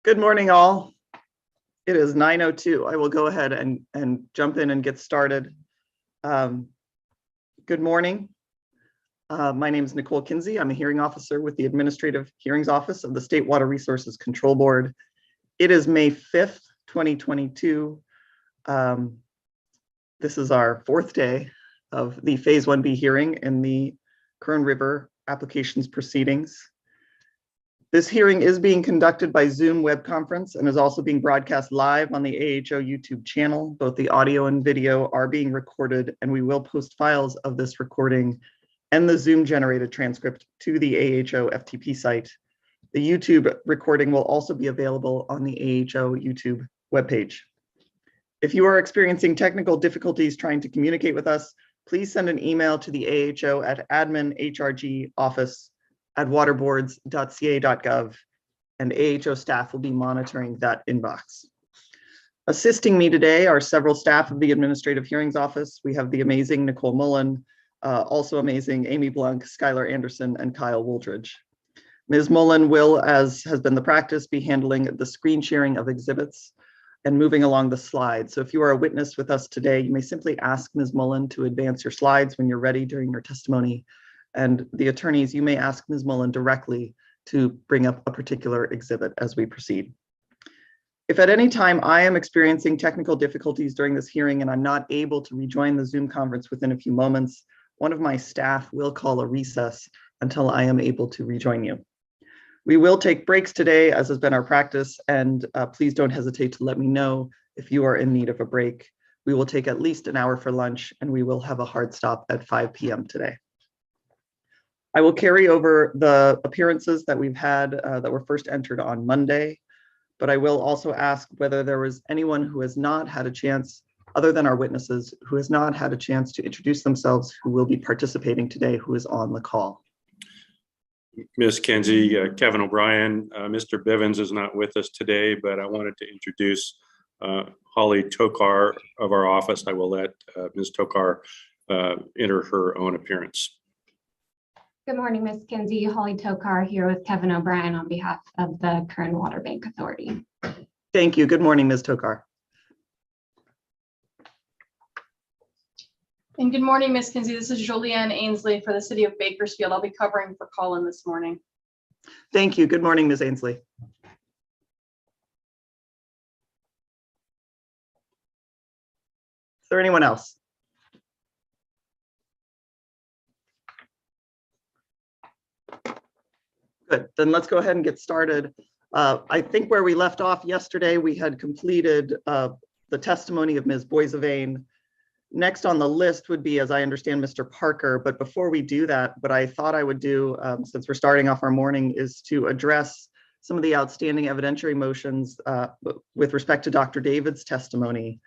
Good morning, all. It is 9:02. I will go ahead and jump in and get started. Good morning. My name is Nicole Kinsey. I'm a hearing officer with the Administrative Hearings Office of the State Water Resources Control Board. It is May 5th, 2022. This is our fourth day of the Phase 1B hearing in the Kern River applications proceedings. This hearing is being conducted by Zoom web conference and is also being broadcast live on the AHO YouTube channel. Both the audio and video are being recorded, and we will post files of this recording and the Zoom generated transcript to the AHO FTP site. The YouTube recording will also be available on the AHO YouTube webpage. If you are experiencing technical difficulties trying to communicate with us, please send an email to the AHO at adminhrgoffice@waterboards.ca.gov, and AHO staff will be monitoring that inbox. Assisting me today are several staff of the Administrative Hearings Office. We have the amazing Nicole Mullen, also amazing Amy Blunk, Skylar Anderson, and Kyle Wooldridge. Ms. Mullen will, as has been the practice, be handling the screen sharing of exhibits and moving along the slides. So if you are a witness with us today, you may simply ask Ms. Mullen to advance your slides when you're ready during your testimony. And the attorneys, you may ask Ms. Mullen directly to bring up a particular exhibit as we proceed. If at any time I am experiencing technical difficulties during this hearing and I'm not able to rejoin the Zoom conference within a few moments, one of my staff will call a recess until I am able to rejoin you. We will take breaks today, as has been our practice, and please don't hesitate to let me know if you are in need of a break. We will take at least an hour for lunch, and we will have a hard stop at 5 p.m. today. I will carry over the appearances that we've had that were first entered on Monday, but I will also ask whether there was anyone who has not had a chance, other than our witnesses, who has not had a chance to introduce themselves, who will be participating today, who is on the call. Ms. Kinsey, Kevin O'Brien, Mr. Bivens is not with us today, but I wanted to introduce Holly Tokar of our office. I will let Ms. Tokar enter her own appearance. Good morning, Ms. Kinsey. Holly Tokar here with Kevin O'Brien on behalf of the Kern Water Bank Authority. Thank you. Good morning, Ms. Tokar. And good morning, Ms. Kinsey. This is Julianne Ainsley for the City of Bakersfield. I'll be covering for Colin this morning. Thank you. Good morning, Ms. Ainsley. Is there anyone else? Good, then let's go ahead and get started. I think where we left off yesterday, we had completed the testimony of Ms. Boisevane. Next on the list would be, as I understand, Mr. Parker. But before we do that, what I thought I would do, since we're starting off our morning, is to address some of the outstanding evidentiary motions with respect to Dr. David's testimony.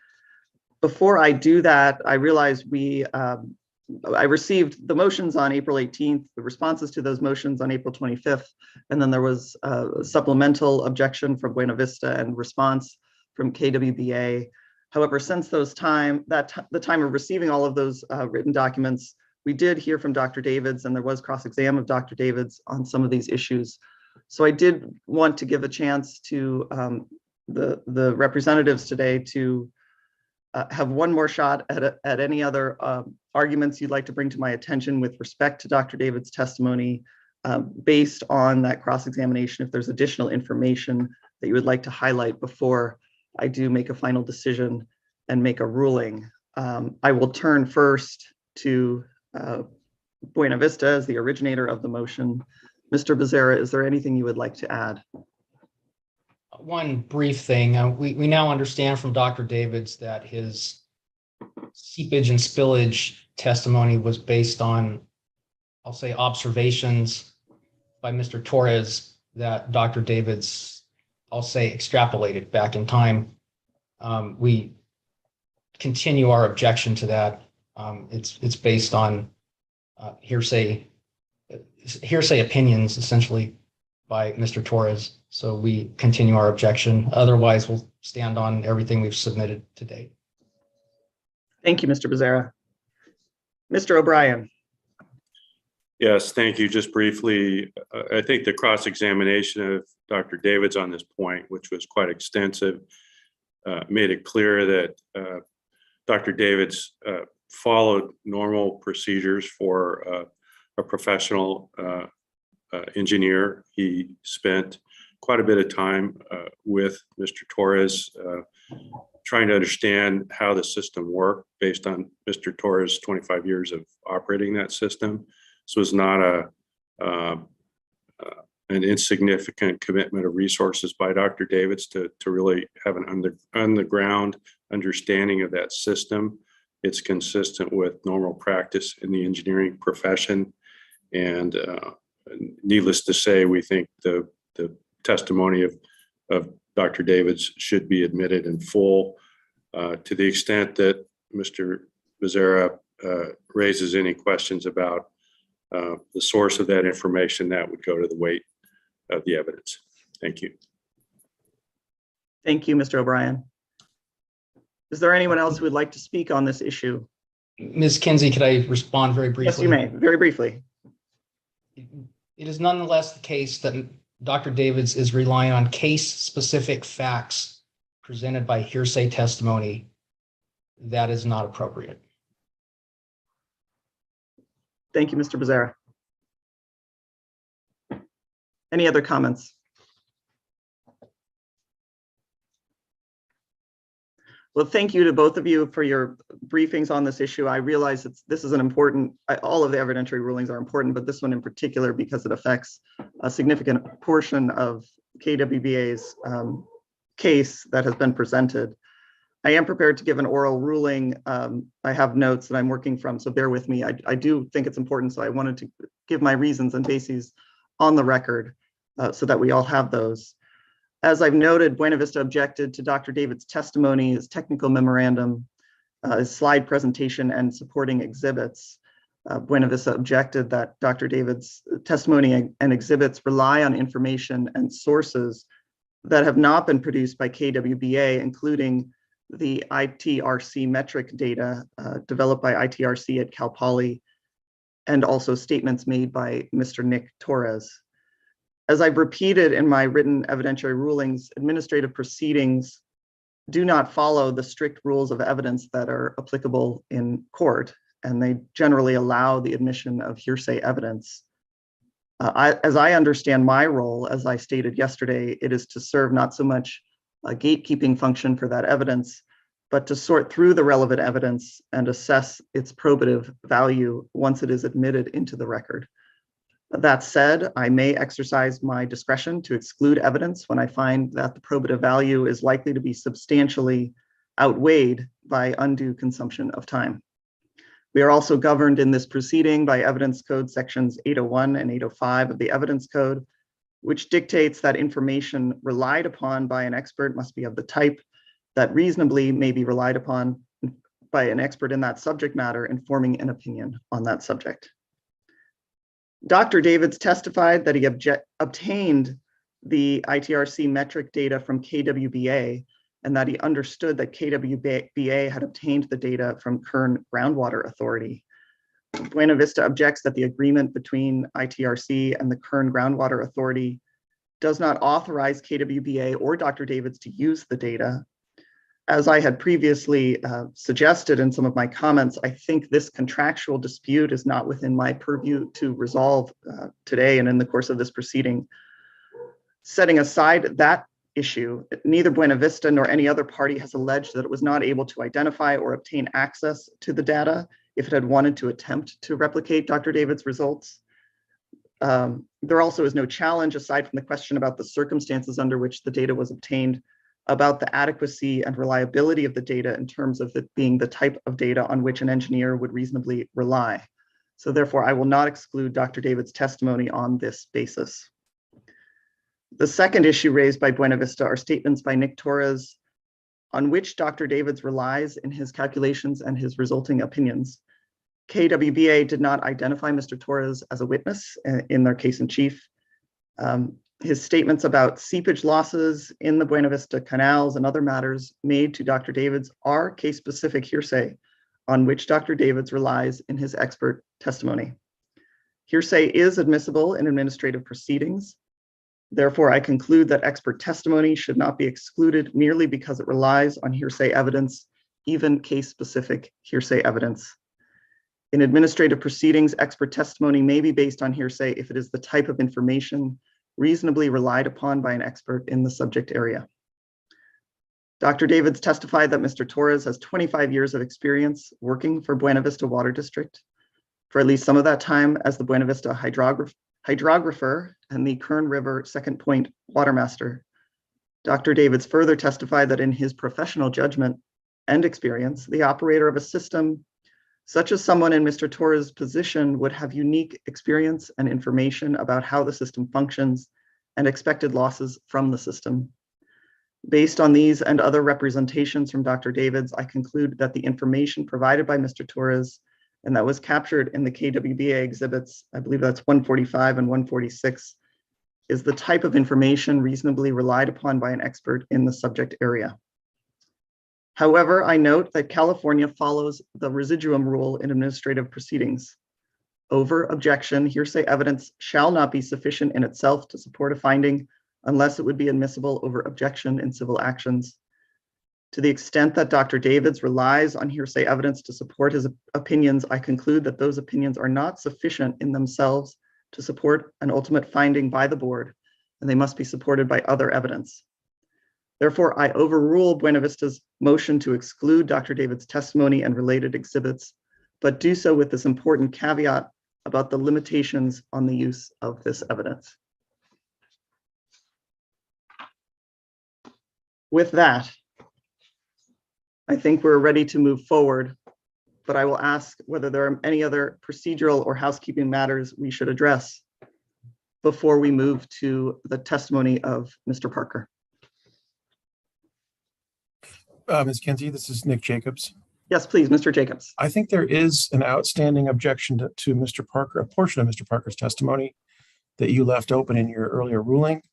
Before I do that, I realize I received the motions on April 18th, the responses to those motions on April 25th, and then there was a supplemental objection from Buena Vista and response from KWBA. However, since the time of receiving all of those written documents, we did hear from Dr. Davids, and there was cross-exam of Dr. Davids on some of these issues. So I did want to give a chance to the representatives today to have one more shot at any other arguments you'd like to bring to my attention with respect to Dr. David's testimony based on that cross-examination. If there's additional information that you would like to highlight before I do make a final decision and make a ruling. I will turn first to Buena Vista as the originator of the motion. Mr. Becerra, is there anything you would like to add? One brief thing. We now understand from Dr. Davids that his seepage and spillage testimony was based on, I'll say, observations by Mr. Torres that Dr. Davids, I'll say, extrapolated back in time. We continue our objection to that. It's based on hearsay opinions, essentially, by Mr. Torres. So we continue our objection. Otherwise, we'll stand on everything we've submitted to date. Thank you, Mr. Becerra. Mr. O'Brien. Yes, thank you. Just briefly, I think the cross-examination of Dr. Davids on this point, which was quite extensive, made it clear that Dr. Davids followed normal procedures for a professional engineer. He spent quite a bit of time with Mr. Torres, trying to understand how the system worked based on Mr. Torres' 25 years of operating that system. This was not an insignificant commitment of resources by Dr. Davids to really have an on-the-ground understanding of that system. It's consistent with normal practice in the engineering profession. And needless to say, we think the testimony of Dr. Davids should be admitted in full. To the extent that Mr. Becerra raises any questions about the source of that information, that would go to the weight of the evidence. Thank you. Thank you, Mr. O'Brien. Is there anyone else who would like to speak on this issue? Ms. Kinsey, could I respond very briefly? Yes, you may, very briefly. It is nonetheless the case that Dr. Davids is relying on case-specific facts presented by hearsay testimony. That is not appropriate. Thank you, Mr. Becerra. Any other comments? Well, thank you to both of you for your briefings on this issue. I realize this is an important, all of the evidentiary rulings are important, but this one in particular because it affects a significant portion of KWBA's case that has been presented. I am prepared to give an oral ruling. I have notes that I'm working from, so bear with me. I do think it's important, so I wanted to give my reasons and bases on the record so that we all have those. As I've noted, Buena Vista objected to Dr. Davids' testimony, his technical memorandum, his slide presentation, and supporting exhibits. Buena Vista objected that Dr. Davids' testimony and exhibits rely on information and sources that have not been produced by KWBA, including the ITRC metric data developed by ITRC at Cal Poly, and also statements made by Mr. Nick Torres. As I've repeated in my written evidentiary rulings, administrative proceedings do not follow the strict rules of evidence that are applicable in court, and they generally allow the admission of hearsay evidence. As I understand my role, as I stated yesterday, it is to serve not so much a gatekeeping function for that evidence, but to sort through the relevant evidence and assess its probative value once it is admitted into the record. That said, I may exercise my discretion to exclude evidence when I find that the probative value is likely to be substantially outweighed by undue consumption of time. We are also governed in this proceeding by Evidence Code sections 801 and 805 of the Evidence Code, which dictates that information relied upon by an expert must be of the type that reasonably may be relied upon by an expert in that subject matter in forming an opinion on that subject. Dr. Davids testified that he obtained the ITRC metric data from KWBA and that he understood that KWBA had obtained the data from Kern Groundwater Authority. Buena Vista objects that the agreement between ITRC and the Kern Groundwater Authority does not authorize KWBA or Dr. Davids to use the data. As I had previously suggested in some of my comments, I think this contractual dispute is not within my purview to resolve today and in the course of this proceeding. Setting aside that issue, neither Buena Vista nor any other party has alleged that it was not able to identify or obtain access to the data if it had wanted to attempt to replicate Dr. Davids' results. There also is no challenge, aside from the question about the circumstances under which the data was obtained, about the adequacy and reliability of the data in terms of it being the type of data on which an engineer would reasonably rely. So therefore, I will not exclude Dr. Davids' testimony on this basis. The second issue raised by Buena Vista are statements by Nick Torres on which Dr. Davids relies in his calculations and his resulting opinions. KWBA did not identify Mr. Torres as a witness in their case in chief. His statements about seepage losses in the Buena Vista canals and other matters made to Dr. Davids are case-specific hearsay on which Dr. Davids relies in his expert testimony. Hearsay is admissible in administrative proceedings. Therefore, I conclude that expert testimony should not be excluded merely because it relies on hearsay evidence, even case-specific hearsay evidence. In administrative proceedings, expert testimony may be based on hearsay if it is the type of information reasonably relied upon by an expert in the subject area. Dr. Davids testified that Mr. Torres has 25 years of experience working for Buena Vista Water District, for at least some of that time as the Buena Vista hydrographer and the Kern River Second Point watermaster. Dr. Davids further testified that in his professional judgment and experience, the operator of a system such as someone in Mr. Torres' position would have unique experience and information about how the system functions and expected losses from the system. Based on these and other representations from Dr. Davids, I conclude that the information provided by Mr. Torres and that was captured in the KWBA exhibits, I believe that's 145 and 146, is the type of information reasonably relied upon by an expert in the subject area. However, I note that California follows the residuum rule in administrative proceedings. Over objection, hearsay evidence shall not be sufficient in itself to support a finding unless it would be admissible over objection in civil actions. To the extent that Dr. Davids relies on hearsay evidence to support his opinions, I conclude that those opinions are not sufficient in themselves to support an ultimate finding by the board, and they must be supported by other evidence. Therefore, I overrule Buena Vista's motion to exclude Dr. Davids' testimony and related exhibits, but do so with this important caveat about the limitations on the use of this evidence. With that, I think we're ready to move forward, but I will ask whether there are any other procedural or housekeeping matters we should address before we move to the testimony of Mr. Parker. Ms. Kinsey, this is Nick Jacobs. Yes, please, Mr. Jacobs. I think there is an outstanding objection to Mr. Parker, a portion of Mr. Parker's testimony that you left open in your earlier ruling.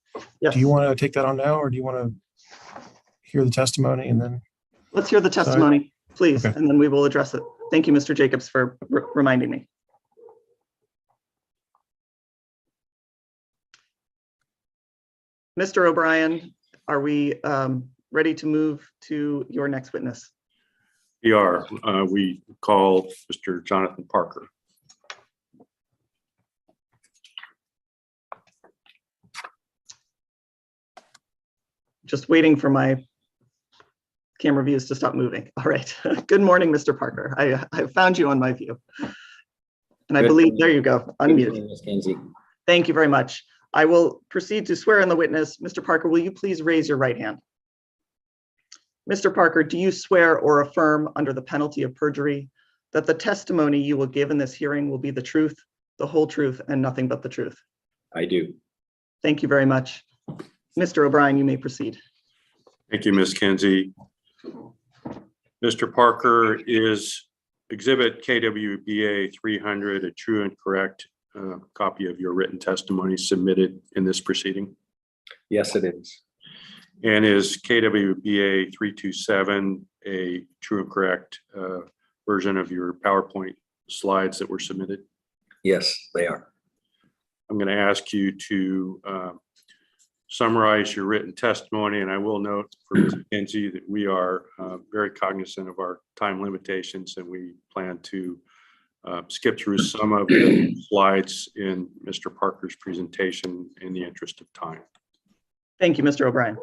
Yes. Do you want to take that on now, or do you want to hear the testimony and then? Let's hear the testimony, please, Okay. and then we will address it. Thank you, Mr. Jacobs, for reminding me. Mr. O'Brien, are we ready to move to your next witness? We are. We call Mr. Jonathan Parker. Just waiting for my camera views to stop moving. All right. Good morning, Mr. Parker. I found you on my view. And I believe, there you go, unmuted. Ms. Kinsey. Thank you very much. I will proceed to swear in the witness. Mr. Parker, will you please raise your right hand? Mr. Parker, do you swear or affirm under the penalty of perjury that the testimony you will give in this hearing will be the truth, the whole truth, and nothing but the truth? I do. Thank you very much. Mr. O'Brien, you may proceed. Thank you, Ms. Kinsey. Mr. Parker, is Exhibit KWBA 300 a true and correct copy of your written testimony submitted in this proceeding? Yes, it is. And is KWBA 327 a true and correct version of your PowerPoint slides that were submitted? Yes, they are. I'm going to ask you to summarize your written testimony, and I will note for Ms. Kinsey that we are very cognizant of our time limitations, and we plan to skip through some of the slides in Mr. Parker's presentation in the interest of time. Thank you, Mr. O'Brien.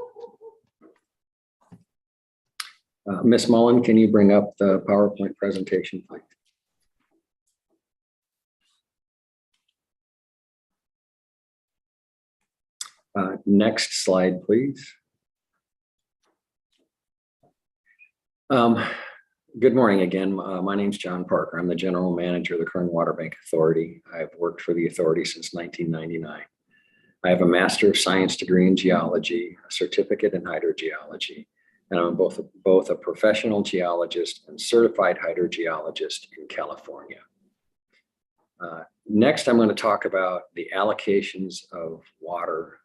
Ms. Mullen, can you bring up the PowerPoint presentation, please? Next slide, please. Good morning again. My name's John Parker. I'm the General Manager of the Kern Water Bank Authority. I've worked for the authority since 1999. I have a Master of Science degree in geology, a certificate in hydrogeology, And I'm both a professional geologist and certified hydrogeologist in California. Next, I'm going to talk about the allocations of water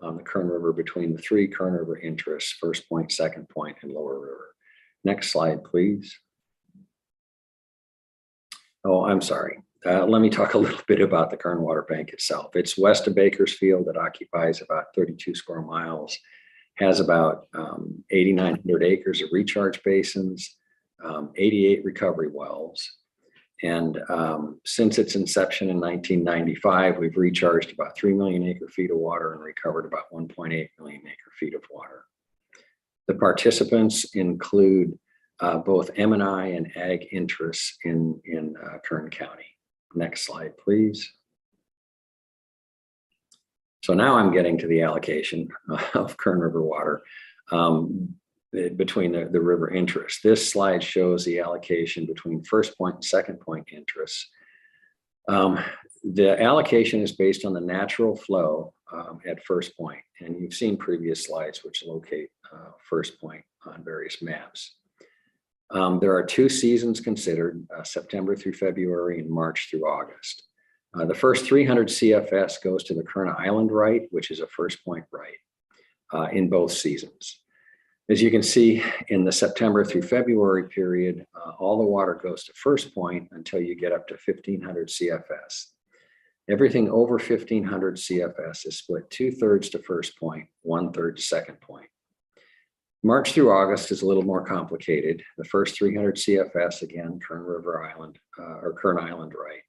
on the Kern River between the three Kern River interests, First Point, Second Point, and Lower River. Next slide, please. Oh, I'm sorry. Let me talk a little bit about the Kern Water Bank itself. It's west of Bakersfield. It occupies about 32 square miles, has about 8,900 acres of recharge basins, 88 recovery wells. And since its inception in 1995, we've recharged about 3 million acre feet of water and recovered about 1.8 million acre feet of water. The participants include both M&I and ag interests in Kern County. Next slide, please. So now I'm getting to the allocation of Kern River water between the river interests. This slide shows the allocation between First Point and Second Point interests. The allocation is based on the natural flow at First Point, and you've seen previous slides which locate First Point on various maps. There are 2 seasons considered, September through February and March through August. The first 300 CFS goes to the Kern Island right, which is a First Point right in both seasons. As you can see in the September through February period, all the water goes to First Point until you get up to 1,500 CFS. Everything over 1,500 CFS is split 2/3 to First Point, 1/3 to Second Point. March through August is a little more complicated. The first 300 CFS, again, Kern River Island or Kern Island right.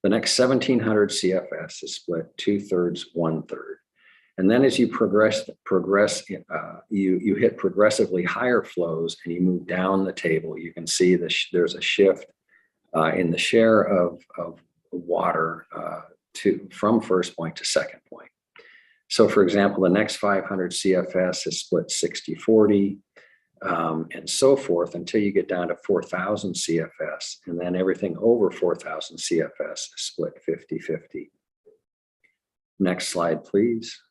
The next 1,700 CFS is split 2/3, 1/3. And then as you progress, you hit progressively higher flows and you move down the table, you can see there's a shift in the share of water from First Point to Second Point. So for example, the next 500 CFS is split 60-40 and so forth until you get down to 4,000 CFS. And then everything over 4,000 CFS is split 50-50. Next slide, please.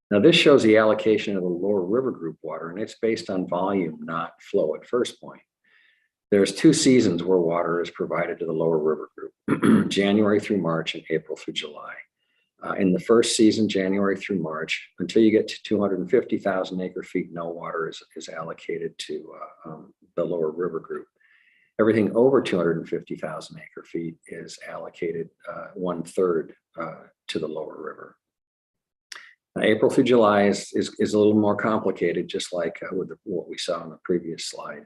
Now this shows the allocation of the lower river group water, and it's based on volume, not flow at First Point. There's 2 seasons where water is provided to the lower river group, January through March and April through July. In the first season, January through March, until you get to 250,000 acre feet, no water is allocated to the lower river group. Everything over 250,000 acre feet is allocated 1/3 to the lower river. April through July is a little more complicated, just like with what we saw on the previous slide.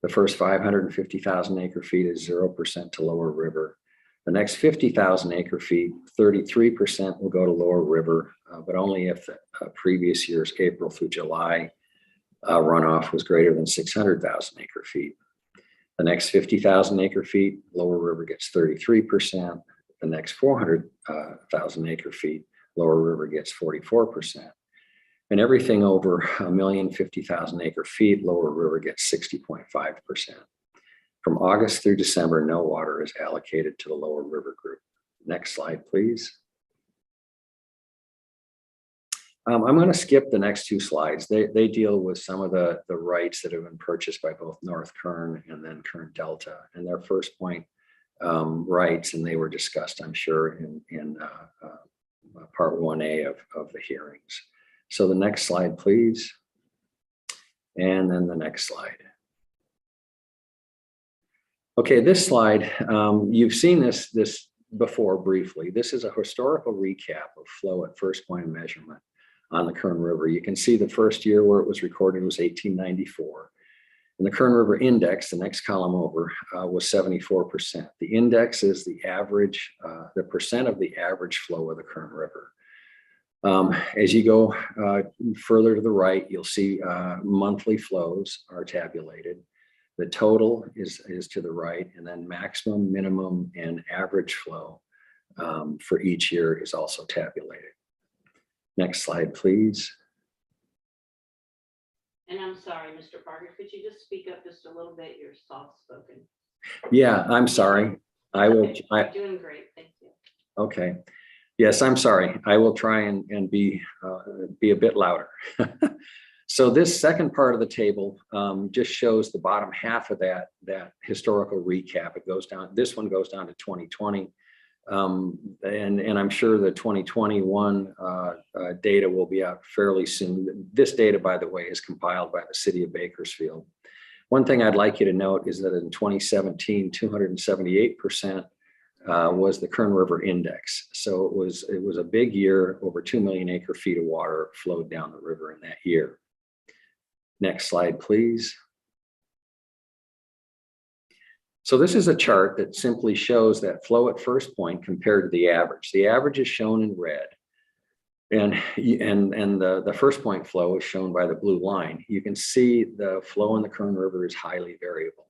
The first 550,000 acre feet is 0% to lower river. The next 50,000 acre feet, 33% will go to lower river, but only if the previous year's April through July runoff was greater than 600,000 acre feet. The next 50,000 acre feet, lower river gets 33%. The next 400,000 acre feet, lower river gets 44%. And everything over 1,050,000 acre feet, lower river gets 60.5%. From August through December, no water is allocated to the lower river group. Next slide, please. I'm going to skip the next 2 slides. They deal with some of the rights that have been purchased by both North Kern and then Kern Delta and their First Point rights, and they were discussed, I'm sure, in part 1A of the hearings. So the next slide, please. And then the next slide. Okay, this slide, you've seen this before briefly. This is a historical recap of flow at First Point of measurement on the Kern River. You can see the first year where it was recorded was 1894. And the Kern River index, the next column over, was 74%. The index is the average, the percent of the average flow of the Kern River. As you go further to the right, you'll see monthly flows are tabulated. The total is to the right, and then maximum, minimum, and average flow for each year is also tabulated. Next slide, please. And I'm sorry, Mr. Parker, could you just speak up just a little bit? You're soft spoken. Yeah, I'm sorry. I will. Okay, you're doing great. Thank you. Okay. Yes, I'm sorry. I will try and be a bit louder. So this second part of the table just shows the bottom half of that historical recap. It goes down. This one goes down to 2020, and I'm sure the 2021 data will be out fairly soon. This data, by the way, is compiled by the city of Bakersfield. One thing I'd like you to note is that in 2017, 278% was the Kern River Index. So it was a big year. Over 2 million acre feet of water flowed down the river in that year. Next slide, please. So this is a chart that simply shows that flow at first point compared to the average. The average is shown in red, and the first point flow is shown by the blue line. You can see the flow in the Kern River is highly variable.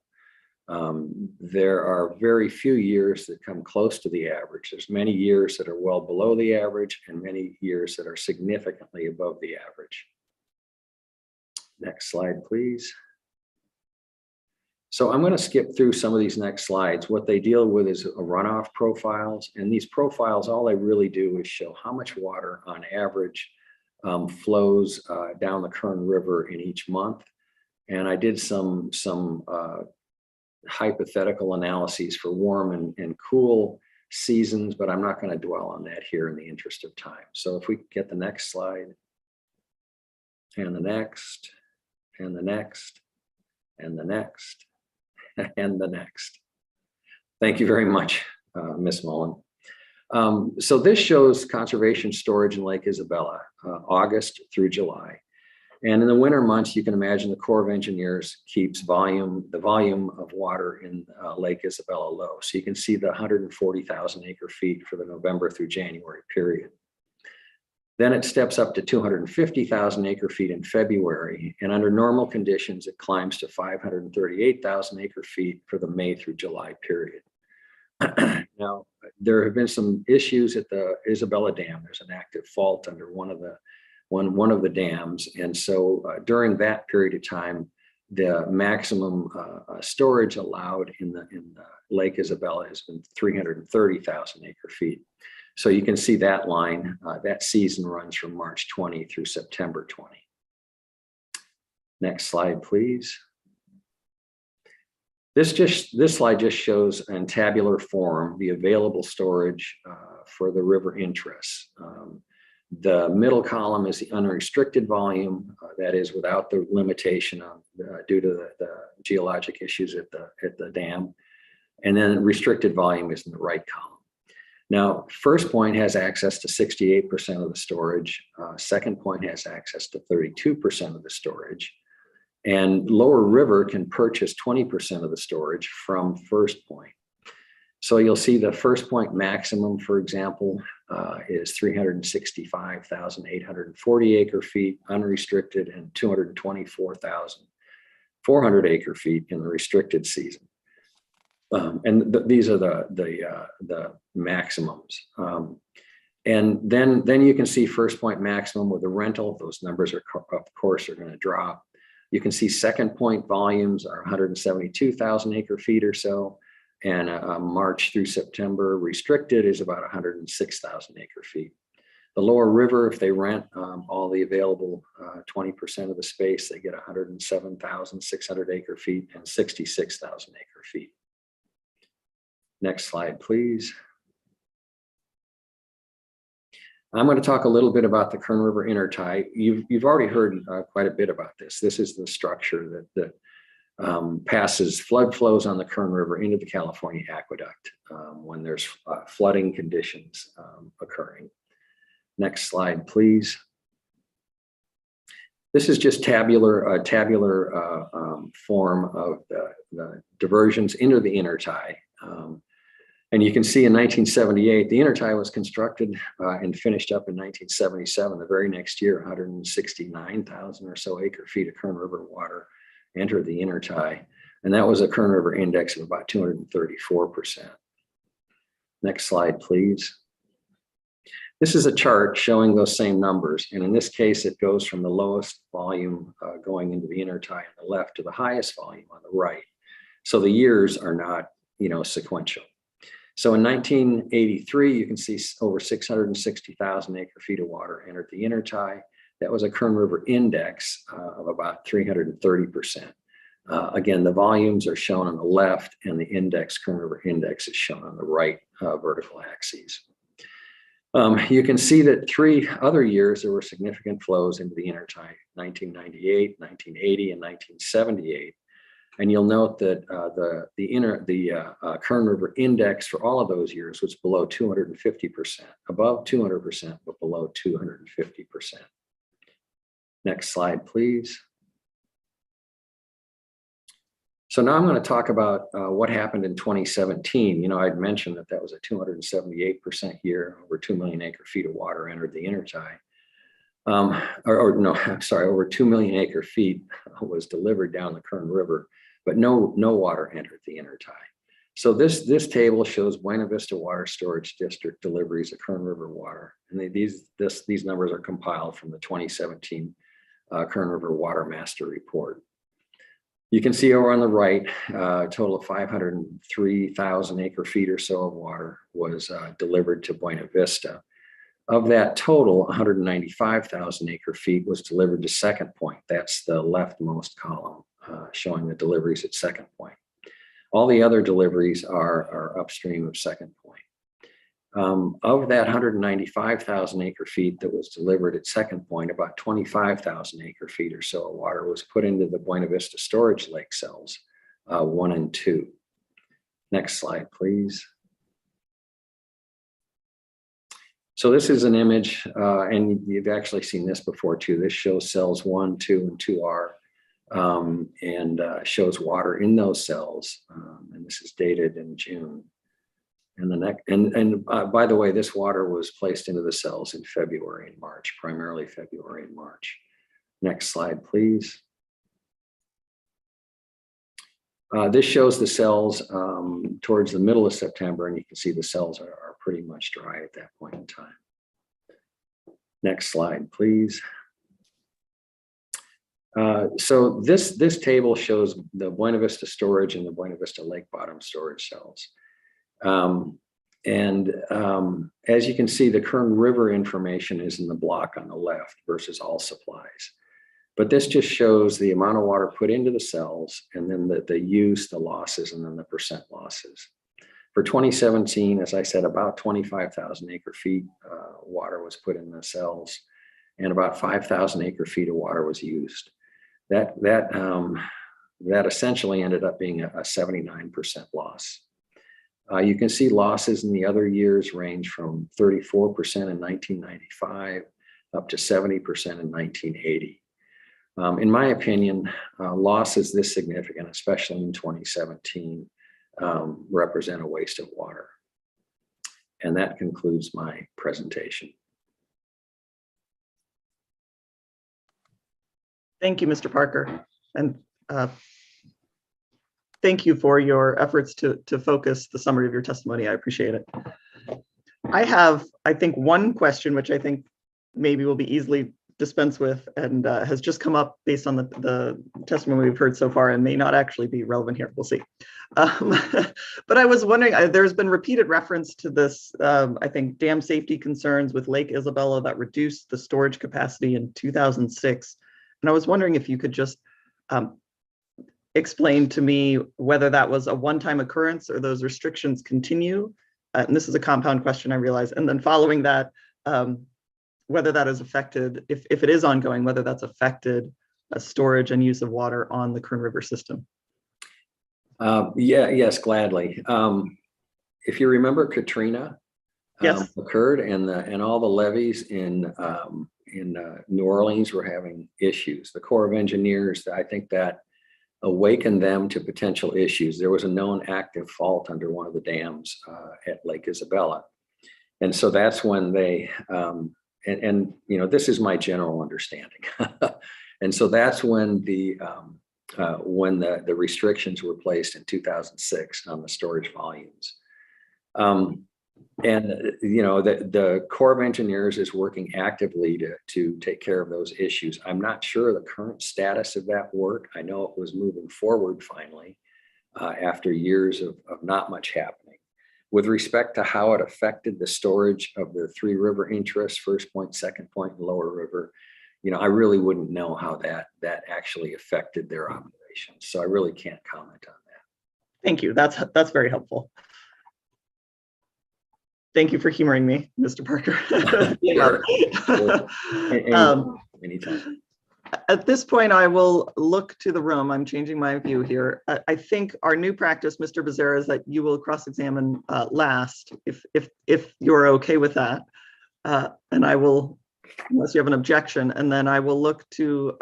There are very few years that come close to the average. There's many years that are well below the average and many years that are significantly above the average. Next slide, please. So I'm going to skip through some of these next slides. What they deal with is runoff profiles, and these profiles, all they really do is show how much water on average flows down the Kern River in each month. And I did some hypothetical analyses for warm and cool seasons, but I'm not going to dwell on that here in the interest of time. So if we get the next slide, and the next, and the next, and the next, and the next. Thank you very much, Ms. Mullen. So this shows conservation storage in Lake Isabella, August through July. And in the winter months, you can imagine the Corps of Engineers keeps the volume of water in Lake Isabella low. So you can see the 140,000 acre feet for the November through January period. Then it steps up to 250,000 acre feet in February. And under normal conditions, it climbs to 538,000 acre feet for the May through July period. Now, there have been some issues at the Isabella Dam. There's an active fault under one of the dams. And so during that period of time, the maximum storage allowed in the Lake Isabella has been 330,000 acre feet. So you can see that line, that season runs from March 20 through September 20. Next slide, please. This slide just shows in tabular form the available storage for the river interests. The middle column is the unrestricted volume, that is without the limitation due to the geologic issues at the dam. And then restricted volume is in the right column. Now, First Point has access to 68% of the storage. Second Point has access to 32% of the storage. And Lower River can purchase 20% of the storage from First Point. So you'll see the First Point maximum, for example, is 365,840 acre feet unrestricted and 224,400 acre feet in the restricted season. These are the maximums. And then you can see First Point maximum with the rental. Those numbers are, of course, are going to drop. You can see Second Point volumes are 172,000 acre feet or so. And March through September restricted is about 106,000 acre feet. The Lower River, if they rent all the available 20% of the space, they get 107,600 acre feet and 66,000 acre feet. Next slide, please. I'm going to talk a little bit about the Kern River intertie. You've already heard quite a bit about this. This is the structure that passes flood flows on the Kern River into the California aqueduct when there's flooding conditions occurring. Next slide, please. This is just tabular form of the diversions into the intertie. And you can see in 1978, the intertie was constructed and finished up in 1977. The very next year, 169,000 or so acre feet of Kern River water entered the intertie. And that was a Kern River index of about 234%. Next slide, please. This is a chart showing those same numbers. And in this case, it goes from the lowest volume going into the intertie on the left to the highest volume on the right. So the years are not, sequential. So in 1983, you can see over 660,000 acre feet of water entered the intertie. That was a Kern River index of about 330%. Again, the volumes are shown on the left and the index, Kern River index, is shown on the right vertical axes. You can see that 3 other years there were significant flows into the intertie, 1998, 1980, and 1978. And you'll note that the Kern River index for all of those years was below 250%, above 200%, but below 250%. Next slide, please. So now I'm going to talk about what happened in 2017. You know, I'd mentioned that that was a 278% year, over 2 million acre feet of water entered the intertie. Over 2 million acre feet was delivered down the Kern River, but no water entered the intertie. So this table shows Buena Vista Water Storage District deliveries of Kern River water, and these numbers are compiled from the 2017 Kern River Water Master Report. You can see over on the right, a total of 503,000 acre feet or so of water was delivered to Buena Vista. Of that total, 195,000 acre feet was delivered to Second Point. That's the leftmost column, showing the deliveries at Second Point. All the other deliveries are upstream of Second Point. Of that 195,000 acre feet that was delivered at Second Point, about 25,000 acre feet or so of water was put into the Buena Vista storage lake cells, 1 and 2. Next slide, please. So this is an image, and you've actually seen this before too. This shows cells 1, 2, and 2R, and shows water in those cells. And this is dated in June. And by the way, this water was placed into the cells in February and March, primarily February and March. Next slide, please. This shows the cells towards the middle of September, and you can see the cells are pretty much dry at that point in time. Next slide, please. So this table shows the Buena Vista storage and the Buena Vista lake bottom storage cells. As you can see, the Kern River information is in the block on the left versus all supplies. But this just shows the amount of water put into the cells, and then the use, the losses, and then the percent losses. For 2017, as I said, about 25,000 acre feet water was put in the cells, and about 5,000 acre feet of water was used. That essentially ended up being a 79% loss. You can see losses in the other years range from 34% in 1995 up to 70% in 1980. In my opinion, losses this significant, especially in 2017, represent a waste of water. And that concludes my presentation. Thank you, Mr. Parker. And thank you for your efforts to focus the summary of your testimony. I appreciate it. I have, I think, one question, which I think maybe will be easily dispensed with, and has just come up based on the testimony we've heard so far, and may not actually be relevant here. We'll see. But I was wondering, there's been repeated reference to this, I think, dam safety concerns with Lake Isabella that reduced the storage capacity in 2006. And I was wondering if you could just explain to me whether that was a one-time occurrence or those restrictions continue. And this is a compound question, I realize. And then following that, whether that is affected, if it is ongoing, whether that's affected storage and use of water on the Kern River system. Yes, gladly. If you remember, Katrina Yes. occurred, and all the levees in New Orleans were having issues. The Corps of Engineers, I think that awakened them to potential issues. There was a known active fault under one of the dams at Lake Isabella. And so that's when they, and you know, this is my general understanding. And so that's when the restrictions were placed in 2006 on the storage volumes. And you know, the Corps of Engineers is working actively to take care of those issues. I'm not sure the current status of that work. I know it was moving forward finally after years of not much happening. With respect to how it affected the storage of the Three River interest, First Point, Second Point, and Lower River, I really wouldn't know how that actually affected their operations. So I really can't comment on that. Thank you. That's very helpful. Thank you for humoring me, Mr. Parker. Anytime. At this point, I will look to the room. I'm changing my view here. I think our new practice, Mr. Becerra, is that you will cross-examine last, if you're okay with that. And I will, unless you have an objection, and then I will look to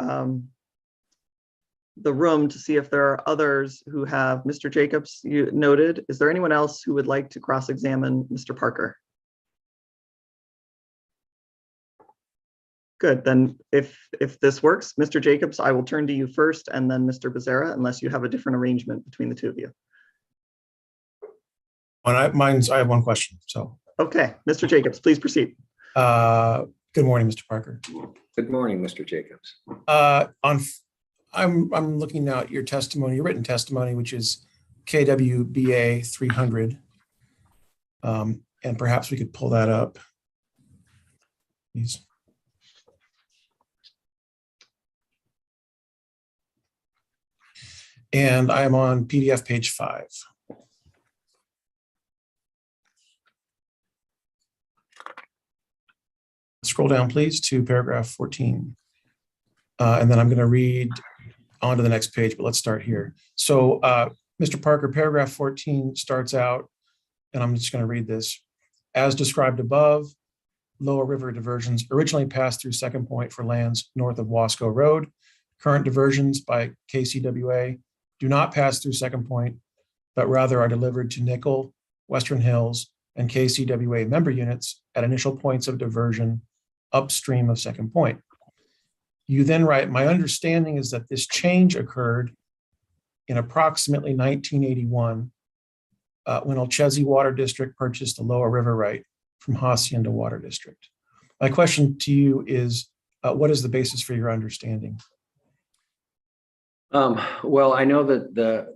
the room to see if there are others who have. Mr. Jacobs, you noted. Is there anyone else who would like to cross-examine Mr. Parker? Good, then if this works, Mr. Jacobs, I will turn to you first and then Mr. Becerra, unless you have a different arrangement between the two of you. I have one question, so. Okay, Mr. Jacobs, please proceed. Good morning, Mr. Parker. Good morning, Mr. Jacobs. I'm looking now at your testimony, your written testimony, which is KWBA 300. And perhaps we could pull that up. Please. And I am on PDF page 5. Scroll down, please, to paragraph 14. And then I'm going to read on to the next page, but let's start here. So, Mr. Parker, paragraph 14 starts out, and I'm just going to read this. As described above, lower river diversions originally passed through Second Point for lands north of Wasco Road. Current diversions by KCWA do not pass through Second Point, but rather are delivered to Nickel, Western Hills, and KCWA member units at initial points of diversion upstream of Second Point. You then write, my understanding is that this change occurred in approximately 1981 when Olchesee Water District purchased the lower river right from Hacienda Water District. My question to you is, what is the basis for your understanding? Well, I know that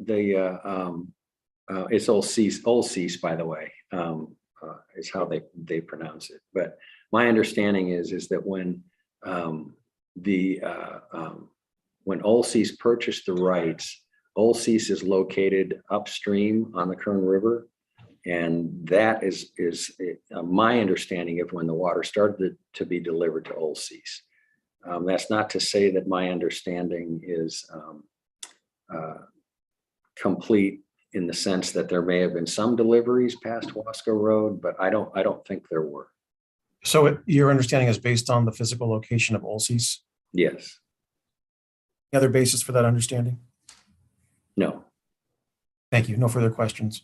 it's Olcease, by the way, is how they pronounce it. But my understanding is that when Olcease purchased the rights, Olcease is located upstream on the Kern River, and that is my understanding of when the water started to be delivered to Olcease. That's not to say that my understanding is complete in the sense that there may have been some deliveries past Wasco Road, but I don't think there were. So your understanding is based on the physical location of Olcease? Yes. Any other basis for that understanding? No. Thank you. No further questions.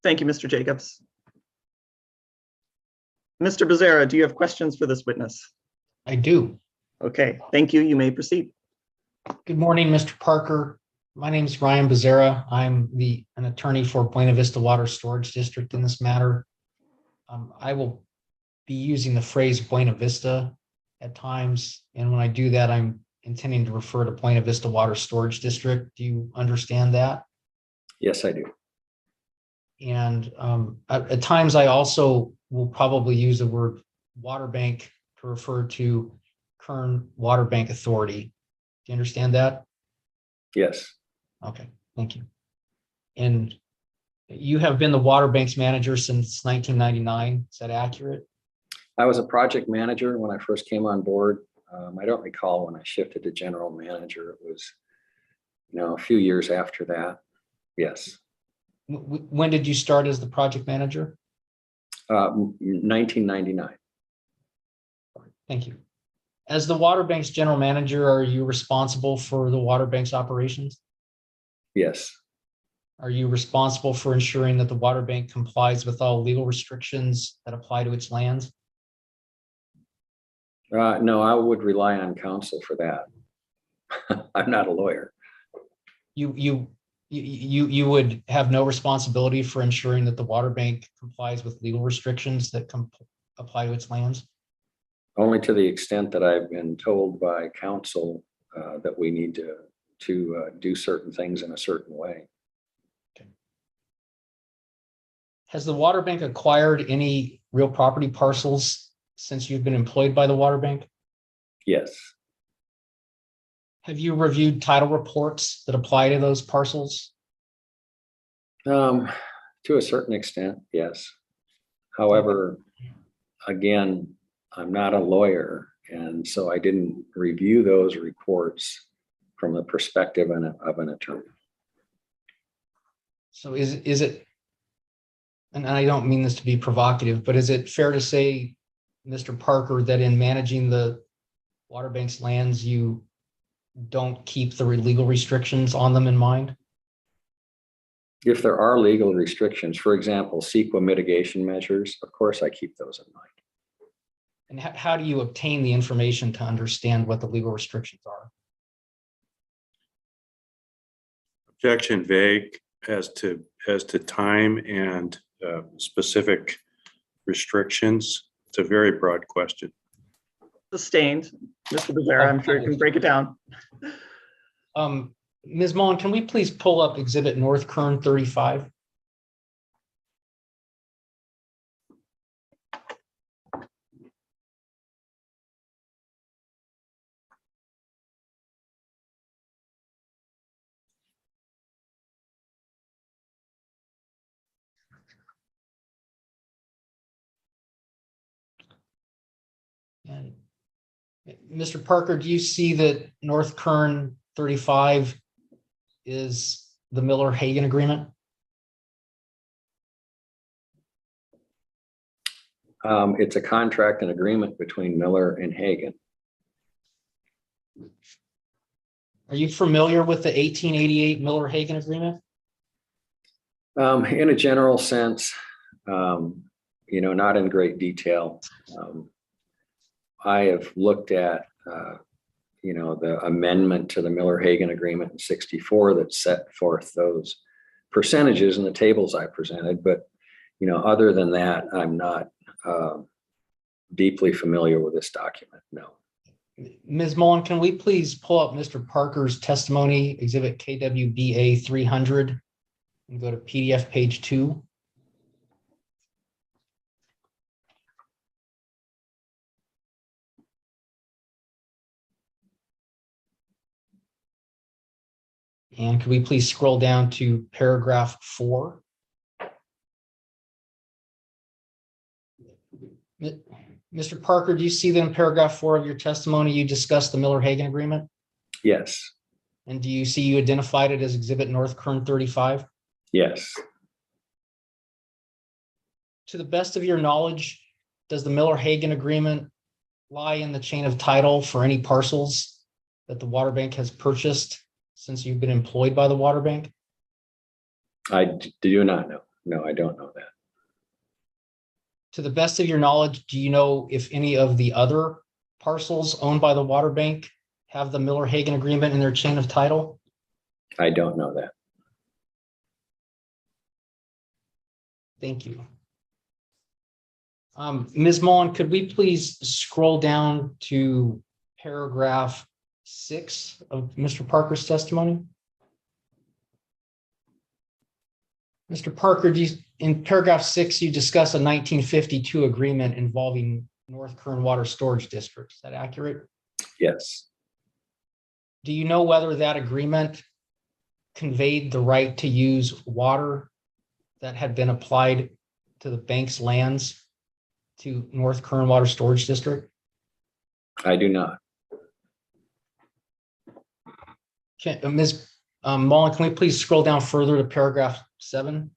Thank you, Mr. Jacobs. Mr. Becerra, do you have questions for this witness? I do. Okay, thank you. You may proceed. Good morning, Mr. Parker. My name is Ryan Becerra. I'm an attorney for Buena Vista Water Storage District in this matter. I will be using the phrase Buena Vista at times, and when I do that, I'm intending to refer to Buena Vista Water Storage District. Do you understand that? Yes, I do. And at times, I also will probably use the word water bank to refer to Kern Water Bank Authority. Do you understand that? Yes. Okay, thank you. And you have been the water banks manager since 1999. Is that accurate? I was a project manager when I first came on board. I don't recall when I shifted to general manager. It was, a few years after that. Yes. When did you start as the project manager? 1999. Thank you. As the water bank's general manager, are you responsible for the water bank's operations? Yes. Are you responsible for ensuring that the water bank complies with all legal restrictions that apply to its lands? No, I would rely on counsel for that. I'm not a lawyer. You would have no responsibility for ensuring that the water bank complies with legal restrictions that apply to its lands? Only to the extent that I've been told by counsel that we need to do certain things in a certain way. Has the water bank acquired any real property parcels since you've been employed by the water bank? Yes. Have you reviewed title reports that apply to those parcels? To a certain extent, yes. However, again, I'm not a lawyer, and so I didn't review those reports from the perspective of an attorney. So is it, and I don't mean this to be provocative, but is it fair to say, Mr. Parker, that in managing the water bank's lands, you don't keep the legal restrictions on them in mind? If there are legal restrictions, for example, CEQA mitigation measures, of course, I keep those in mind. And how do you obtain the information to understand what the legal restrictions are? Objection vague as to time and specific restrictions. It's a very broad question. Sustained. Mr. Becerra, I'm sure you can break it down. Ms. Mullen, can we please pull up Exhibit North Kern 35? And Mr. Parker, do you see that North Kern 35 is the Miller-Hagan agreement? It's a contract and agreement between Miller and Hagan. Are you familiar with the 1888 Miller-Hagan agreement? In a general sense, not in great detail. I have looked at, the amendment to the Miller-Hagan agreement in '64 that set forth those percentages in the tables I presented. But, other than that, I'm not deeply familiar with this document, no. Ms. Mullen, can we please pull up Mr. Parker's testimony, Exhibit KWBA 300, and go to PDF page 2? And could we please scroll down to paragraph 4? Mr. Parker, do you see that in paragraph 4 of your testimony, you discussed the Miller-Hagan agreement? Yes. And do you see you identified it as Exhibit North Kern 35? Yes. To the best of your knowledge, does the Miller-Hagan agreement lie in the chain of title for any parcels that the water bank has purchased since you've been employed by the water bank? I do not know. No, I don't know that. To the best of your knowledge, do you know if any of the other parcels owned by the water bank have the Miller-Hagan agreement in their chain of title? I don't know that. Thank you. Ms. Mullen, could we please scroll down to paragraph 6 of Mr. Parker's testimony? Mr. Parker, in paragraph 6, you discuss a 1952 agreement involving North Kern Water Storage District. Is that accurate? Yes. Do you know whether that agreement conveyed the right to use water that had been applied to the bank's lands to North Kern Water Storage District? I do not. Ms. Mullen, can we please scroll down further to paragraph 7?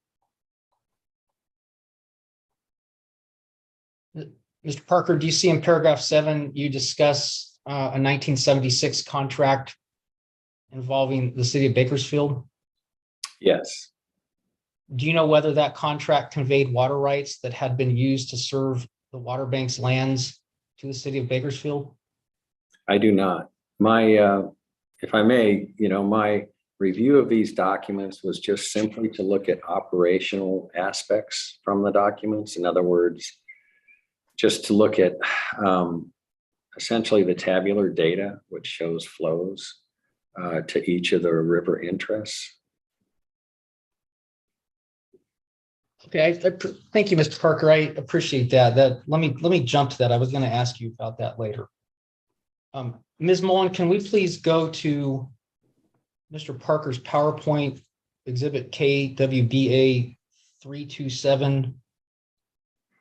Mr. Parker, do you see in paragraph 7, you discuss a 1976 contract involving the city of Bakersfield? Yes. Do you know whether that contract conveyed water rights that had been used to serve the water bank's lands to the city of Bakersfield? I do not. If I may, my review of these documents was just simply to look at operational aspects from the documents. In other words, just to look at essentially the tabular data, which shows flows to each of the river interests. Okay, thank you, Mr. Parker. I appreciate that. Let me jump to that. I was going to ask you about that later. Ms. Mullen, can we please go to Mr. Parker's PowerPoint exhibit KWBA 327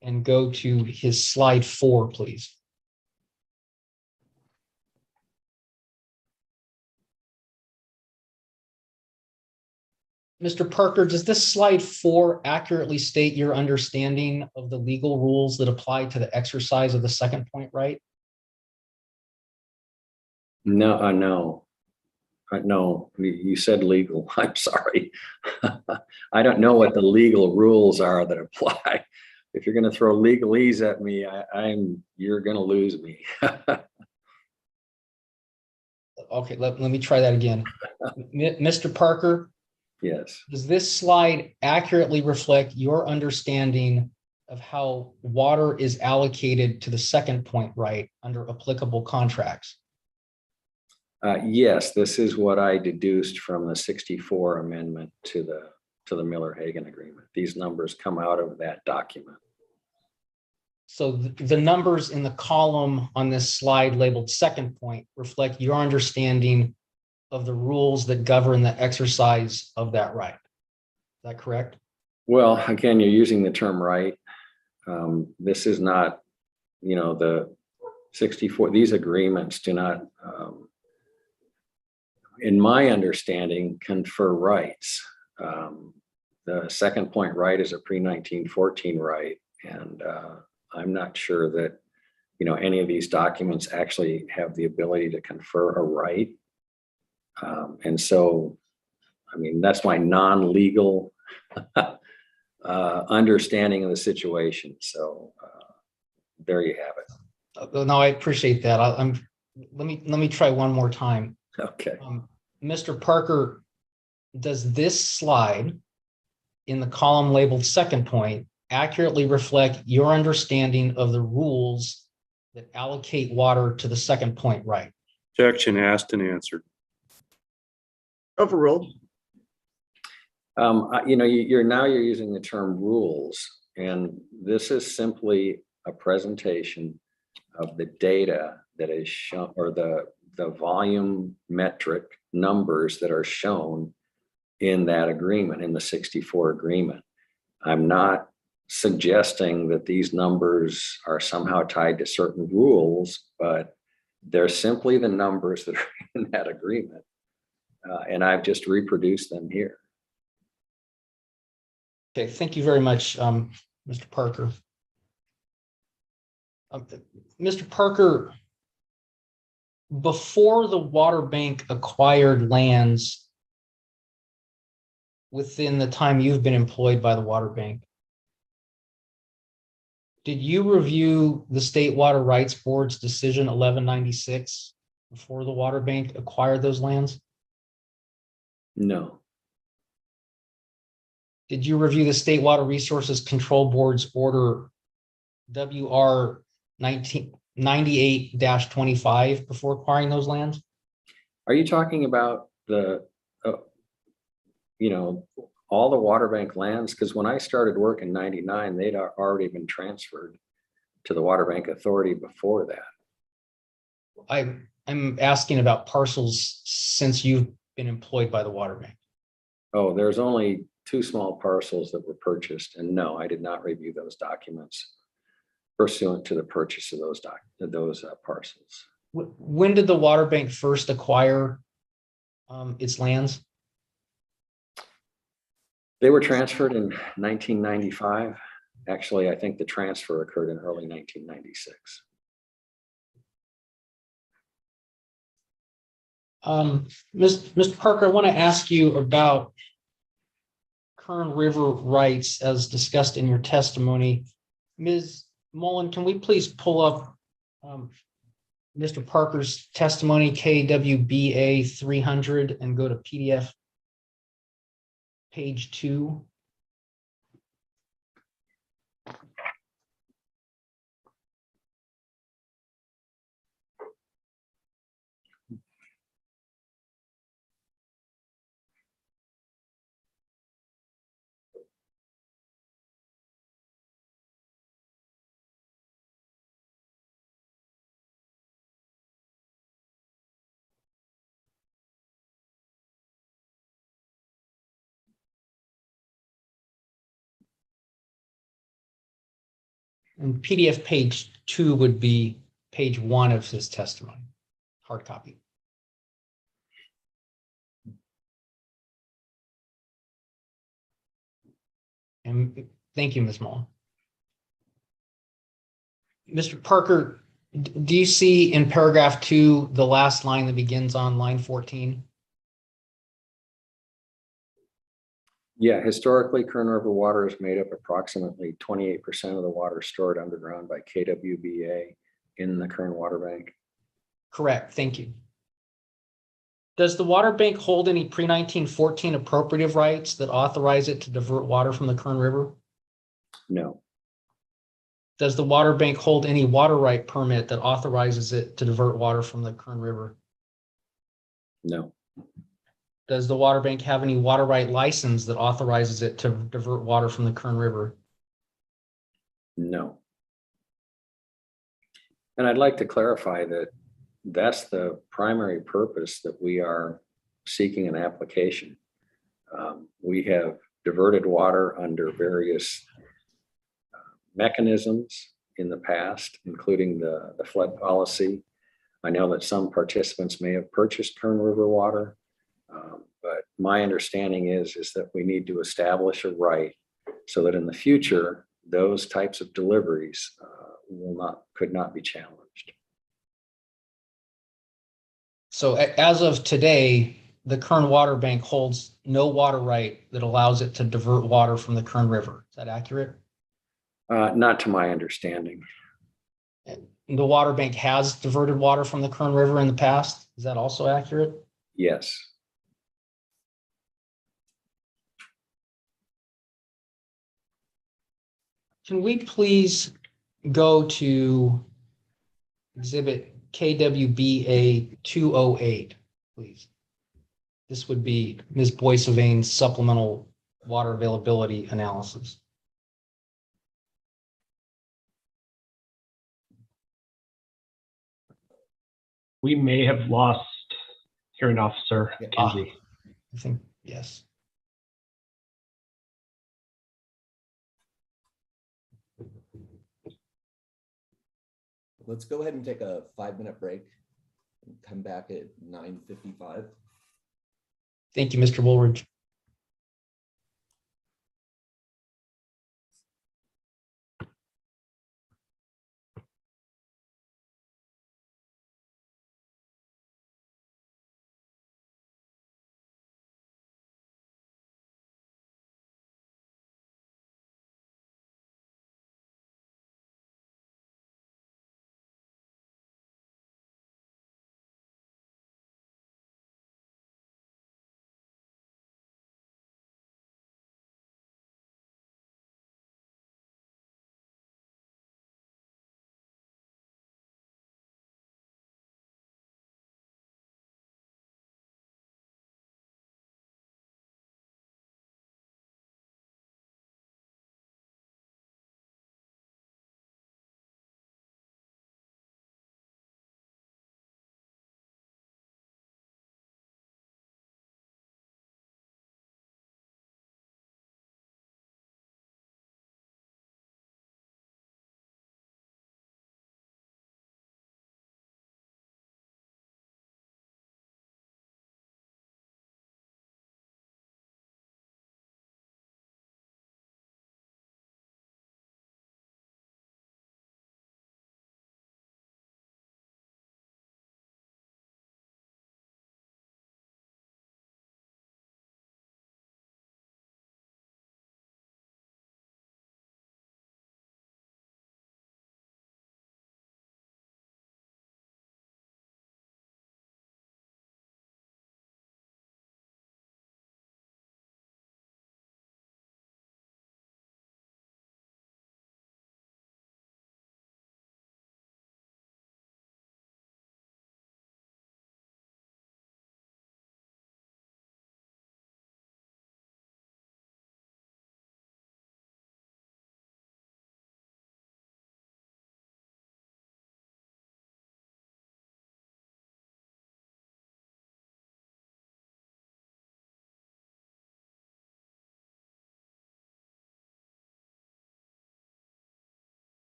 and go to his slide 4, please. Mr. Parker, does this slide 4 accurately state your understanding of the legal rules that apply to the exercise of the second point right? No, no. No, you said legal. I'm sorry. I don't know what the legal rules are that apply. If you're going to throw legalese at me, you're going to lose me. Okay, let me try that again. Mr. Parker, Yes. does this slide accurately reflect your understanding of how water is allocated to the second point right under applicable contracts? Yes, this is what I deduced from the 64 amendment to the Miller-Hagan agreement. These numbers come out of that document. So the numbers in the column on this slide labeled second point reflect your understanding of the rules that govern the exercise of that right. Is that correct? Well, again, you're using the term right. This is not, the 64, these agreements do not, in my understanding, confer rights. The second point right is a pre-1914 right. And I'm not sure that, any of these documents actually have the ability to confer a right. And so, that's my non-legal understanding of the situation. So there you have it. No, I appreciate that. Let me try one more time. Okay. Mr. Parker, does this slide in the column labeled second point accurately reflect your understanding of the rules that allocate water to the second point right? Objection asked and answered. Overruled. You're using the term rules, and this is simply a presentation of the data that is shown, or the volume metric numbers that are shown in that agreement, in the 64 agreement. I'm not suggesting that these numbers are somehow tied to certain rules, but they're simply the numbers that are in that agreement. And I've just reproduced them here. Okay, thank you very much, Mr. Parker. Mr. Parker, before the water bank acquired lands within the time you've been employed by the water bank, did you review the State Water Rights Board's decision 1196 before the water bank acquired those lands? No. Did you review the State Water Resources Control Board's order WR 1998-25 before acquiring those lands? Are you talking about all the water bank lands? Because when I started work in 99, they'd already been transferred to the Water Bank Authority before that. I'm asking about parcels since you've been employed by the water bank. Oh, there's only 2 small parcels that were purchased, and no, I did not review those documents pursuant to the purchase of those parcels. When did the water bank first acquire its lands? They were transferred in 1995. Actually, I think the transfer occurred in early 1996. Mr. Parker, I want to ask you about Kern River rights as discussed in your testimony. Ms. Mullen, can we please pull up Mr. Parker's testimony, KWBA 300, and go to PDF page 2? And PDF page 2 would be page 1 of his testimony, hard copy. And thank you, Ms. Mullen. Mr. Parker, do you see in paragraph 2 the last line that begins on line 14? Yeah, historically, Kern River water is made up approximately 28% of the water stored underground by KWBA in the Kern Water Bank. Correct, thank you. Does the water bank hold any pre-1914 appropriative rights that authorize it to divert water from the Kern River? No, Does the water bank hold any water right permit that authorizes it to divert water from the Kern River? no, Does the water bank have any water right license that authorizes it to divert water from the Kern River? no. And I'd like to clarify that that's the primary purpose that we are seeking an application. We have diverted water under various mechanisms in the past, including the flood policy. I know that some participants may have purchased Kern River water, but my understanding is that we need to establish a right so that in the future, those types of deliveries could not be challenged. So as of today, the Kern Water Bank holds no water right that allows it to divert water from the Kern River. Is that accurate? Not to my understanding. The water bank has diverted water from the Kern River in the past. Is that also accurate? Yes. Can we please go to exhibit KWBA 208, please? This would be Ms. Boissevain's supplemental water availability analysis. We may have lost hearing officer Kinsey. I think, yes. Let's go ahead and take a 5-minute break and come back at 9:55. Thank you, Mr. Woolridge.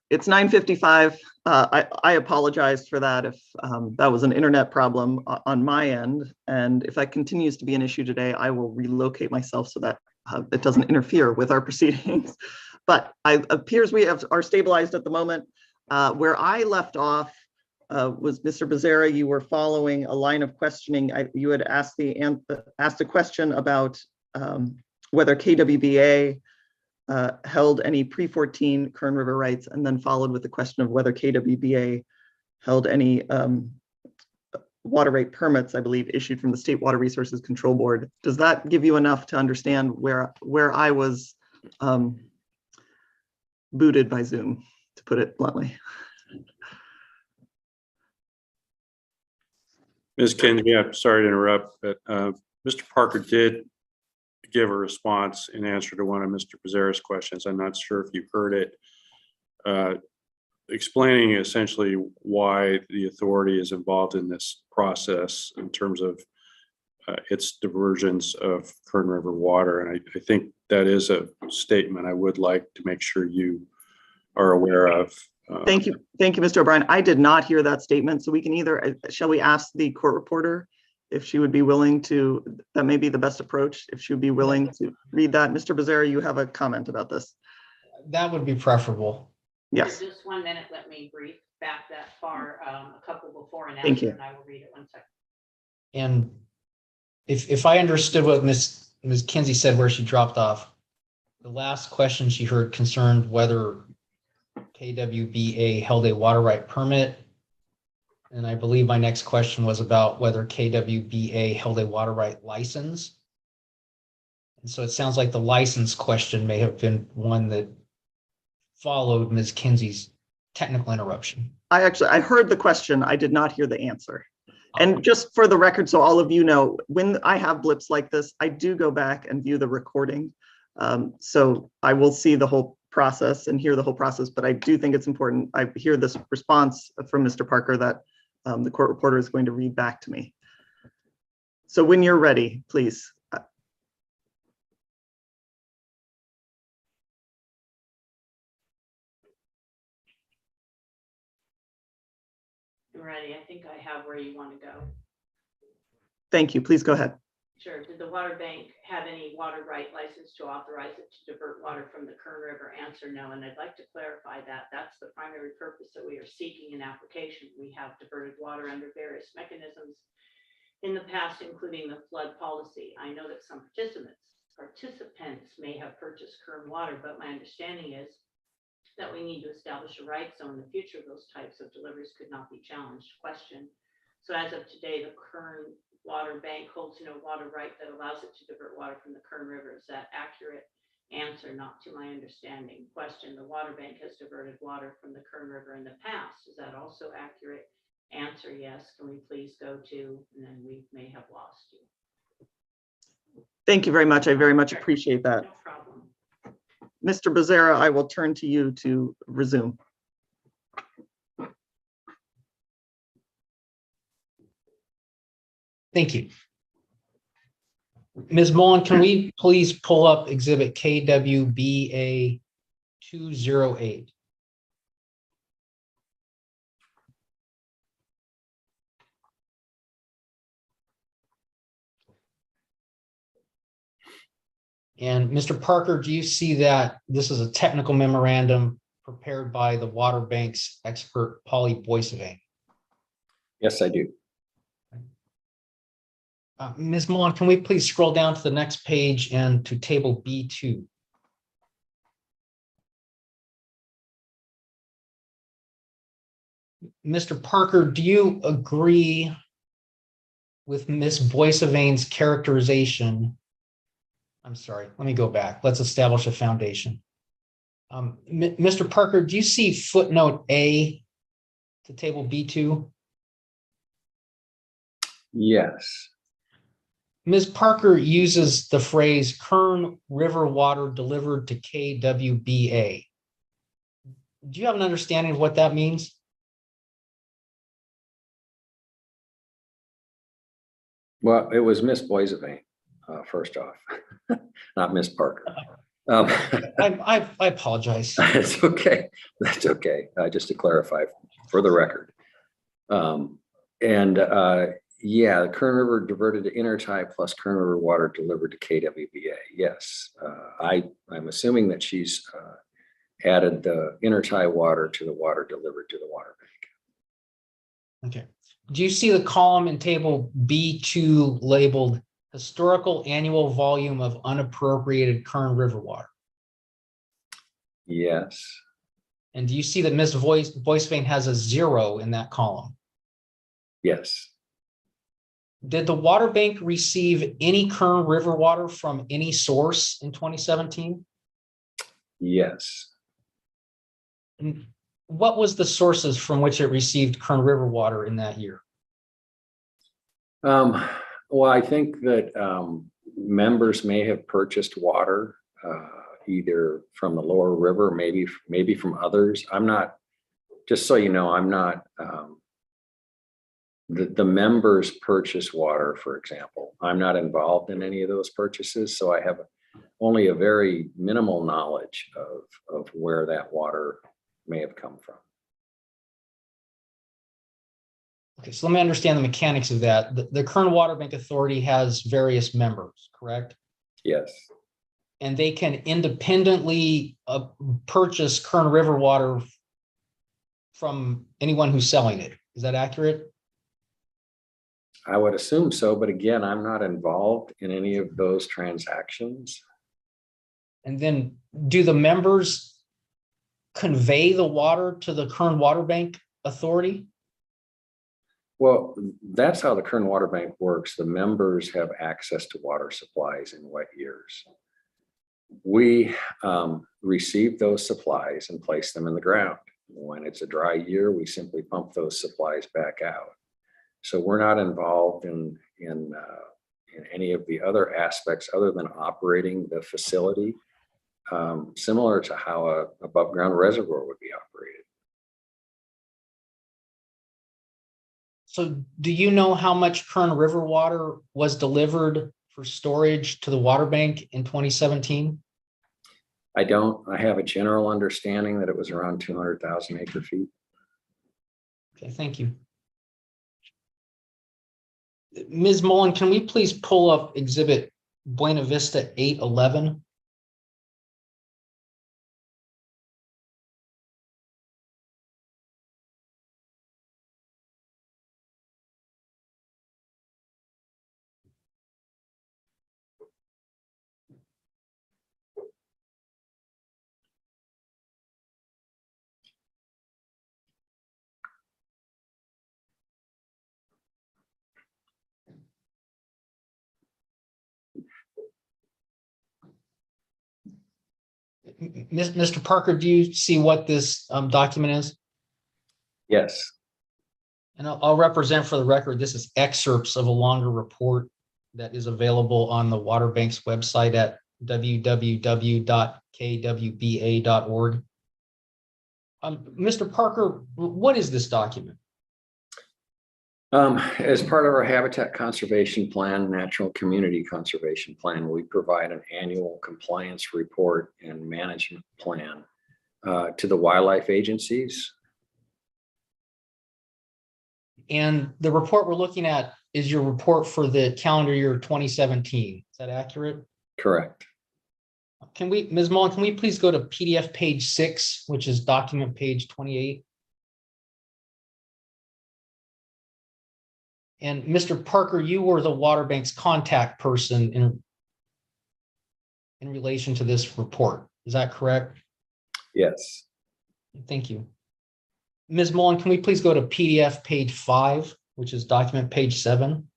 It's 9:55. I apologize for that if that was an internet problem on my end. And if that continues to be an issue today, I will relocate myself so that it doesn't interfere with our proceedings. But it appears we are stabilized at the moment. Where I left off was Mr. Becerra, you were following a line of questioning. You had asked a question about whether KWBA held any pre-14 Kern River rights, and then followed with the question of whether KWBA held any water rate permits, I believe, issued from the State Water Resources Control Board. Does that give you enough to understand where I was booted by Zoom, to put it bluntly? Ms. Kinsey, I'm sorry to interrupt, but Mr. Parker did give a response in answer to one of Mr. Becerra's questions. I'm not sure if you heard it, explaining essentially why the authority is involved in this process in terms of its diversions of Kern River water. And I think that is a statement I would like to make sure you are aware of. Thank you, Mr. O'Brien. I did not hear that statement, so we can either, shall we ask the court reporter if she would be willing to, that may be the best approach, if she would be willing to read that. Mr. Becerra, you have a comment about this? That would be preferable. Yes. For just 1 minute, let me brief back that far, a couple before and Thank after, you. and I will read it 1 second. And if I understood what Ms. Kinsey said where she dropped off, the last question she heard concerned whether KWBA held a water right permit. And I believe my next question was about whether KWBA held a water right license. And so it sounds like the license question may have been one that followed Ms. Kinsey's technical interruption. I heard the question. I did not hear the answer. And just for the record, so all of you know, when I have blips like this, I do go back and view the recording. So I will see the whole process and hear the whole process, but I do think it's important. I hear this response from Mr. Parker that the court reporter is going to read back to me. So when you're ready, please. I'm ready. I think I have where you want to go. Thank you. Please go ahead. Sure. Did the water bank have any water right license to authorize it to divert water from the Kern River? Answer, no. And I'd like to clarify that that's the primary purpose that we are seeking an application. We have diverted water under various mechanisms in the past, including the flood policy. I know that some participants may have purchased Kern water, but my understanding is that we need to establish a right zone in the future. Those types of deliveries could not be challenged. Question. So as of today, the Kern water bank holds no water right that allows it to divert water from the Kern River. Is that accurate? Answer, not to my understanding. Question, the water bank has diverted water from the Kern River in the past. Is that also accurate? Answer, yes. Can we please go to, and then we may have lost you. Thank you very much. I very much appreciate that. No problem. Mr. Becerra, I will turn to you to resume. Thank you. Ms. Mullen, can we please pull up exhibit KWBA 208? And Mr. Parker, do you see that this is a technical memorandum prepared by the Water Bank's expert, Polly Boisevin? Yes, I do. Ms. Mullen, can we please scroll down to the next page and to table B2? Mr. Parker, do you agree with Ms. Boisevin's characterization? I'm sorry, let me go back. Let's establish a foundation. Mr. Parker, do you see footnote A to table B2? Yes. Ms. Parker uses the phrase Kern River water delivered to KWBA. Do you have an understanding of what that means? Well, it was Miss Boisevin, first off, not Miss Parker. I apologize. That's okay. That's okay. Just to clarify for the record. Yeah, the Kern River diverted to intertie plus Kern River water delivered to KWBA. Yes, I'm assuming that she's added the intertie water to the water delivered to the water bank. Okay. Do you see the column in table B2 labeled historical annual volume of unappropriated Kern River water? Yes, And do you see that Ms. Boisvane has a 0 in that column? yes, Did the water bank receive any Kern River water from any source in 2017? yes. And what was the sources from which it received Kern River water in that year? Well, I think that members may have purchased water either from the lower river, maybe from others. I'm not, just so you know, I'm not, the members purchase water, for example. I'm not involved in any of those purchases, so I have only a very minimal knowledge of where that water may have come from. Okay, so let me understand the mechanics of that. The Kern Water Bank Authority has various members, correct? Yes, And they can independently purchase Kern River water from anyone who's selling it. Is that accurate? I would assume so, but again, I'm not involved in any of those transactions. And then do the members convey the water to the Kern Water Bank Authority? Well, that's how the Kern Water Bank works. The members have access to water supplies in wet years. We receive those supplies and place them in the ground. When it's a dry year, we simply pump those supplies back out. So we're not involved in any of the other aspects other than operating the facility, similar to how a above ground reservoir would be operated. So do you know how much Kern River water was delivered for storage to the water bank in 2017? I don't. I have a general understanding that it was around 200,000 acre feet. Okay, thank you. Ms. Mullen, can we please pull up exhibit Buena Vista 811? Mr. Parker, do you see what this document is? Yes. And I'll represent for the record, this is excerpts of a longer report that is available on the Water Bank's website at www.kwba.org. Mr. Parker, what is this document? As part of our habitat conservation plan, natural community conservation plan, we provide an annual compliance report and management plan to the wildlife agencies. And the report we're looking at is your report for the calendar year 2017. Is that accurate? Correct. Can we, Ms. Mullen, can we please go to PDF page 6, which is document page 28? And Mr. Parker, you were the water bank's contact person in relation to this report. Is that correct? Yes. Thank you. Ms. Mullen, can we please go to PDF page 5, which is document page 7?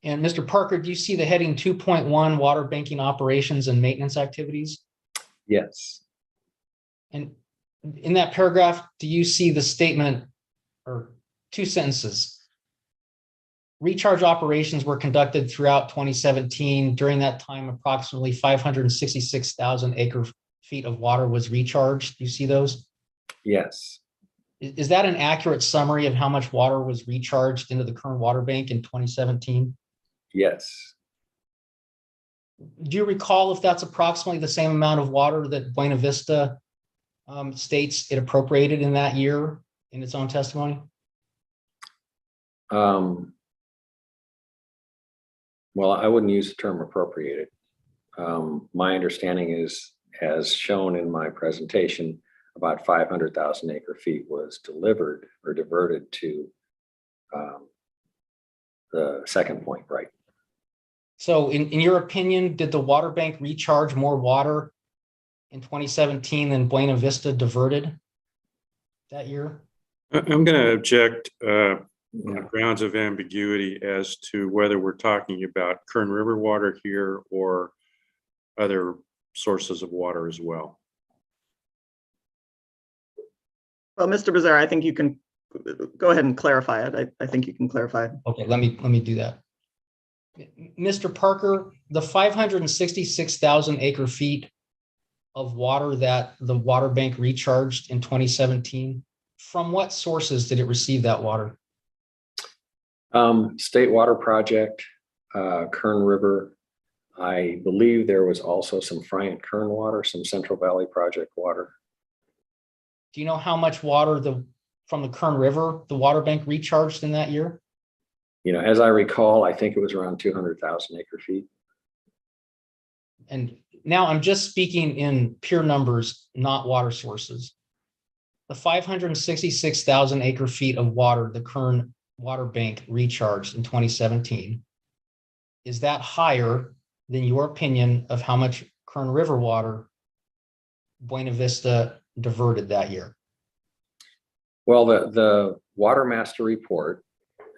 And Mr. Parker, do you see the heading 2.1 water banking operations and maintenance activities? Yes. And in that paragraph, do you see the statement or 2 sentences? Recharge operations were conducted throughout 2017. During that time, approximately 566,000 acre feet of water was recharged. Do you see those? Yes. Is that an accurate summary of how much water was recharged into the Kern Water Bank in 2017? Yes. Do you recall if that's approximately the same amount of water that Buena Vista states it appropriated in that year in its own testimony? Well, I wouldn't use the term appropriated. My understanding is, as shown in my presentation, about 500,000 acre feet was delivered or diverted to the second point, right? So in your opinion, did the water bank recharge more water in 2017 than Buena Vista diverted that year? I'm going to object on grounds of ambiguity as to whether we're talking about Kern River water here or other sources of water as well. Well, Mr. Becerra, I think you can go ahead and clarify it. I think you can clarify it. Okay, let me do that. Mr. Parker, the 566,000 acre feet of water that the water bank recharged in 2017, from what sources did it receive that water? State Water Project, Kern River. I believe there was also some Friant Kern water, some Central Valley Project water. Do you know how much water from the Kern River the water bank recharged in that year? You know, as I recall, I think it was around 200,000 acre feet. And now I'm just speaking in pure numbers, not water sources. The 566,000 acre feet of water the Kern water bank recharged in 2017, is that higher than your opinion of how much Kern River water Buena Vista diverted that year? Well, the Water Master Report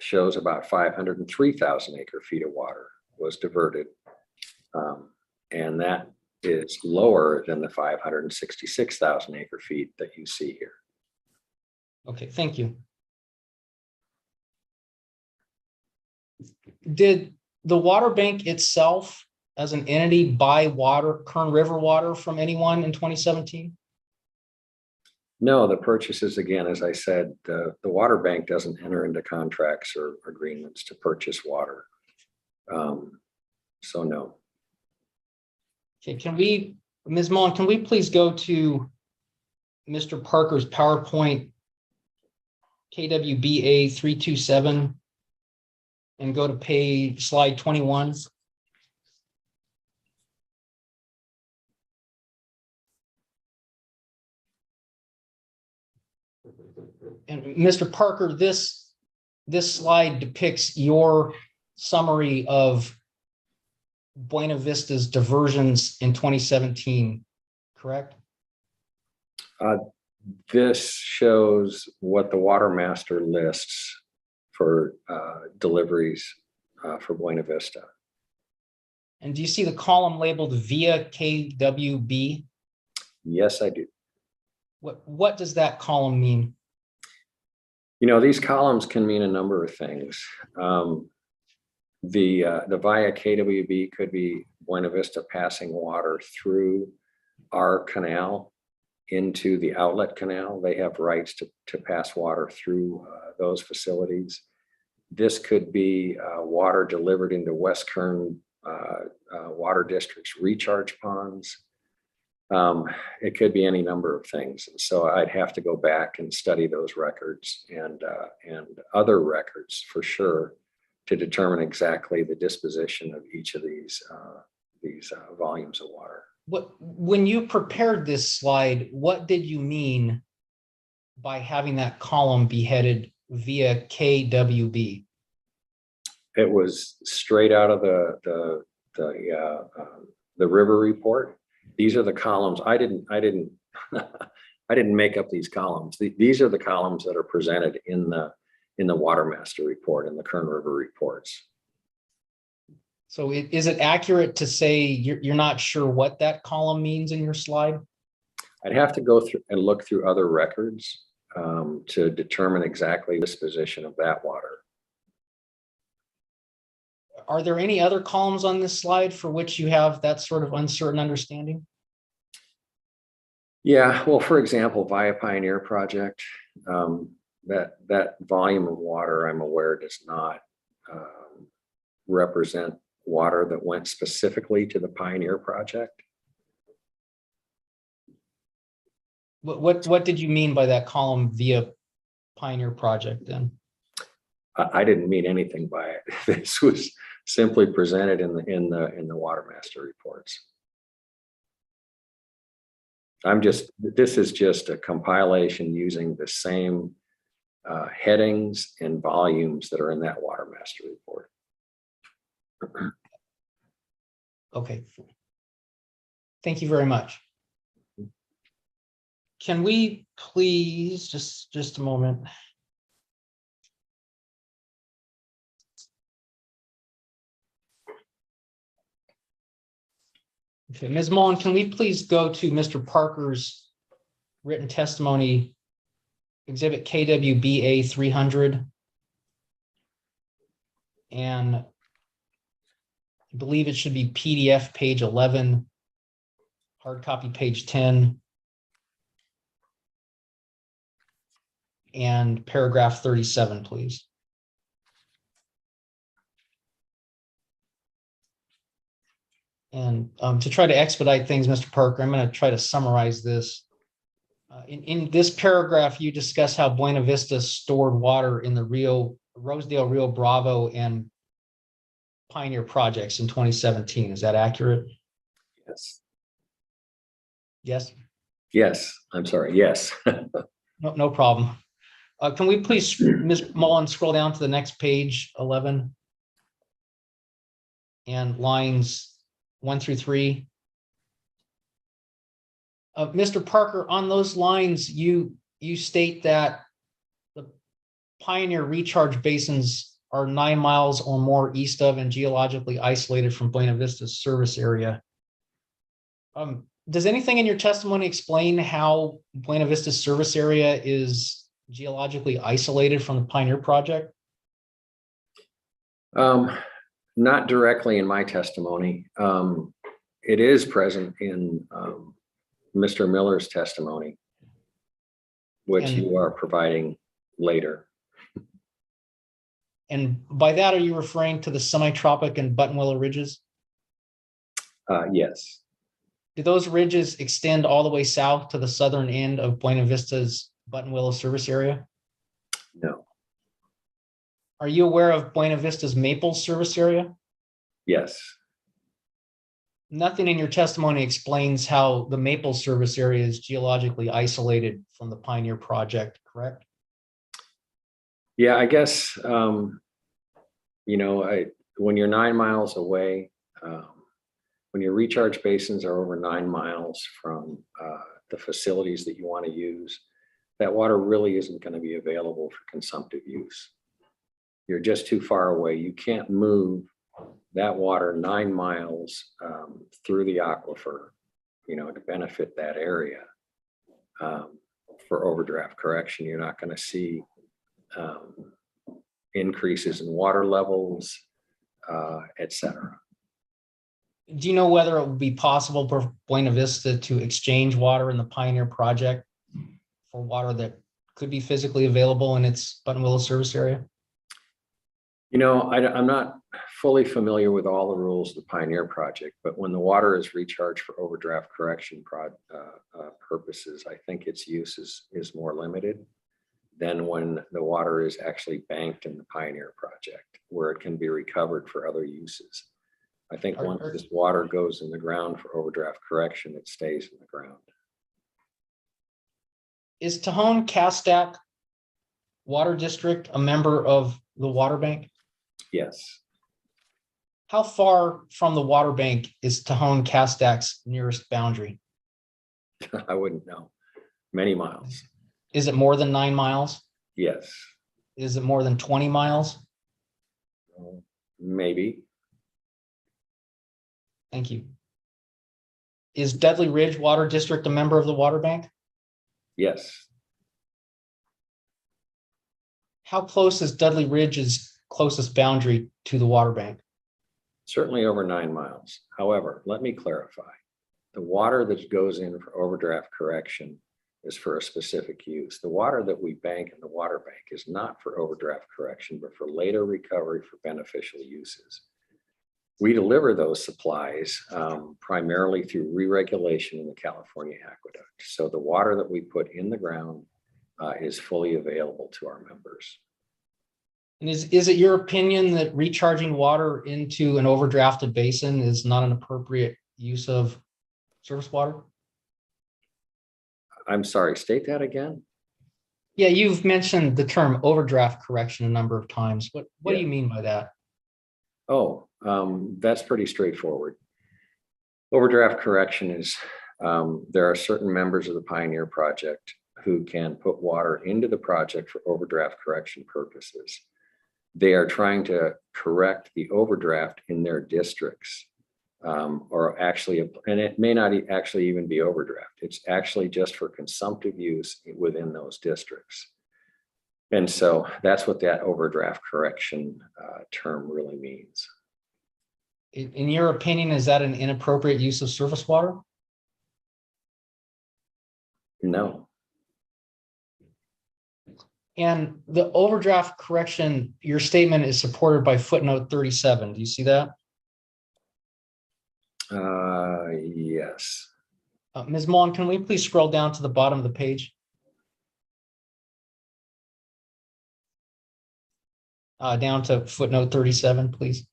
shows about 503,000 acre feet of water was diverted. And that is lower than the 566,000 acre feet that you see here. Okay, thank you. Did the water bank itself as an entity buy water, Kern River water from anyone in 2017? No, the purchases, again, as I said, the water bank doesn't enter into contracts or agreements to purchase water. So no. Okay, can we, Ms. Mullen, can we please go to Mr. Parker's PowerPoint KWBA 327 and go to slide 21? And Mr. Parker, this slide depicts your summary of Buena Vista's diversions in 2017, correct? This shows what the Water Master lists for deliveries for Buena Vista. And do you see the column labeled via KWB? Yes, I do. What does that column mean? You know, these columns can mean a number of things. The via KWB could be Buena Vista passing water through our canal into the outlet canal. They have rights to pass water through those facilities. This could be water delivered into West Kern Water District's recharge ponds. It could be any number of things. So I'd have to go back and study those records and other records for sure to determine exactly the disposition of each of these volumes of water. When you prepared this slide, what did you mean by having that column be headed via KWB? It was straight out of the river report. These are the columns. I didn't make up these columns. These are the columns that are presented in the Water Master report, in the Kern River reports. So is it accurate to say you're not sure what that column means in your slide? I'd have to go through and look through other records to determine exactly the disposition of that water. Are there any other columns on this slide for which you have that sort of uncertain understanding? Yeah, well, for example, via Pioneer Project, That volume of water, I'm aware, does not represent water that went specifically to the Pioneer project. What did you mean by that column via Pioneer project then? I didn't mean anything by it. This was simply presented in the water master reports. This is just a compilation using the same headings and volumes that are in that water master report. Okay. Thank you very much. Can we please, just a moment. Okay, Ms. Mullen, can we please go to Mr. Parker's written testimony, exhibit KWBA 300? And I believe it should be PDF page 11, hard copy page 10, and paragraph 37, please. And to try to expedite things, Mr. Parker, I'm going to try to summarize this. In this paragraph, you discuss how Buena Vista stored water in the Rosedale, Rio Bravo, and Pioneer projects in 2017. Is that accurate? Yes. Yes? Yes, I'm sorry, yes. No problem. Can we please, Ms. Mullen, scroll down to the next page, 11, and lines 1 through 3? Mr. Parker, on those lines, you state that the Pioneer recharge basins are 9 miles or more east of and geologically isolated from Buena Vista's service area. Does anything in your testimony explain how Buena Vista's service area is geologically isolated from the Pioneer project? Not directly in my testimony. It is present in Mr. Miller's testimony, which you are providing later. And by that, are you referring to the semi-tropic and Buttonwillow ridges? Yes. Do those ridges extend all the way south to the southern end of Buena Vista's Buttonwillow service area? No. Are you aware of Buena Vista's Maple service area? Yes. Nothing in your testimony explains how the Maple service area is geologically isolated from the Pioneer project, correct? Yeah, I guess, when you're 9 miles away, when your recharge basins are over 9 miles from the facilities that you want to use, that water really isn't going to be available for consumptive use. You're just too far away. You can't move that water 9 miles through the aquifer, to benefit that area. For overdraft correction, you're not going to see increases in water levels, et cetera. Do you know whether it would be possible for Buena Vista to exchange water in the Pioneer project for water that could be physically available in its Buttonwillow service area? I'm not fully familiar with all the rules of the Pioneer project, but when the water is recharged for overdraft correction purposes, I think its use is more limited than when the water is actually banked in the Pioneer project, where it can be recovered for other uses. I think once this water goes in the ground for overdraft correction, it stays in the ground. Is Tejon Castac Water District a member of the water bank? Yes. How far from the water bank is Tejon Castac's nearest boundary? I wouldn't know. Many miles. Is it more than 9 miles? Yes. Is it more than 20 miles? Maybe. Thank you. Is Dudley Ridge Water District a member of the water bank? Yes. How close is Dudley Ridge's closest boundary to the water bank? Certainly over 9 miles. However, let me clarify. The water that goes in for overdraft correction is for a specific use. The water that we bank in the water bank is not for overdraft correction, but for later recovery for beneficial uses. We deliver those supplies primarily through re-regulation in the California aqueduct. So the water that we put in the ground is fully available to our members. And is it your opinion that recharging water into an overdrafted basin is not an appropriate use of surface water? I'm sorry, state that again? Yeah, you've mentioned the term overdraft correction a number of times. What do Yeah. you mean by that? Oh, that's pretty straightforward. Overdraft correction is, there are certain members of the Pioneer Project who can put water into the project for overdraft correction purposes. They are trying to correct the overdraft in their districts, or actually, and it may not actually even be overdraft. It's actually just for consumptive use within those districts. And so that's what that overdraft correction term really means. In your opinion, is that an inappropriate use of surface water? No. And the overdraft correction, your statement is supported by footnote 37. Do you see that? Yes. Ms. Mullen, can we please scroll down to the bottom of the page? Down to footnote 37, please.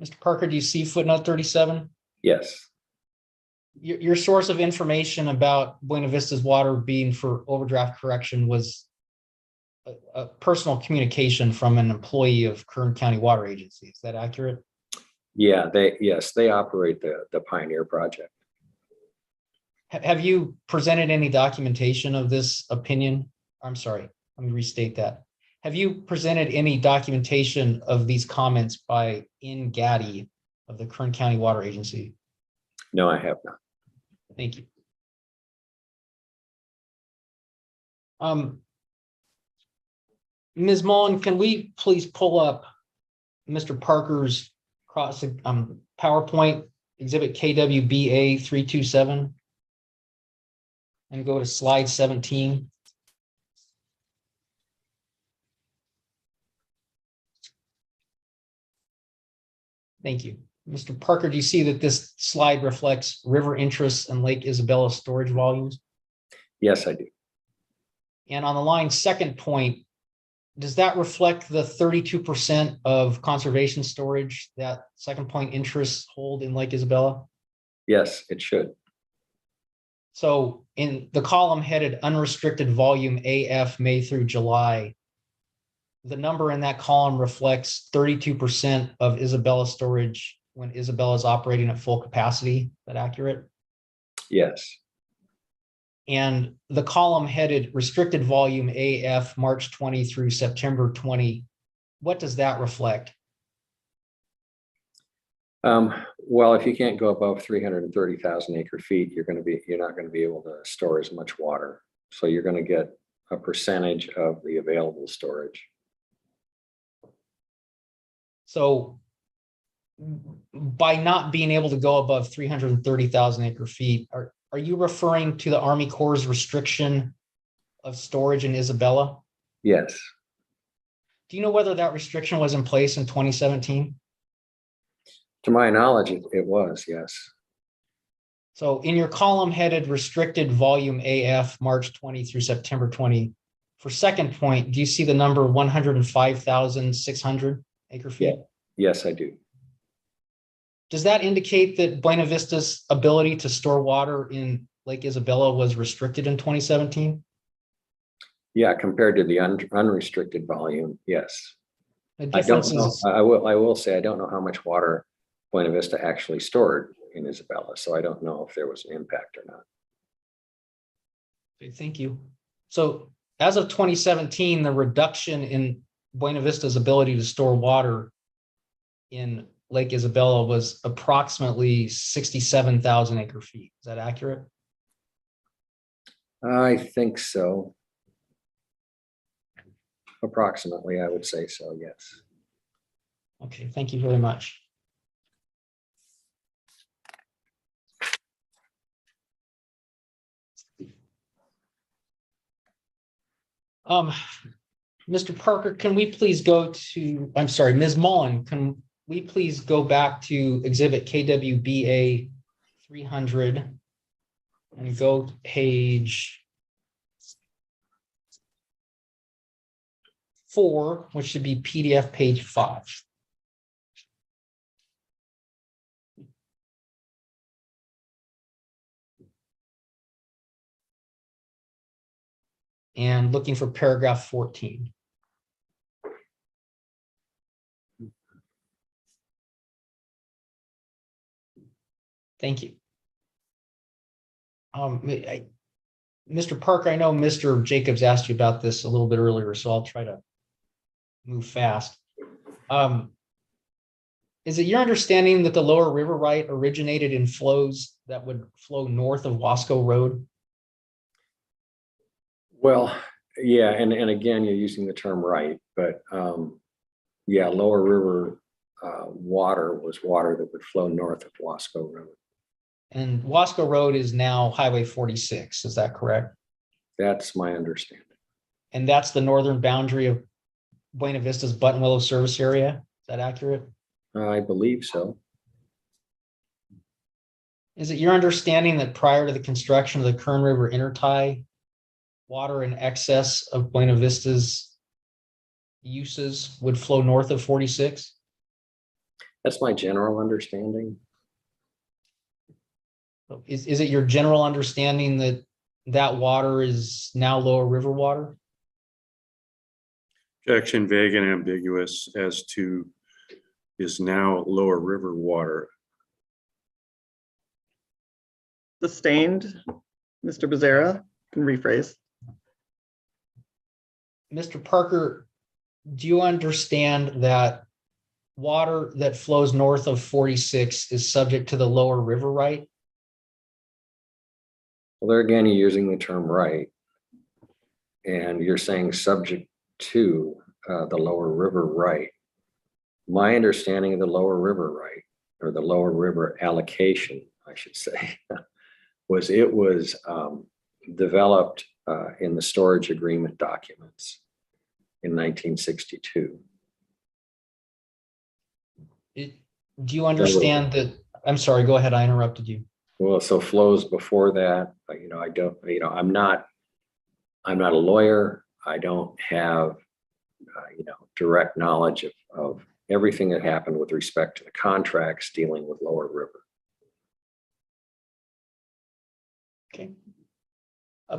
Mr. Parker, do you see footnote 37? Yes. Your source of information about Buena Vista's water being for overdraft correction was a personal communication from an employee of Kern County Water Agency. Is that accurate? Yeah, they operate the Pioneer Project. Have you presented any documentation of this opinion? I'm sorry, let me restate that. Have you presented any documentation of these comments by In Gaddy of the Kern County Water Agency? No, I have not. Thank you. Ms. Mullen, can we please pull up Mr. Parker's PowerPoint exhibit KWBA 327 and go to slide 17. Thank you. Mr. Parker, do you see that this slide reflects river interests and Lake Isabella storage volumes? Yes, I do. And on the line second point, does that reflect the 32% of conservation storage that second point interests hold in Lake Isabella? Yes, it should. So in the column headed unrestricted volume AF May through July, the number in that column reflects 32% of Isabella storage when Isabella is operating at full capacity. Is that accurate? Yes. And the column headed restricted volume AF March 20 through September 20, what does that reflect? Well, if you can't go above 330,000 acre feet, you're not going to be able to store as much water. So you're going to get a percentage of the available storage. So by not being able to go above 330,000 acre feet, are you referring to the Army Corps' restriction of storage in Isabella? Yes. Do you know whether that restriction was in place in 2017? To my knowledge, it was, yes. So in your column headed restricted volume AF March 20 through September 20, for second point, do you see the number 105,600 acre feet? Yeah. Yes, I do. Does that indicate that Buena Vista's ability to store water in Lake Isabella was restricted in 2017? Yeah, compared to the unrestricted volume, yes. The I don't difference know. is, I will say I don't know how much water Buena Vista actually stored in Isabella, so I don't know if there was an impact or not. okay, thank you. So as of 2017, the reduction in Buena Vista's ability to store water in Lake Isabella was approximately 67,000 acre feet. Is that accurate? I think so. Approximately, I would say so, yes. Okay, thank you very much. Mr. Parker, can we please go to, I'm sorry, Ms. Mullen, can we please go back to exhibit KWBA 300 and go to page 4, which should be PDF page 5. And looking for paragraph 14. Thank you. Mr. Parker, I know Mr. Jacobs asked you about this a little bit earlier, so I'll try to move fast. Is it your understanding that the lower river right originated in flows that would flow north of Wasco Road? Well, yeah, and again, you're using the term right, but yeah, lower river water was water that would flow north of Wasco Road. And Wasco Road is now Highway 46, is that correct? That's my understanding. And that's the northern boundary of Buena Vista's Buttonwillow service area, is that accurate? I believe so. Is it your understanding that prior to the construction of the Kern River intertie, water in excess of Buena Vista's uses would flow north of 46? That's my general understanding. Is it your general understanding that that water is now lower river water? Objection vague and ambiguous as to is now lower river water. Sustained. Mr. Becerra can rephrase. Mr. Parker, do you understand that water that flows north of 46 is subject to the lower river right? Well, there again, you're using the term right. And you're saying subject to the lower river right. My understanding of the lower river right, or the lower river allocation, I should say, was it was developed in the storage agreement documents in 1962. Do you understand that? I'm sorry, go ahead. I interrupted you. Well, so flows before that, I don't, I'm not a lawyer. I don't have, direct knowledge of everything that happened with respect to the contracts dealing with lower river. Okay.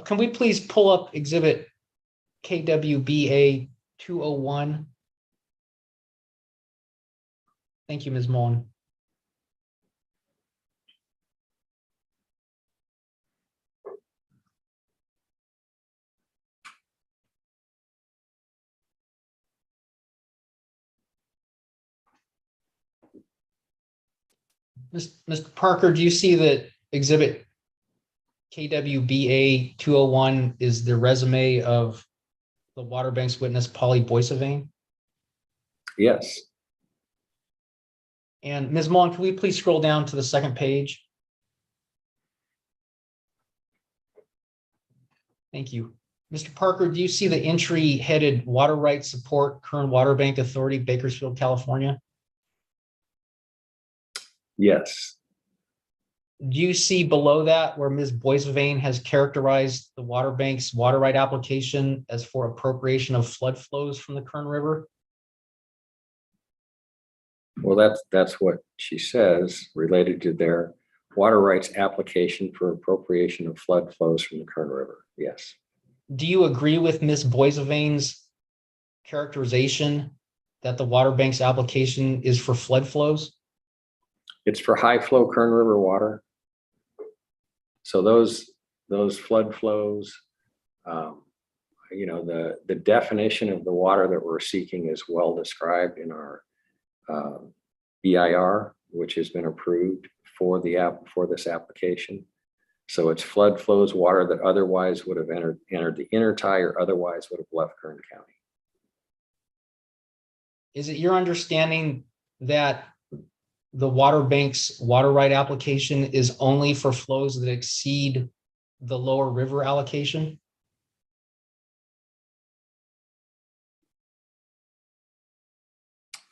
Can we please pull up exhibit KWBA 201? Thank you, Ms. Mullen. Mr. Parker, do you see that exhibit KWBA 201 is the resume of the Water Banks witness, Polly Boissevain? Yes. And Ms. Mullen, can we please scroll down to the second page? Thank you. Mr. Parker, do you see the entry headed Water Rights Support, Kern Water Bank Authority, Bakersfield, California? Yes. Do you see below that where Ms. Boissevain has characterized the Water Bank's water right application as for appropriation of flood flows from the Kern River? Well, that's what she says related to their water rights application for appropriation of flood flows from the Kern River. Yes. Do you agree with Ms. Boissevain's characterization that the Water Bank's application is for flood flows? It's for high flow Kern River water. So those flood flows, the definition of the water that we're seeking is well described in our BIR, which has been approved for this application. So it's flood flows water that otherwise would have entered the intertie or otherwise would have left Kern County. Is it your understanding that the Water Bank's water right application is only for flows that exceed the lower river allocation?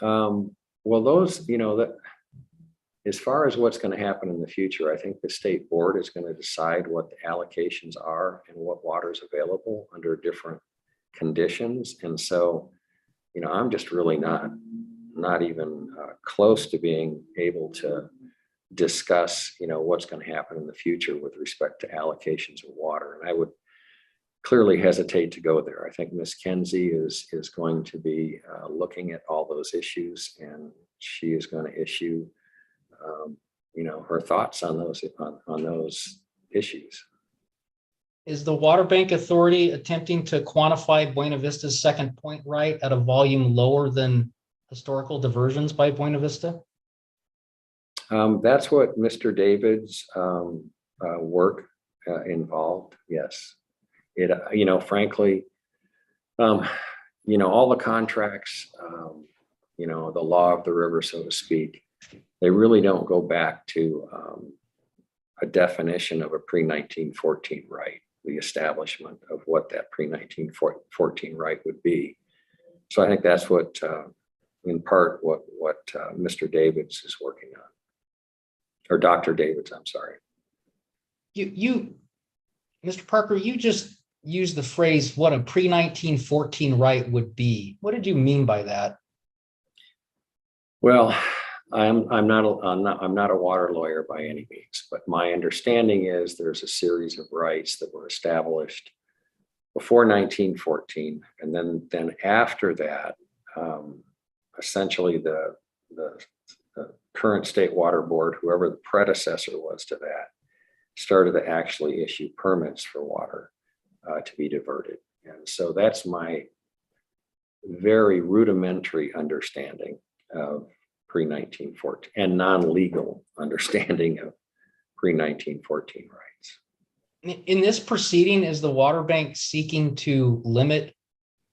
Well, those, that as far as what's going to happen in the future, I think the state board is going to decide what the allocations are and what water is available under different conditions. And so, I'm just really not even close to being able to discuss, what's going to happen in the future with respect to allocations of water. And I would clearly hesitate to go there. I think Ms. Kenzie is going to be looking at all those issues, and she is going to issue, her thoughts on those issues. Is the Water Bank Authority attempting to quantify Buena Vista's second point right at a volume lower than historical diversions by Buena Vista? That's what Mr. David's work involved. Yes. It, frankly, all the contracts, the law of the river, so to speak, they really don't go back to a definition of a pre-1914 right, the establishment of what that pre-1914 right would be. So I think that's what, in part, what Mr. Davids is working on, or Dr. Davids, I'm sorry. You, Mr. Parker, you just used the phrase what a pre-1914 right would be. What did you mean by that? Well, I'm not a water lawyer by any means, but my understanding is there's a series of rights that were established before 1914, and then after that, essentially the current state water board, whoever the predecessor was to that, started to actually issue permits for water to be diverted. And so that's my very rudimentary understanding of pre-1914 and non-legal understanding of pre-1914 rights. In this proceeding, is the Water Bank seeking to limit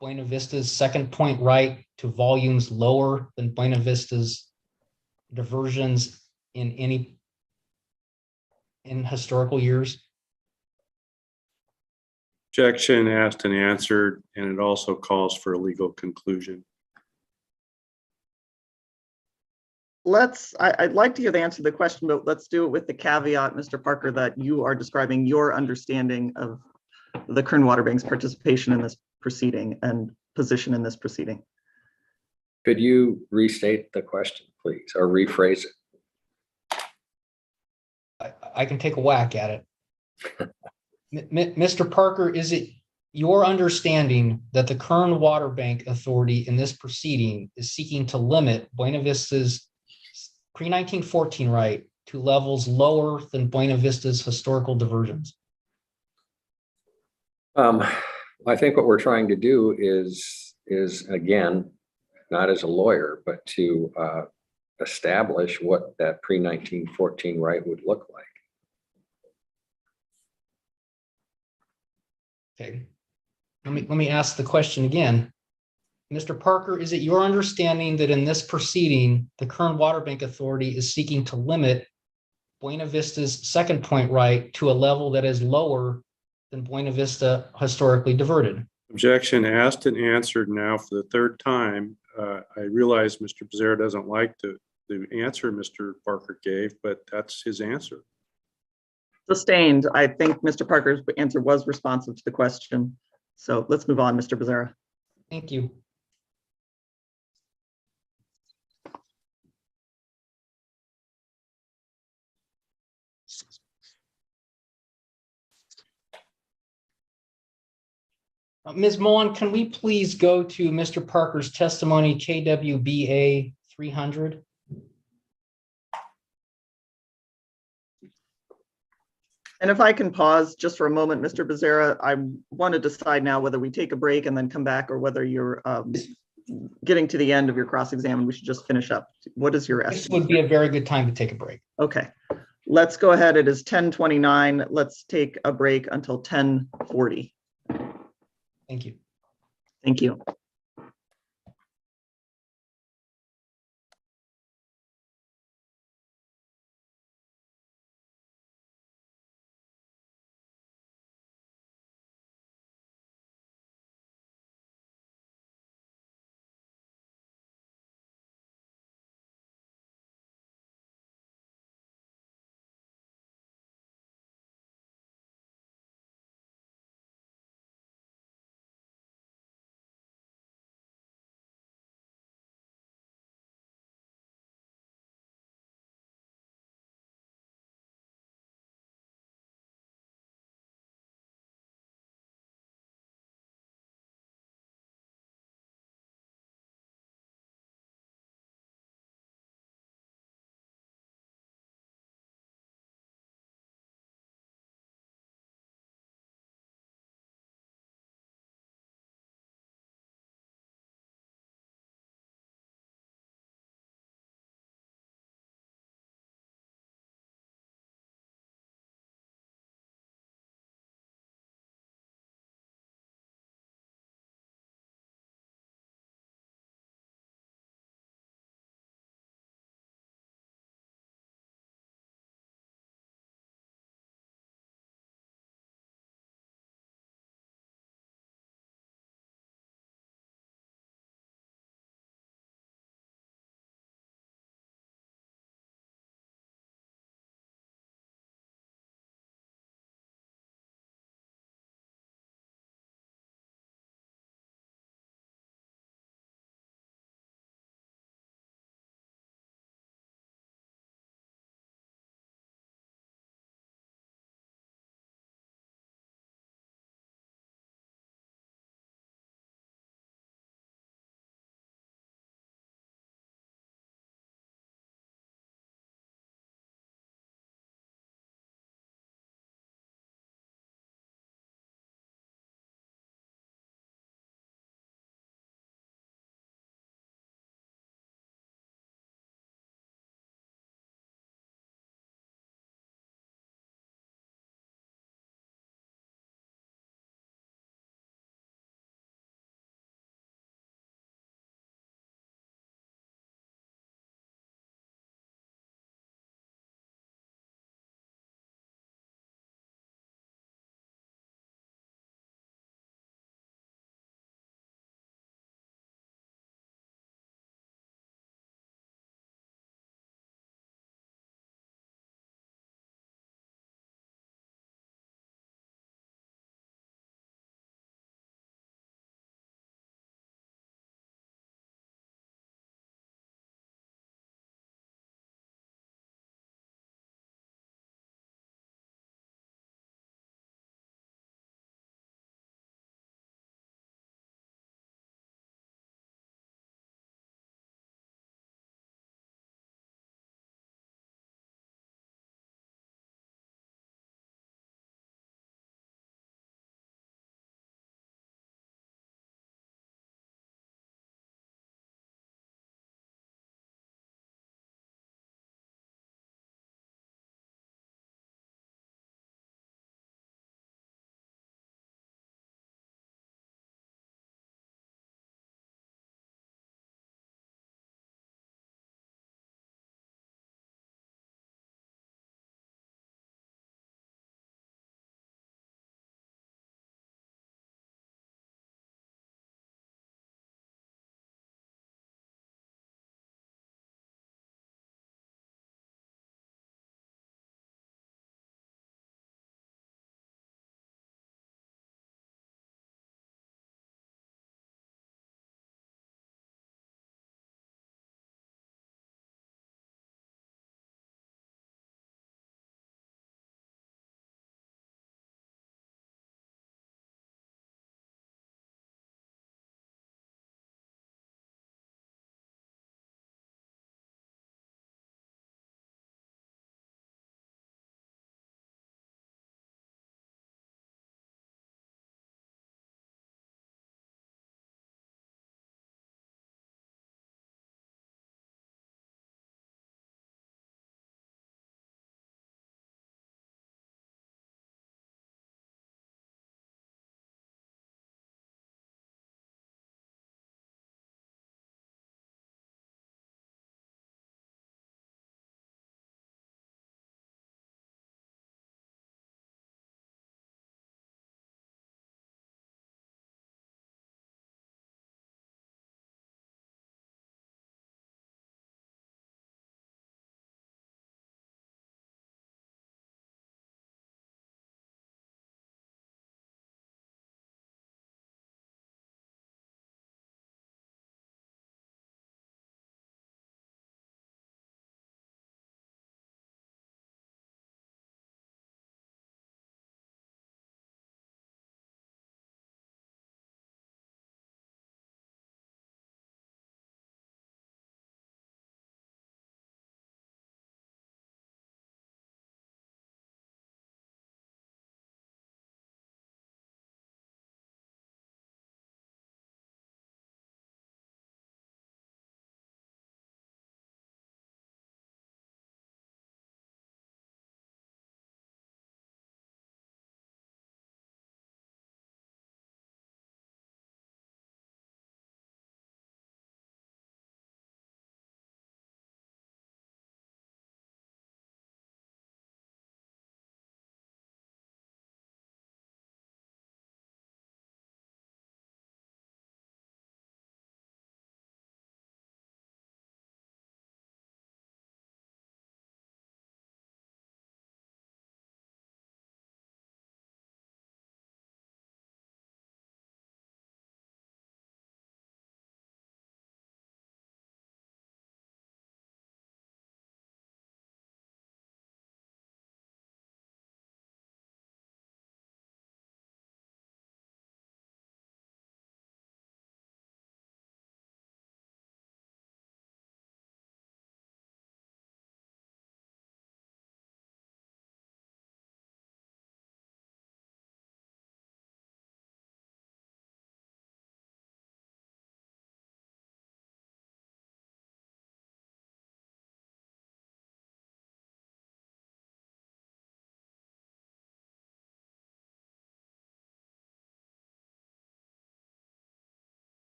Buena Vista's second point right to volumes lower than Buena Vista's diversions in historical years? Objection asked and answered, and it also calls for a legal conclusion. I'd like to hear the answer to the question, but let's do it with the caveat, Mr. Parker, that you are describing your understanding of the Kern Water Bank's participation in this proceeding and position in this proceeding. Could you restate the question, please, or rephrase it? I can take a whack at it. Mr. Parker, is it your understanding that the Kern Water Bank Authority in this proceeding is seeking to limit Buena Vista's pre-1914 right to levels lower than Buena Vista's historical diversions? I think what we're trying to do is again, not as a lawyer, but to establish what that pre-1914 right would look like. Okay, let me ask the question again. Mr. Parker, is it your understanding that in this proceeding, the Kern Water Bank Authority is seeking to limit Buena Vista's second point right to a level that is lower than Buena Vista historically diverted? Objection asked and answered now for the third time. I realize Mr. Becerra doesn't like the answer Mr. Parker gave, but that's his answer. Sustained. I think Mr. Parker's answer was responsive to the question. So let's move on, Mr. Becerra. Thank you. Ms. Mullen, can we please go to Mr. Parker's testimony, KWBA 300? And if I can pause just for a moment, Mr. Becerra, I want to decide now whether we take a break and then come back, or whether you're getting to the end of your cross-exam and we should just finish up. What is your estimate? This would be a very good time to take a break. Okay, let's go ahead. It is 10:29. Let's take a break until 10:40. Thank you. Thank you.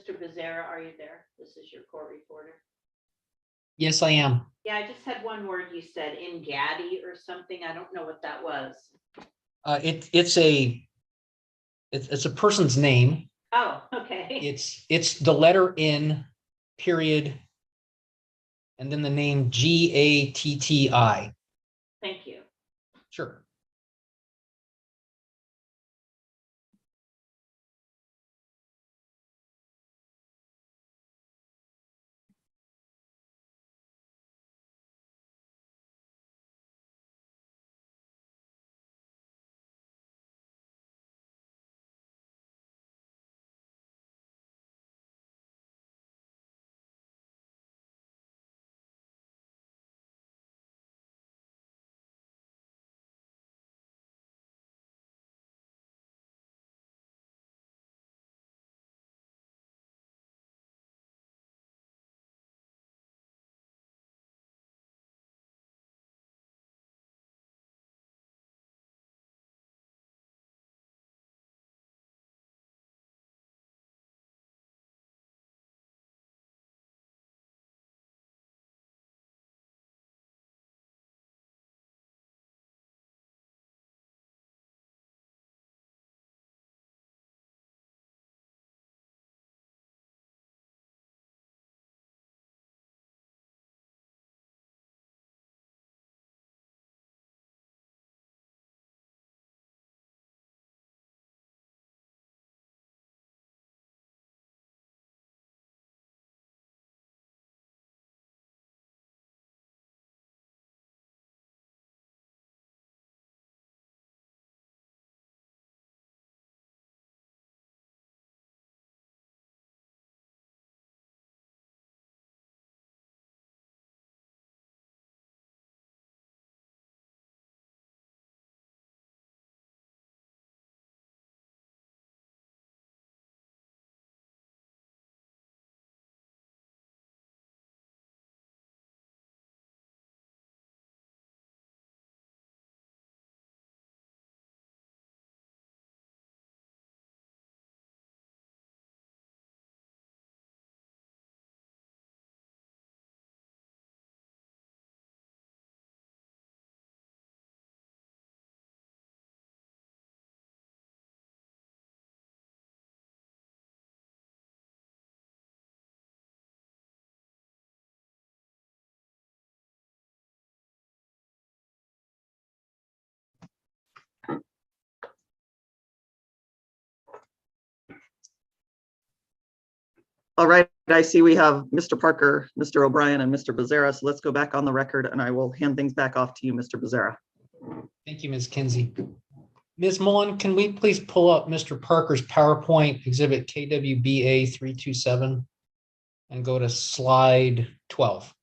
Mr. Becerra, are you there? This is your court reporter. Yes, I am. Yeah, I just had one word you said, in Gaddy or something. I don't know what that was. It's a person's name. Oh, okay. It's the letter N, period, and then the name Gatti. Thank you. Sure. All right, I see we have Mr. Parker, Mr. O'Brien, and Mr. Becerra. So let's go back on the record and I will hand things back off to you, Mr. Becerra. Thank you, Ms. Kinsey. Ms. Mullen, can we please pull up Mr. Parker's PowerPoint exhibit KWBA 327 and go to slide 12?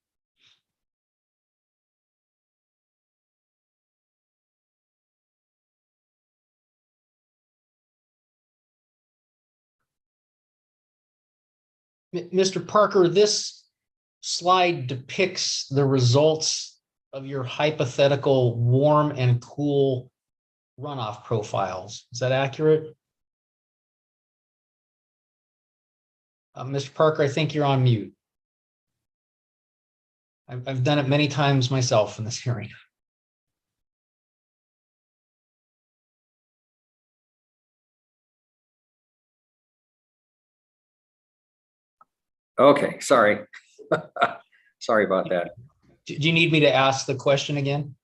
Mr. Parker, this slide depicts the results of your hypothetical warm and cool runoff profiles. Is that accurate? Mr. Parker, I think you're on mute. I've done it many times myself in this hearing. Okay, sorry. Sorry about that. Do you need me to ask the question again?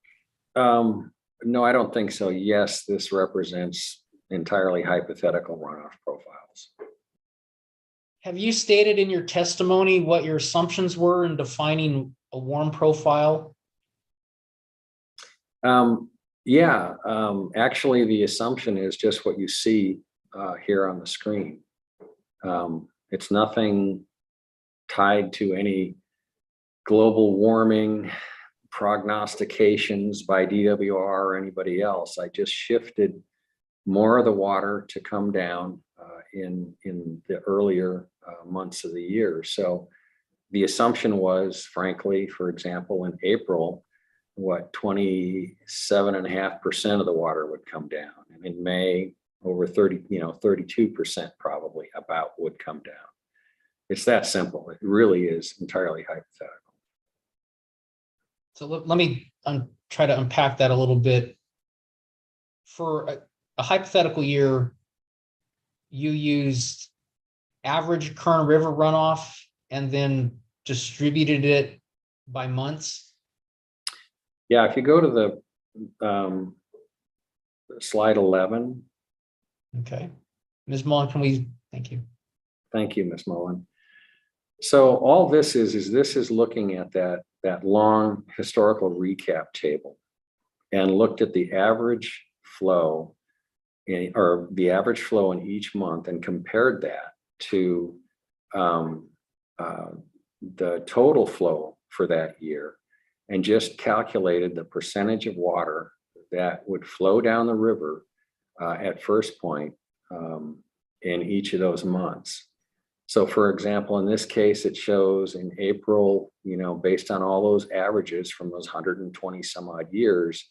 No, I don't think so. Yes, this represents entirely hypothetical runoff profiles. Have you stated in your testimony what your assumptions were in defining a warm profile? Yeah, actually, the assumption is just what you see here on the screen. It's nothing tied to any global warming prognostications by DWR or anybody else. I just shifted more of the water to come down in the earlier months of the year. So the assumption was, frankly, for example, in April, 27.5% of the water would come down, and in May, over 32% probably about would come down. It's that simple. It really is entirely hypothetical. So let me try to unpack that a little bit. For a hypothetical year, you used average Kern River runoff and then distributed it by months? Yeah, if you go to the slide 11. Okay. Ms. Mullen, thank you. Thank you, Ms. Mullen. So all this is looking at that long historical recap table and looked at the average flow or the average flow in each month and compared that to the total flow for that year and just calculated the percentage of water that would flow down the river at First Point in each of those months. So for example, in this case, it shows in April, based on all those averages from those 120 some odd years,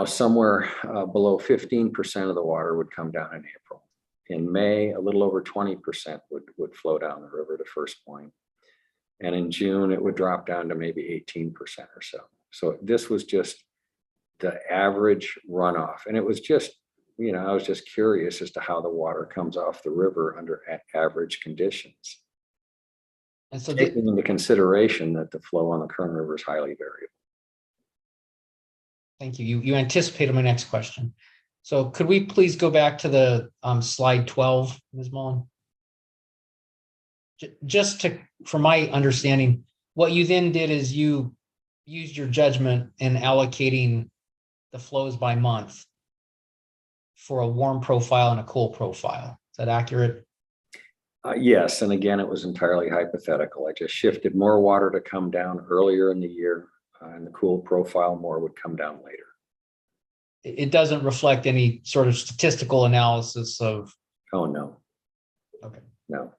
somewhere below 15% of the water would come down in April. In May, a little over 20% would flow down the river to First Point. And in June, it would drop down to maybe 18% or so. So this was just the average runoff. And it was just, I was just curious as to how the water comes off the river under average conditions. And so taking into consideration that the flow on the Kern River is highly variable. thank you. You anticipated my next question. So could we please go back to the slide 12, Ms. Mullen? From my understanding, what you then did is you used your judgment in allocating the flows by month for a warm profile and a cool profile. Is that accurate? Yes, and again, it was entirely hypothetical. I just shifted more water to come down earlier in the year, and the cool profile more would come down later. It doesn't reflect any sort of statistical analysis of. Oh, no. Okay. No.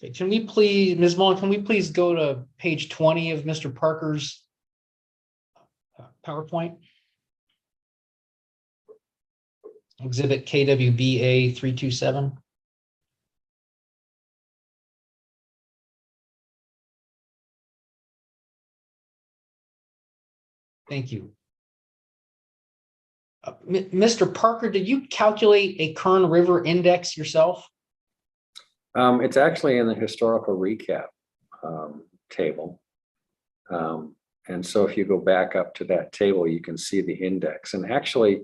Okay, can we please, Ms. Mullen, can we please go to page 20 of Mr. Parker's PowerPoint? Exhibit KWBA 327. Thank you. Mr. Parker, did you calculate a Kern River index yourself? It's actually in the historical recap table. And so if you go back up to that table, you can see the index. And actually,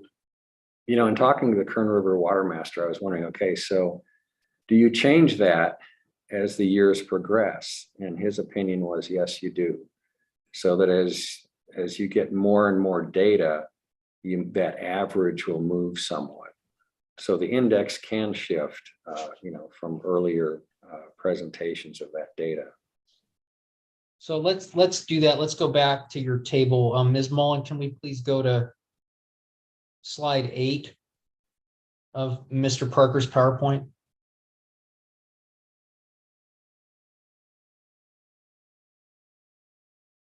in talking to the Kern River Water Master, I was wondering, okay, so do you change that as the years progress? And his opinion was, yes, you do. So that as you get more and more data, that average will move somewhat. So the index can shift, from earlier presentations of that data. So let's do that. Let's go back to your table. Ms. Mullen, can we please go to slide 8 of Mr. Parker's PowerPoint?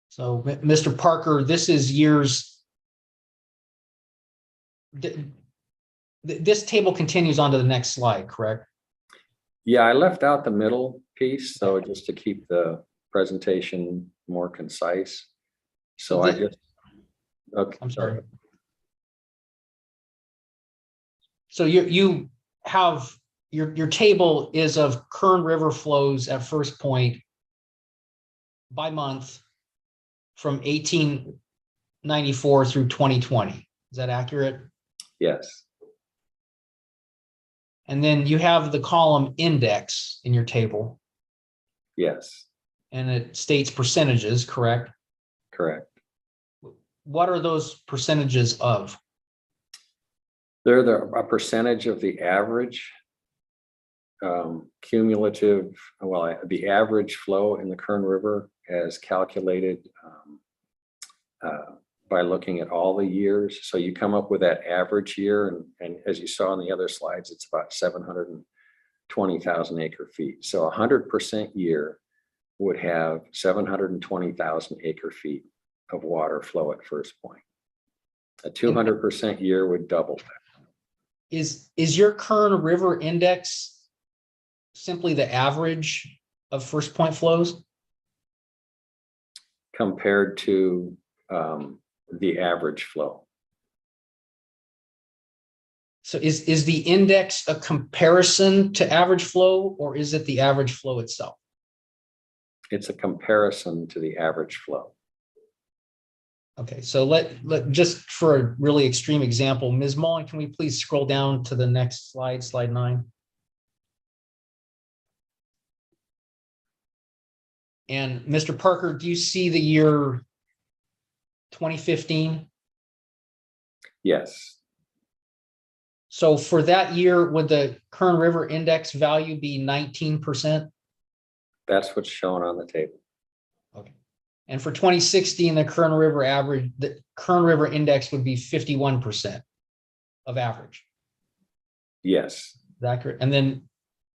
So, Mr. Parker, this is years. This table continues on to the next slide, correct? Yeah, I left out the middle piece, so just to keep the presentation more concise. So okay. I'm sorry. So you have your table is of Kern River flows at First Point by month from 1894 through 2020. Is that accurate? Yes. And then you have the column index in your table. Yes. And it states percentages, correct? Correct. What are those percentages of? They're a percentage of the average cumulative, the average flow in the Kern River as calculated by looking at all the years. So you come up with that average year, and as you saw in the other slides, it's about 720,000 acre feet. So 100% year would have 720,000 acre feet of water flow at First Point. A 200% year would double that. Is your Kern River index simply the average of first point flows? Compared to the average flow. So is the index a comparison to average flow, or is it the average flow itself? It's a comparison to the average flow. Okay, so let just for a really extreme example, Ms. Mullen, can we please scroll down to the next slide, slide 9? And Mr. Parker, do you see the year 2015? Yes, So for that year, would the Kern River index value be 19%? that's what's shown on the table. Okay. And for 2016, the Kern River index would be 51% of average. Yes, Is that correct? And then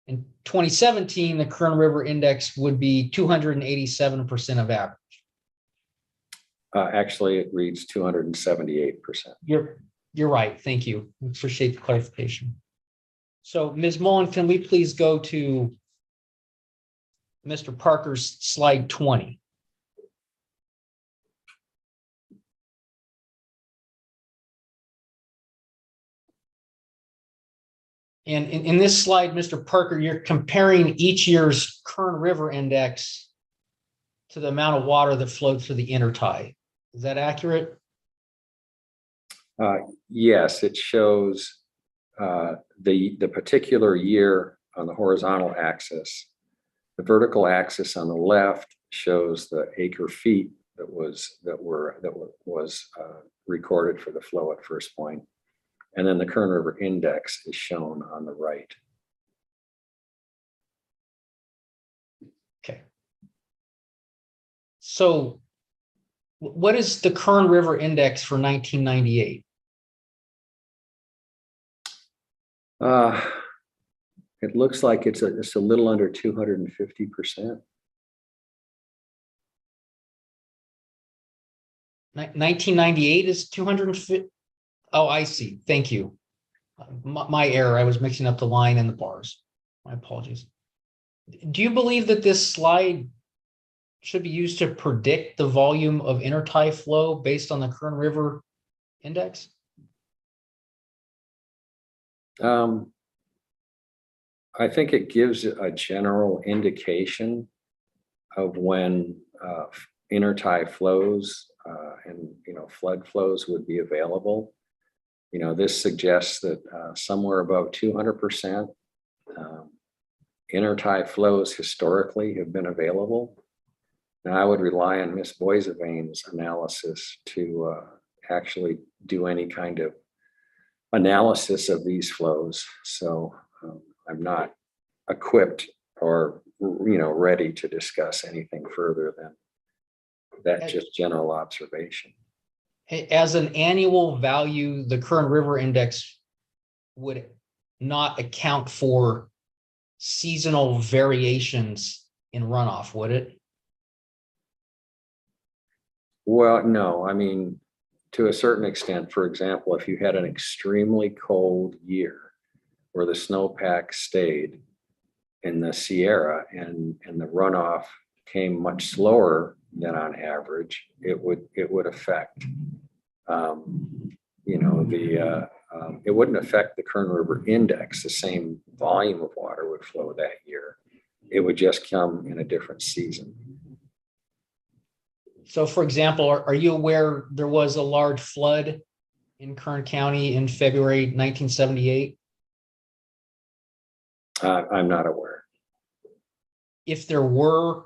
in 2017, the Kern River index would be 287% of average. actually, it reads 278%. You're right. Thank you. Appreciate the clarification. So Ms. Mullen, can we please go to Mr. Parker's slide 20? And in this slide, Mr. Parker, you're comparing each year's Kern River index to the amount of water that flowed through the intertie. Is that accurate? Yes, it shows the particular year on the horizontal axis. The vertical axis on the left shows the acre feet that was recorded for the flow at first point. And then the Kern River index is shown on the right. Okay. So what is the Kern River index for 1998? It looks like it's a little under 250%. 1998 is 250. Oh, I see. Thank you. My error. I was mixing up the line and the bars. My apologies. Do you believe that this slide should be used to predict the volume of intertie flow based on the Kern River index? I think it gives a general indication of when intertie flows and flood flows would be available. This suggests that somewhere above 200% intertie flows historically have been available. Now, I would rely on Ms. Boisevain's analysis to actually do any kind of analysis of these flows. So I'm not equipped or ready to discuss anything further than that just general observation. As an annual value, the Kern River index would not account for seasonal variations in runoff, would it? Well, no, I mean, to a certain extent. For example, if you had an extremely cold year where the snowpack stayed in the Sierra and the runoff came much slower than on average, it would affect, it wouldn't affect the Kern River index. The same volume of water would flow that year. It would just come in a different season. So, for example, are you aware there was a large flood in Kern County in February 1978? I'm not aware. If there were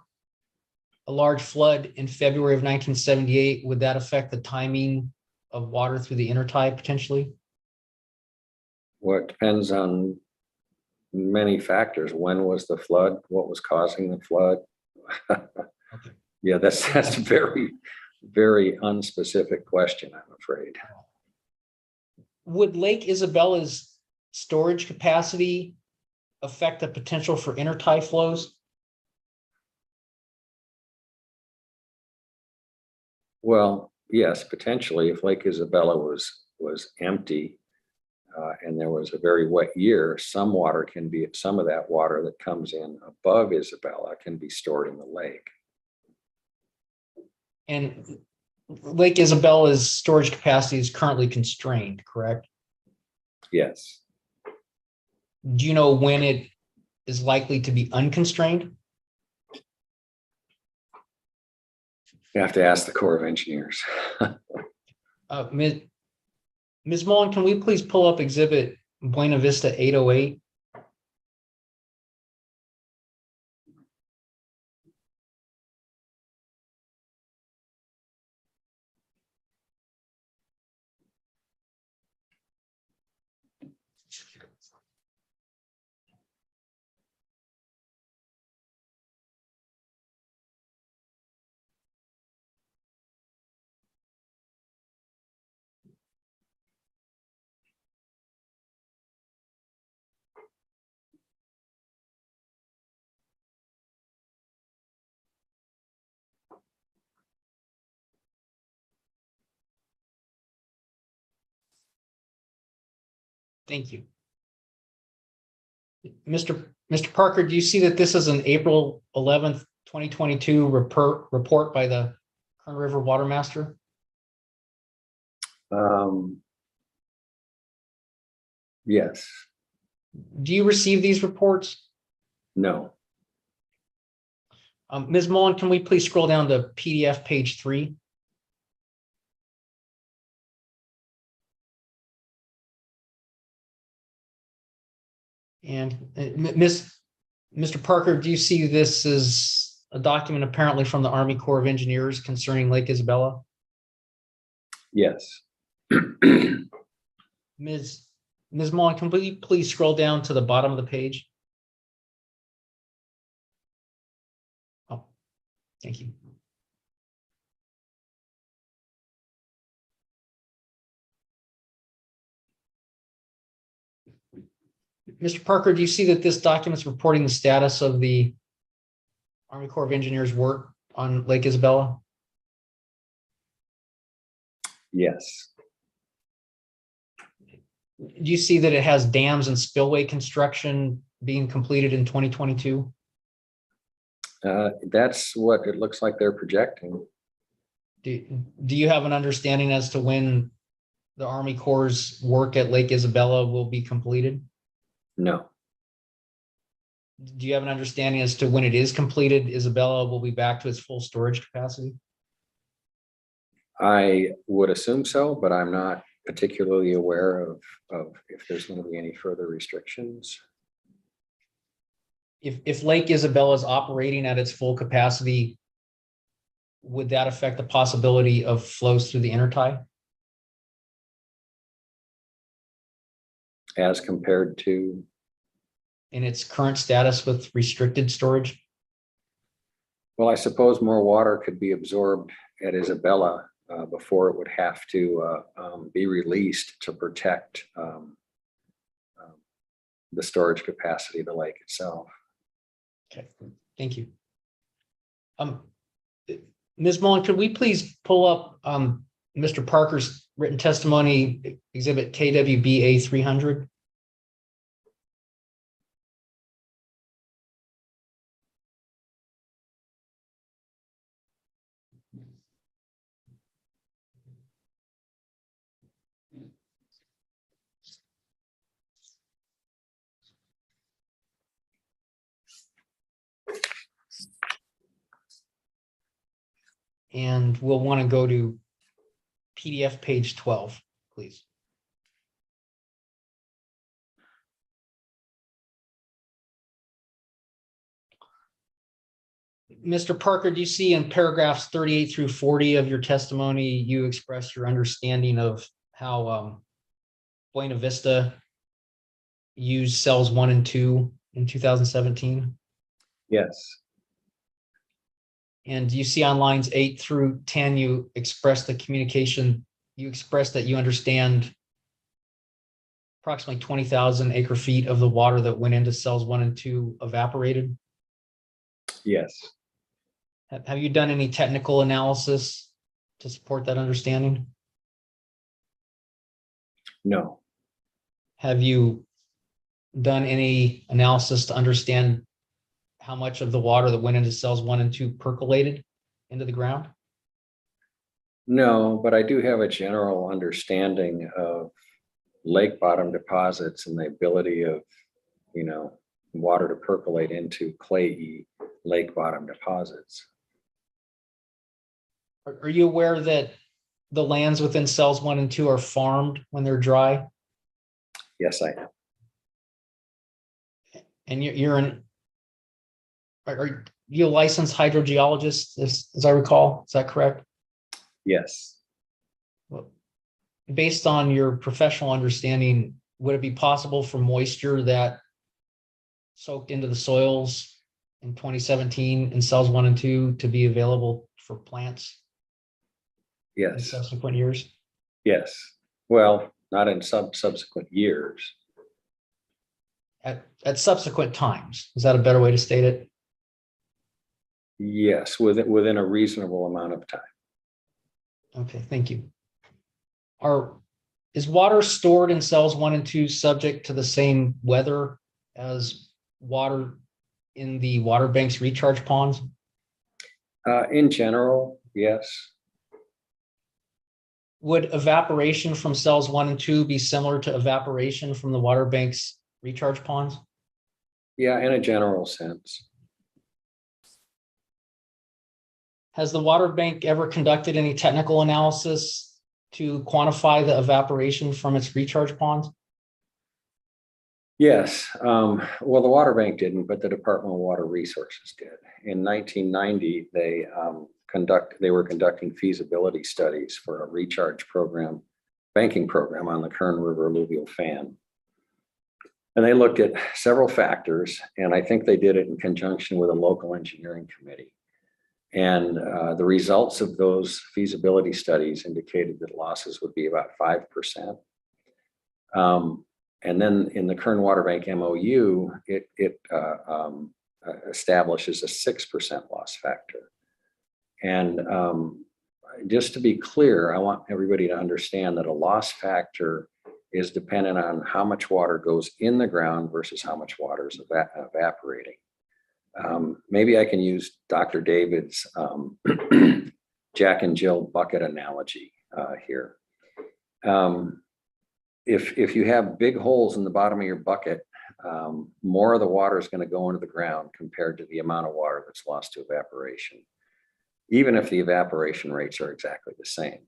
a large flood in February of 1978, would that affect the timing of water through the intertie potentially? Well, it depends on many factors. When was the flood? What was causing the flood? Okay. Yeah, that's a very, very unspecific question, I'm afraid. Would Lake Isabella's storage capacity affect the potential for intertie flows? Well, yes, potentially. If Lake Isabella was empty, and there was a very wet year, some of that water that comes in above Isabella can be stored in the lake. And Lake Isabella's storage capacity is currently constrained, correct? Yes. Do you know when it is likely to be unconstrained? You have to ask the Corps of Engineers. Ms. Mullen, can we please pull up exhibit Buena Vista 808? Thank you. Mr. Parker, do you see that this is an April 11th, 2022 report by the Kern River Watermaster? Yes. Do you receive these reports? No. Ms. Mullen, can we please scroll down to PDF page 3? And Mr. Parker, do you see this as a document apparently from the Army Corps of Engineers concerning Lake Isabella? Yes. Ms. Mullen, can we please scroll down to the bottom of the page? Oh, thank you. Mr. Parker, do you see that this document is reporting the status of the Army Corps of Engineers work on Lake Isabella? Yes. Do you see that it has dams and spillway construction being completed in 2022? That's what it looks like they're projecting. Do you have an understanding as to when the Army Corps' work at Lake Isabella will be completed? No. Do you have an understanding as to when it is completed, Isabella will be back to its full storage capacity? I would assume so, but I'm not particularly aware of if there's going to be any further restrictions. If Lake Isabella is operating at its full capacity, would that affect the possibility of flows through the intertie? As compared to? In its current status with restricted storage? Well, I suppose more water could be absorbed at Isabella before it would have to be released to protect the storage capacity of the lake itself. Okay, thank you. Ms. Mullen, could we please pull up Mr. Parker's written testimony, exhibit KWBA 300? And we'll want to go to PDF page 12, please. Mr. Parker, do you see in paragraphs 38 through 40 of your testimony, you express your understanding of how Buena Vista used cells 1 and 2 in 2017? Yes. And you see on lines 8 through 10, you express the communication, you express that you understand approximately 20,000 acre feet of the water that went into cells 1 and 2 evaporated? Yes. Have you done any technical analysis to support that understanding? No. have you done any analysis to understand how much of the water that went into cells 1 and 2 percolated into the ground? No, but I do have a general understanding of lake bottom deposits and the ability of, water to percolate into clayey lake bottom deposits. Are you aware that the lands within cells 1 and 2 are farmed when they're dry? Yes, I am. And are you a licensed hydrogeologist, as I recall? Is that correct? Yes. Well, based on your professional understanding, would it be possible for moisture that soaked into the soils in 2017 in cells 1 and 2 to be available for plants in Yes. subsequent years? Yes. Well, not in subsequent years. At subsequent times. Is that a better way to state it? Yes, within a reasonable amount of time. Okay, thank you. Is water stored in cells 1 and 2 subject to the same weather as water in the water banks recharge ponds? In general, yes. Would evaporation from cells 1 and 2 be similar to evaporation from the water banks recharge ponds? Yeah, in a general sense. Has the water bank ever conducted any technical analysis to quantify the evaporation from its recharge ponds? Yes. Well, the water bank didn't, but the Department of Water Resources did. In 1990, they were conducting feasibility studies for a recharge program, banking program on the Kern River alluvial fan. And they looked at several factors, and I think they did it in conjunction with a local engineering committee. And the results of those feasibility studies indicated that losses would be about 5%. And then in the Kern Water Bank MOU, it establishes a 6% loss factor. And just to be clear, I want everybody to understand that a loss factor is dependent on how much water goes in the ground versus how much water is evaporating. Maybe I can use Dr. David's Jack and Jill bucket analogy here. If you have big holes in the bottom of your bucket, more of the water is going to go into the ground compared to the amount of water that's lost to evaporation, even if the evaporation rates are exactly the same.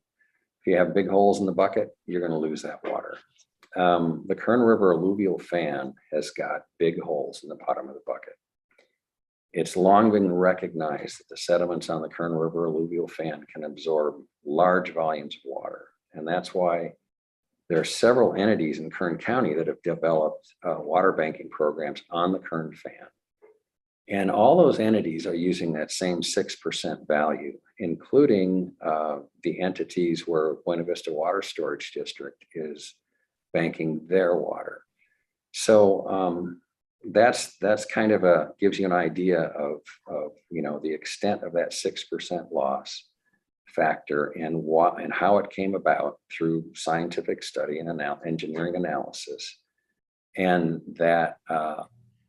If you have big holes in the bucket, you're going to lose that water. The Kern River alluvial fan has got big holes in the bottom of the bucket. It's long been recognized that the sediments on the Kern River alluvial fan can absorb large volumes of water. And that's why there are several entities in Kern County that have developed water banking programs on the Kern fan. And all those entities are using that same 6% value, including the entities where Buena Vista Water Storage District is banking their water. So that's kind of gives you an idea of the extent of that 6% loss factor and what and how it came about through scientific study and engineering analysis, and that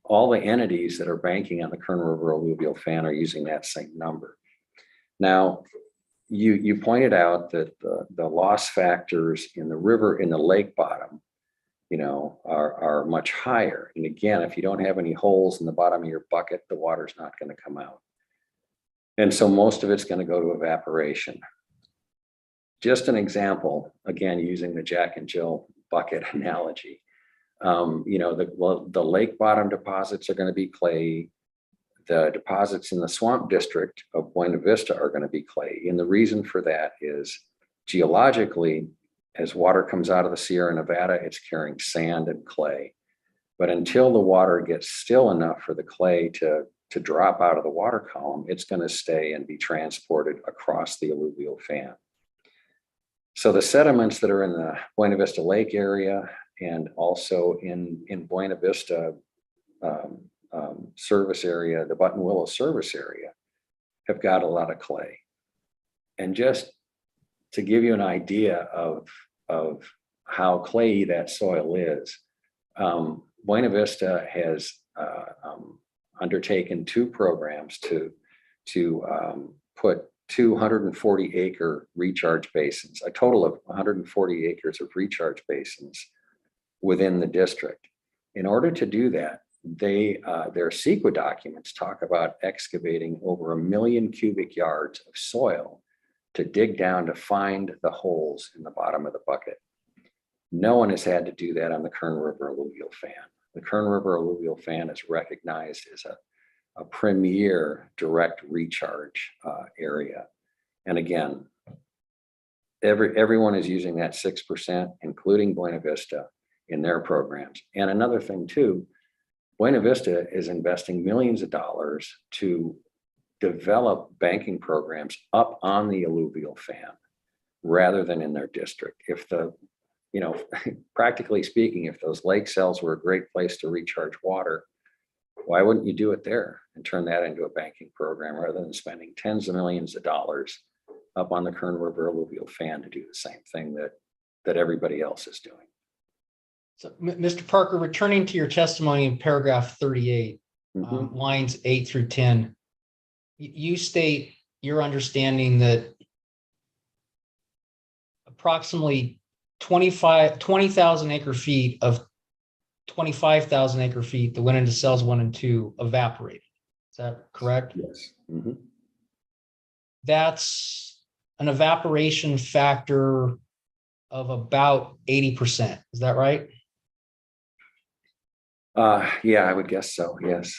all the entities that are banking on the Kern River alluvial fan are using that same number. Now, you pointed out that the loss factors in the river, in the lake bottom, are much higher. And again, if you don't have any holes in the bottom of your bucket, the water's not going to come out. And so most of it's going to go to evaporation. Just an example, again, using the Jack and Jill bucket analogy. The lake bottom deposits are going to be clay. The deposits in the swamp district of Buena Vista are going to be clay. And the reason for that is geologically, as water comes out of the Sierra Nevada, it's carrying sand and clay. But until the water gets still enough for the clay to drop out of the water column, it's going to stay and be transported across the alluvial fan. So the sediments that are in the Buena Vista Lake area and also in Buena Vista service area, the Button Willow service area, have got a lot of clay. And just to give you an idea of how clayey that soil is, Buena Vista has undertaken 2 programs to put 240-acre recharge basins, a total of 140 acres of recharge basins within the district. In order to do that, their CEQA documents talk about excavating over 1 million cubic yards of soil to dig down to find the holes in the bottom of the bucket. No one has had to do that on the Kern River alluvial fan. The Kern River alluvial fan is recognized as a premier direct recharge area. And again, everyone is using that 6%, including Buena Vista, in their programs. And another thing too, Buena Vista is investing millions of dollars to develop banking programs up on the alluvial fan rather than in their district. If practically speaking, if those lake cells were a great place to recharge water, why wouldn't you do it there and turn that into a banking program rather than spending tens of millions of dollars up on the Kern River alluvial fan to do the same thing that everybody else is doing? So, Mr. Parker, returning to your testimony in paragraph 38, lines 8 through 10, you state your understanding that approximately 20,000 acre feet of 25,000 acre feet that went into cells 1 and 2 evaporated. Is that correct? Yes. That's an evaporation factor of about 80%. Is that right? Yeah, I would guess so. Yes.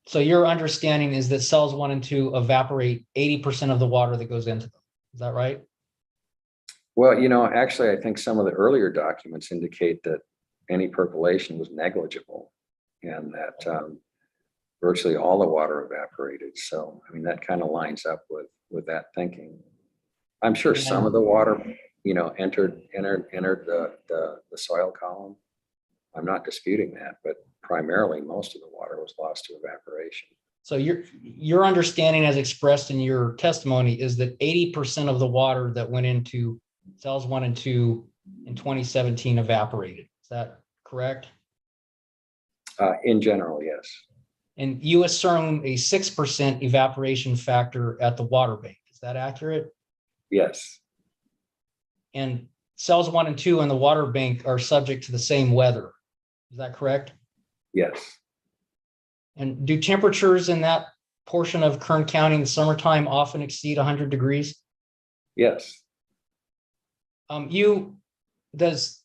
So your understanding is that cells 1 and 2 evaporate 80% of the water that goes into them. Is that right? Well, actually, I think some of the earlier documents indicate that any percolation was negligible and that virtually all the water evaporated. So, I mean, that kind of lines up with that thinking. I'm sure some of the water, entered the soil column. I'm not disputing that, but primarily most of the water was lost to evaporation. So your understanding as expressed in your testimony is that 80% of the water that went into cells 1 and 2 in 2017 evaporated. Is that correct? In general, yes. And you assume a 6% evaporation factor at the water bank. Is that accurate? Yes. And cells 1 and 2 in the water bank are subject to the same weather. Is that correct? Yes. And do temperatures in that portion of Kern County in the summertime often exceed 100 degrees? Yes. Does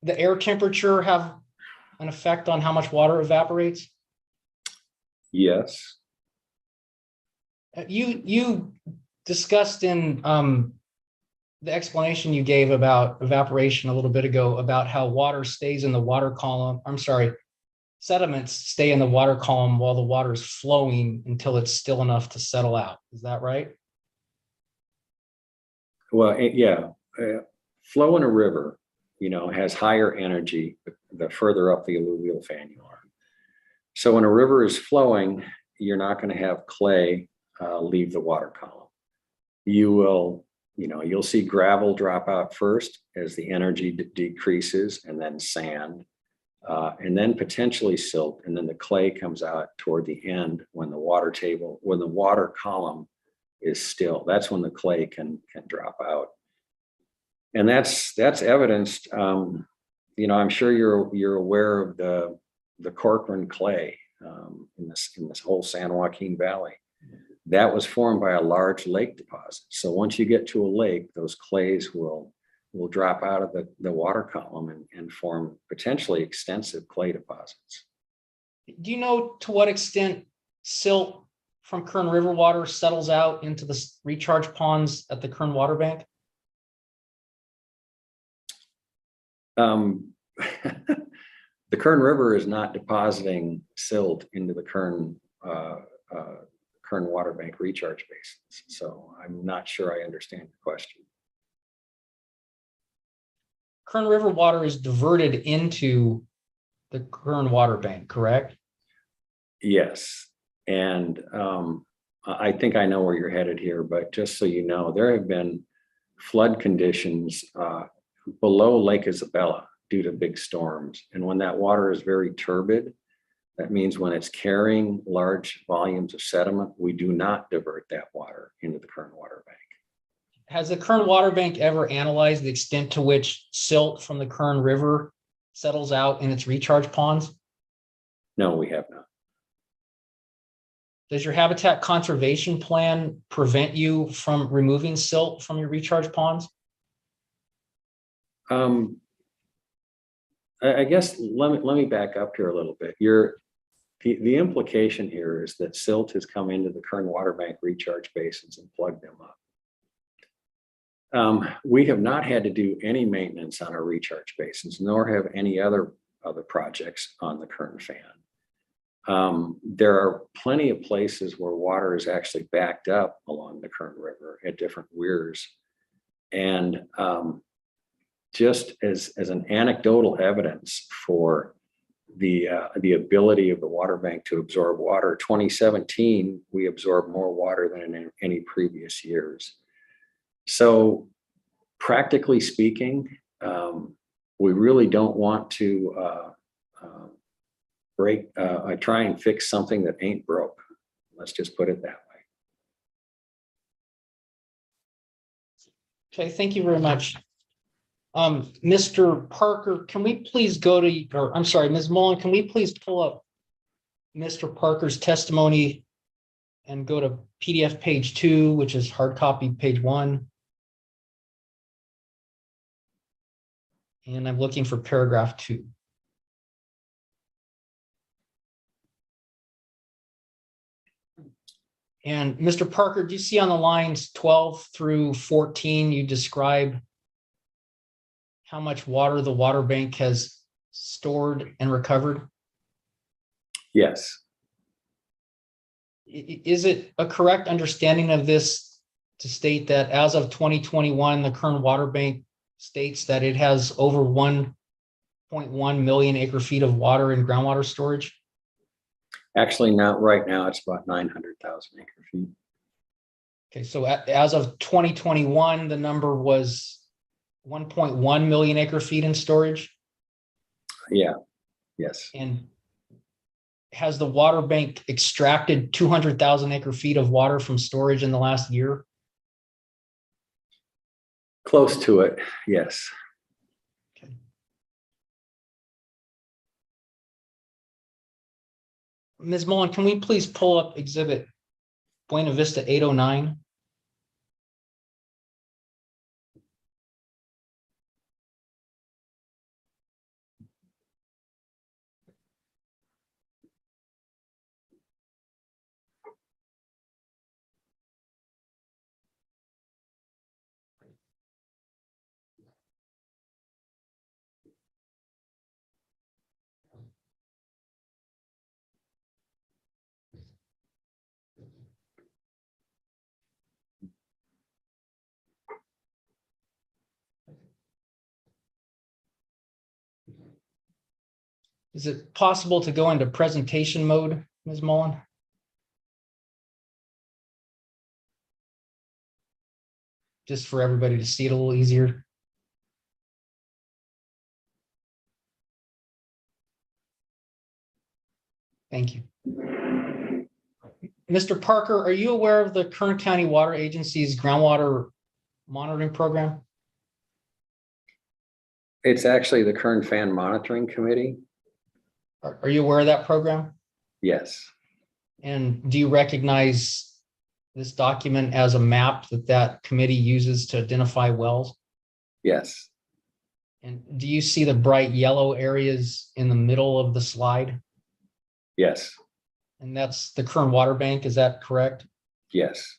the air temperature have an effect on how much water evaporates? Yes. You discussed in the explanation you gave about evaporation a little bit ago about how water stays in the water column. I'm sorry, sediments stay in the water column while the water is flowing until it's still enough to settle out. Is that right? Well, yeah. Flow in a river, has higher energy the further up the alluvial fan you are. So when a river is flowing, you're not going to have clay leave the water column. You'll see gravel drop out first as the energy decreases, and then sand, and then potentially silt, and then the clay comes out toward the end when the water column is still. That's when the clay can drop out, and that's evidenced. I'm sure you're aware of the Corcoran clay in this whole San Joaquin Valley. That was formed by a large lake deposit. So once you get to a lake, those clays will drop out of the water column and form potentially extensive clay deposits. Do you know to what extent silt from Kern River water settles out into the recharge ponds at the Kern Water Bank? The Kern River is not depositing silt into the Kern Water Bank recharge basins. So I'm not sure I understand the question. Kern River water is diverted into the Kern Water Bank, correct? Yes. And I think I know where you're headed here, but just so you know, there have been flood conditions below Lake Isabella due to big storms. And when that water is very turbid, that means when it's carrying large volumes of sediment, we do not divert that water into the Kern water bank. Has the Kern Water Bank ever analyzed the extent to which silt from the Kern River settles out in its recharge ponds? No, we have not. Does your habitat conservation plan prevent you from removing silt from your recharge ponds? I guess let me back up here a little bit. The implication here is that silt has come into the Kern Water Bank recharge basins and plugged them up. We have not had to do any maintenance on our recharge basins, nor have any other projects on the Kern fan. There are plenty of places where water is actually backed up along the Kern River at different weirs. And just as an anecdotal evidence for the ability of the water bank to absorb water, 2017, we absorbed more water than in any previous years. So practically speaking, we really don't want to try and fix something that ain't broke. Let's just put it that way. Okay, thank you very much. Mr. Parker, can we please go to, or I'm sorry, Ms. Mullen, can we please pull up Mr. Parker's testimony and go to PDF page 2, which is hard copy page 1. And I'm looking for paragraph 2. And Mr. Parker, do you see on the lines 12 through 14, you describe how much water the water bank has stored and recovered? Yes. Is it a correct understanding of this to state that as of 2021, the Kern Water Bank states that it has over 1.1 million acre feet of water in groundwater storage? Actually, not right now. It's about 900,000 acre feet. Okay, so as of 2021, the number was 1.1 million acre feet in storage? Yeah, yes. And has the water bank extracted 200,000 acre feet of water from storage in the last year? Close to it, yes. Okay. Ms. Mullen, can we please pull up exhibit Buena Vista 809? Is it possible to go into presentation mode, Ms. Mullen? Just for everybody to see it a little easier. Thank you. Mr. Parker, are you aware of the Kern County Water Agency's groundwater monitoring program? It's actually the Kern Fan Monitoring Committee. Are you aware of that program? Yes. And do you recognize this document as a map that committee uses to identify wells? Yes. And do you see the bright yellow areas in the middle of the slide? Yes. And that's the Kern Water Bank, is that correct? Yes.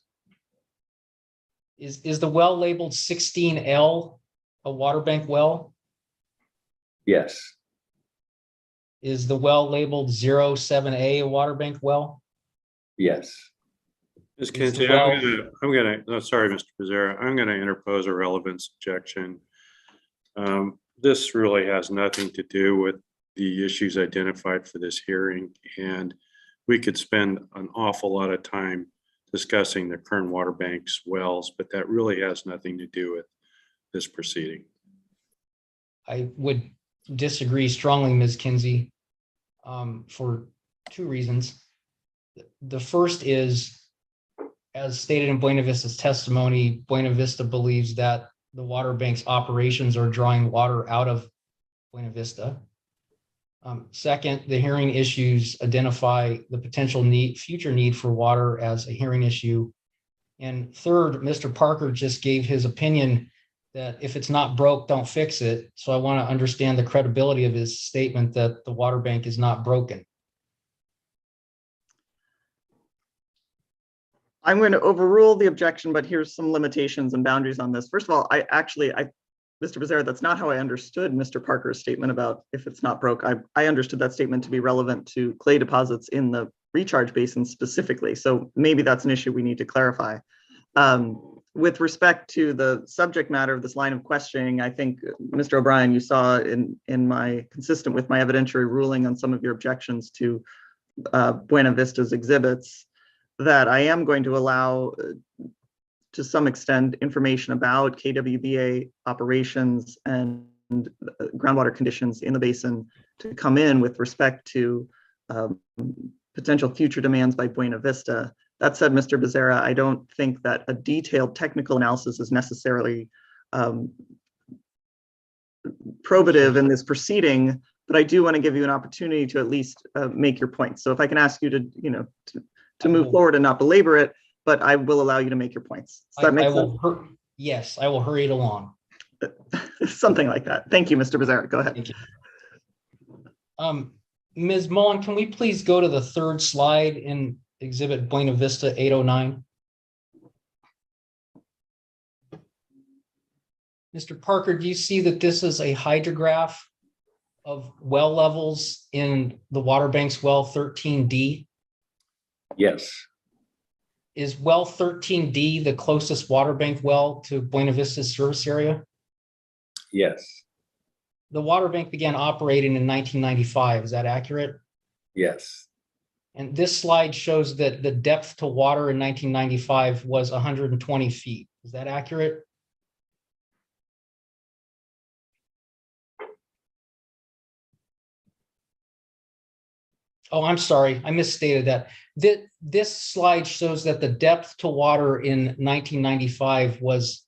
Is the well labeled 16L a water bank well? Yes. Is the well labeled 07A a water bank well? Yes. Ms. Is the Kinsey, sorry, Mr. Pizzera, I'm gonna interpose a relevance objection. This really has nothing to do with the issues identified for this hearing, and we could spend an awful lot of time discussing the Kern Water Bank's wells, but that really has nothing to do with this proceeding. I would disagree strongly, Ms. Kinsey, for two reasons. The first is, as stated in Buena Vista's testimony, Buena Vista believes that the water bank's operations are drawing water out of Buena Vista. Second, the hearing issues identify the potential future need for water as a hearing issue. And third, Mr. Parker just gave his opinion that if it's not broke, don't fix it. So I want to understand the credibility of his statement that the water bank is not broken. I'm going to overrule the objection, but here's some limitations and boundaries on this. First of all, Mr. Becerra, that's not how I understood Mr. Parker's statement about if it's not broke. I understood that statement to be relevant to clay deposits in the recharge basin specifically. So maybe that's an issue we need to clarify. With respect to the subject matter of this line of questioning, I think, Mr. O'Brien, you saw consistent with my evidentiary ruling on some of your objections to Buena Vista's exhibits, that I am going to allow, to some extent, information about KWBA operations and groundwater conditions in the basin to come in with respect to potential future demands by Buena Vista. That said, Mr. Becerra, I don't think that a detailed technical analysis is necessarily probative in this proceeding, but I do want to give you an opportunity to at least make your points. So if I can ask you to move forward and not belabor it, but I will allow you to make your points. Does that make sense? Yes, I will hurry it along. Something like that. Thank you, Mr. Becerra. Go ahead. Thank you. Ms. Mullen, can we please go to the third slide in Exhibit Buena Vista 809? Mr. Parker, do you see that this is a hydrograph of well levels in the water bank's well 13D? Yes. Is well 13D the closest water bank well to Buena Vista's service area? Yes. The water bank began operating in 1995. Is that accurate? Yes. And this slide shows that the depth to water in 1995 was 120 feet. Is that accurate? Oh, I'm sorry, I misstated that. This slide shows that the depth to water in 1995 was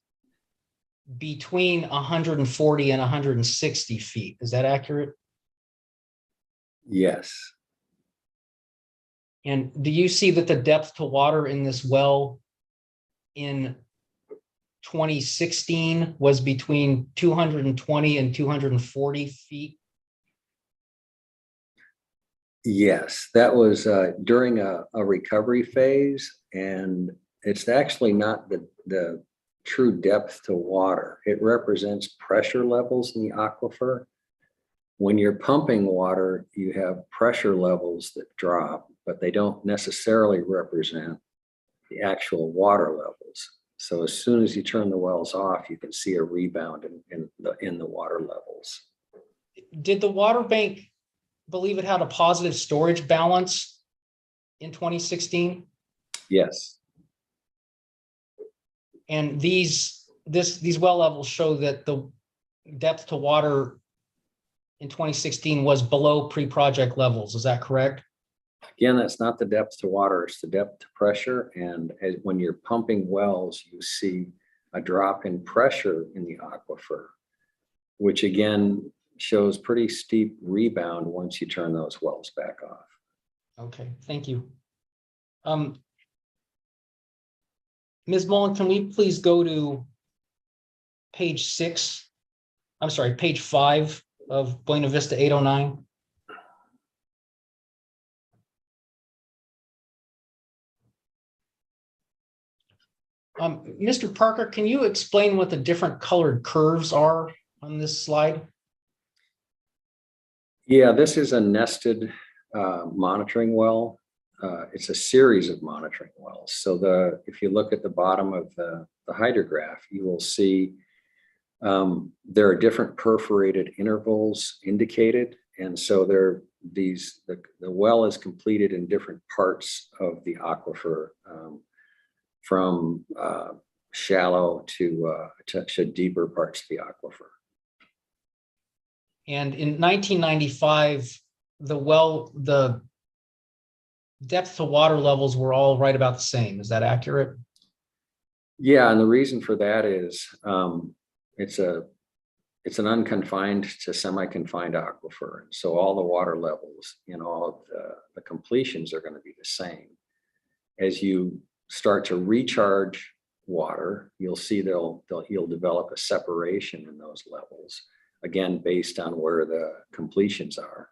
between 140 and 160 feet. Is that accurate? Yes. And do you see that the depth to water in this well in 2016 was between 220 and 240 feet? Yes, that was during a recovery phase, and it's actually not the true depth to water. It represents pressure levels in the aquifer. When you're pumping water, you have pressure levels that drop, but they don't necessarily represent the actual water levels. So as soon as you turn the wells off, you can see a rebound in the water levels. Did the water bank believe it had a positive storage balance in 2016? Yes. And these well levels show that the depth to water in 2016 was below pre-project levels. Is that correct? Again, that's not the depth to water, it's the depth to pressure. And when you're pumping wells, you see a drop in pressure in the aquifer, which again shows pretty steep rebound once you turn those wells back off. Okay, thank you. Ms. Mullen, can we please go to page 5 of Buena Vista 809? Mr. Parker, can you explain what the different colored curves are on this slide? Yeah, this is a nested monitoring well. It's a series of monitoring wells. So if you look at the bottom of the hydrograph, you will see there are different perforated intervals indicated. And so the well is completed in different parts of the aquifer, from shallow to deeper parts of the aquifer. And in 1995, the depth to water levels were all right about the same. Is that accurate? Yeah, and the reason for that is it's an unconfined to semi-confined aquifer. And so all the water levels in all of the completions are going to be the same. As you start to recharge water, you'll see you'll develop a separation in those levels, again, based on where the completions are.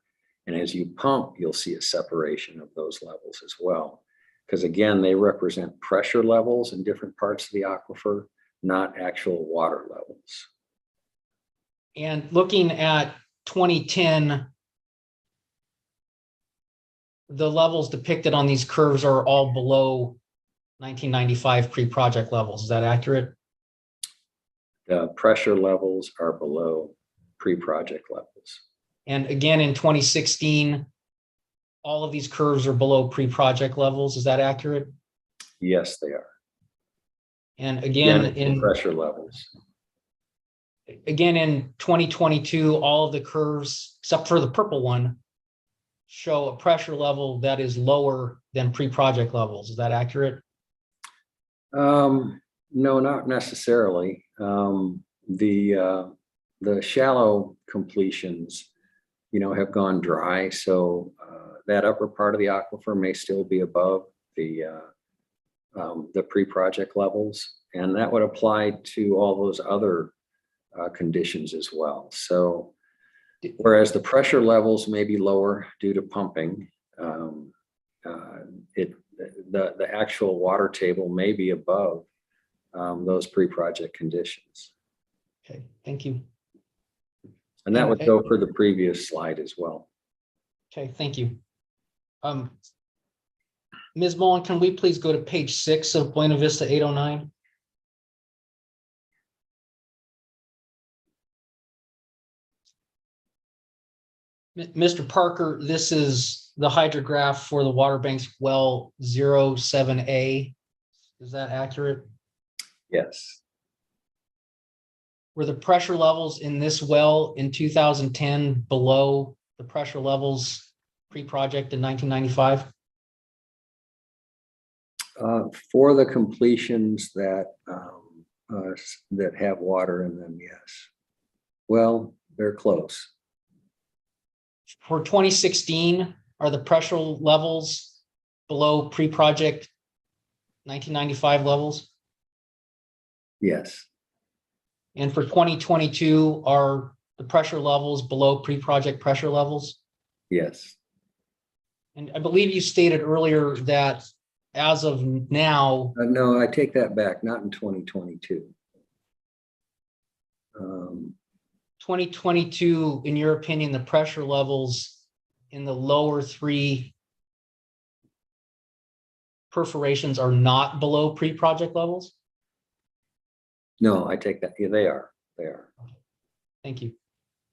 And as you pump, you'll see a separation of those levels as well. Because again, they represent pressure levels in different parts of the aquifer, not actual water levels. And looking at 2010, the levels depicted on these curves are all below 1995 pre-project levels. Is that accurate? The pressure levels are below pre-project levels. And again, in 2016, all of these curves are below pre-project levels. Is that accurate? Yes, they are. And again, in pressure levels. Again, in 2022, all of the curves, except for the purple one, show a pressure level that is lower than pre-project levels. Is that accurate? No, not necessarily. The shallow completions, have gone dry. So that upper part of the aquifer may still be above the pre-project levels. And that would apply to all those other conditions as well. So whereas the pressure levels may be lower due to pumping, the actual water table may be above those pre-project conditions. Okay, thank you. And that would go for the previous slide as well. Okay, thank you. Ms. Mullen, can we please go to page 6 of Buena Vista 809? Mr. Parker, this is the hydrograph for the water bank's well 07A. Is that accurate? Yes. Were the pressure levels in this well in 2010 below the pressure levels pre-project in 1995? For the completions that have water in them, yes. Well, they're close. For 2016, are the pressure levels below pre-project 1995 levels? Yes. And for 2022, are the pressure levels below pre-project pressure levels? Yes. And I believe you stated earlier that as of now. No, I take that back, not in 2022. 2022, in your opinion, the pressure levels in the lower 3 perforations are not below pre-project levels? No, I take that. Yeah, they are. They are. Thank you.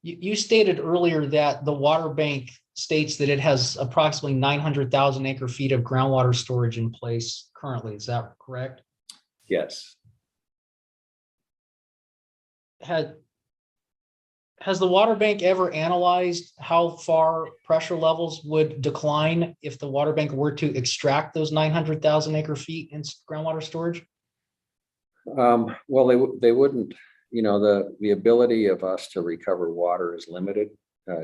You stated earlier that the water bank states that it has approximately 900,000 acre feet of groundwater storage in place currently. Is that correct? Yes. Has the water bank ever analyzed how far pressure levels would decline if the water bank were to extract those 900,000 acre feet in groundwater storage? Well, they wouldn't. The ability of us to recover water is limited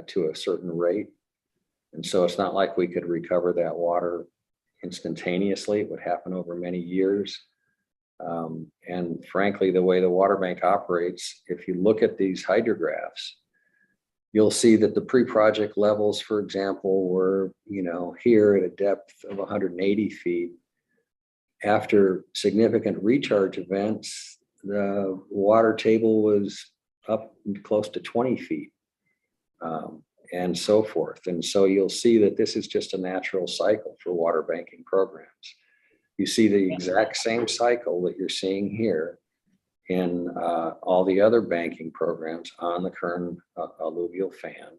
to a certain rate. And so it's not like we could recover that water instantaneously. It would happen over many years. And frankly, the way the water bank operates, if you look at these hydrographs, you'll see that the pre-project levels, for example, were, here at a depth of 180 feet. After significant recharge events, the water table was up close to 20 feet and so forth. And so you'll see that this is just a natural cycle for water banking programs. You see the exact same cycle that you're seeing here in all the other banking programs on the Kern alluvial fan.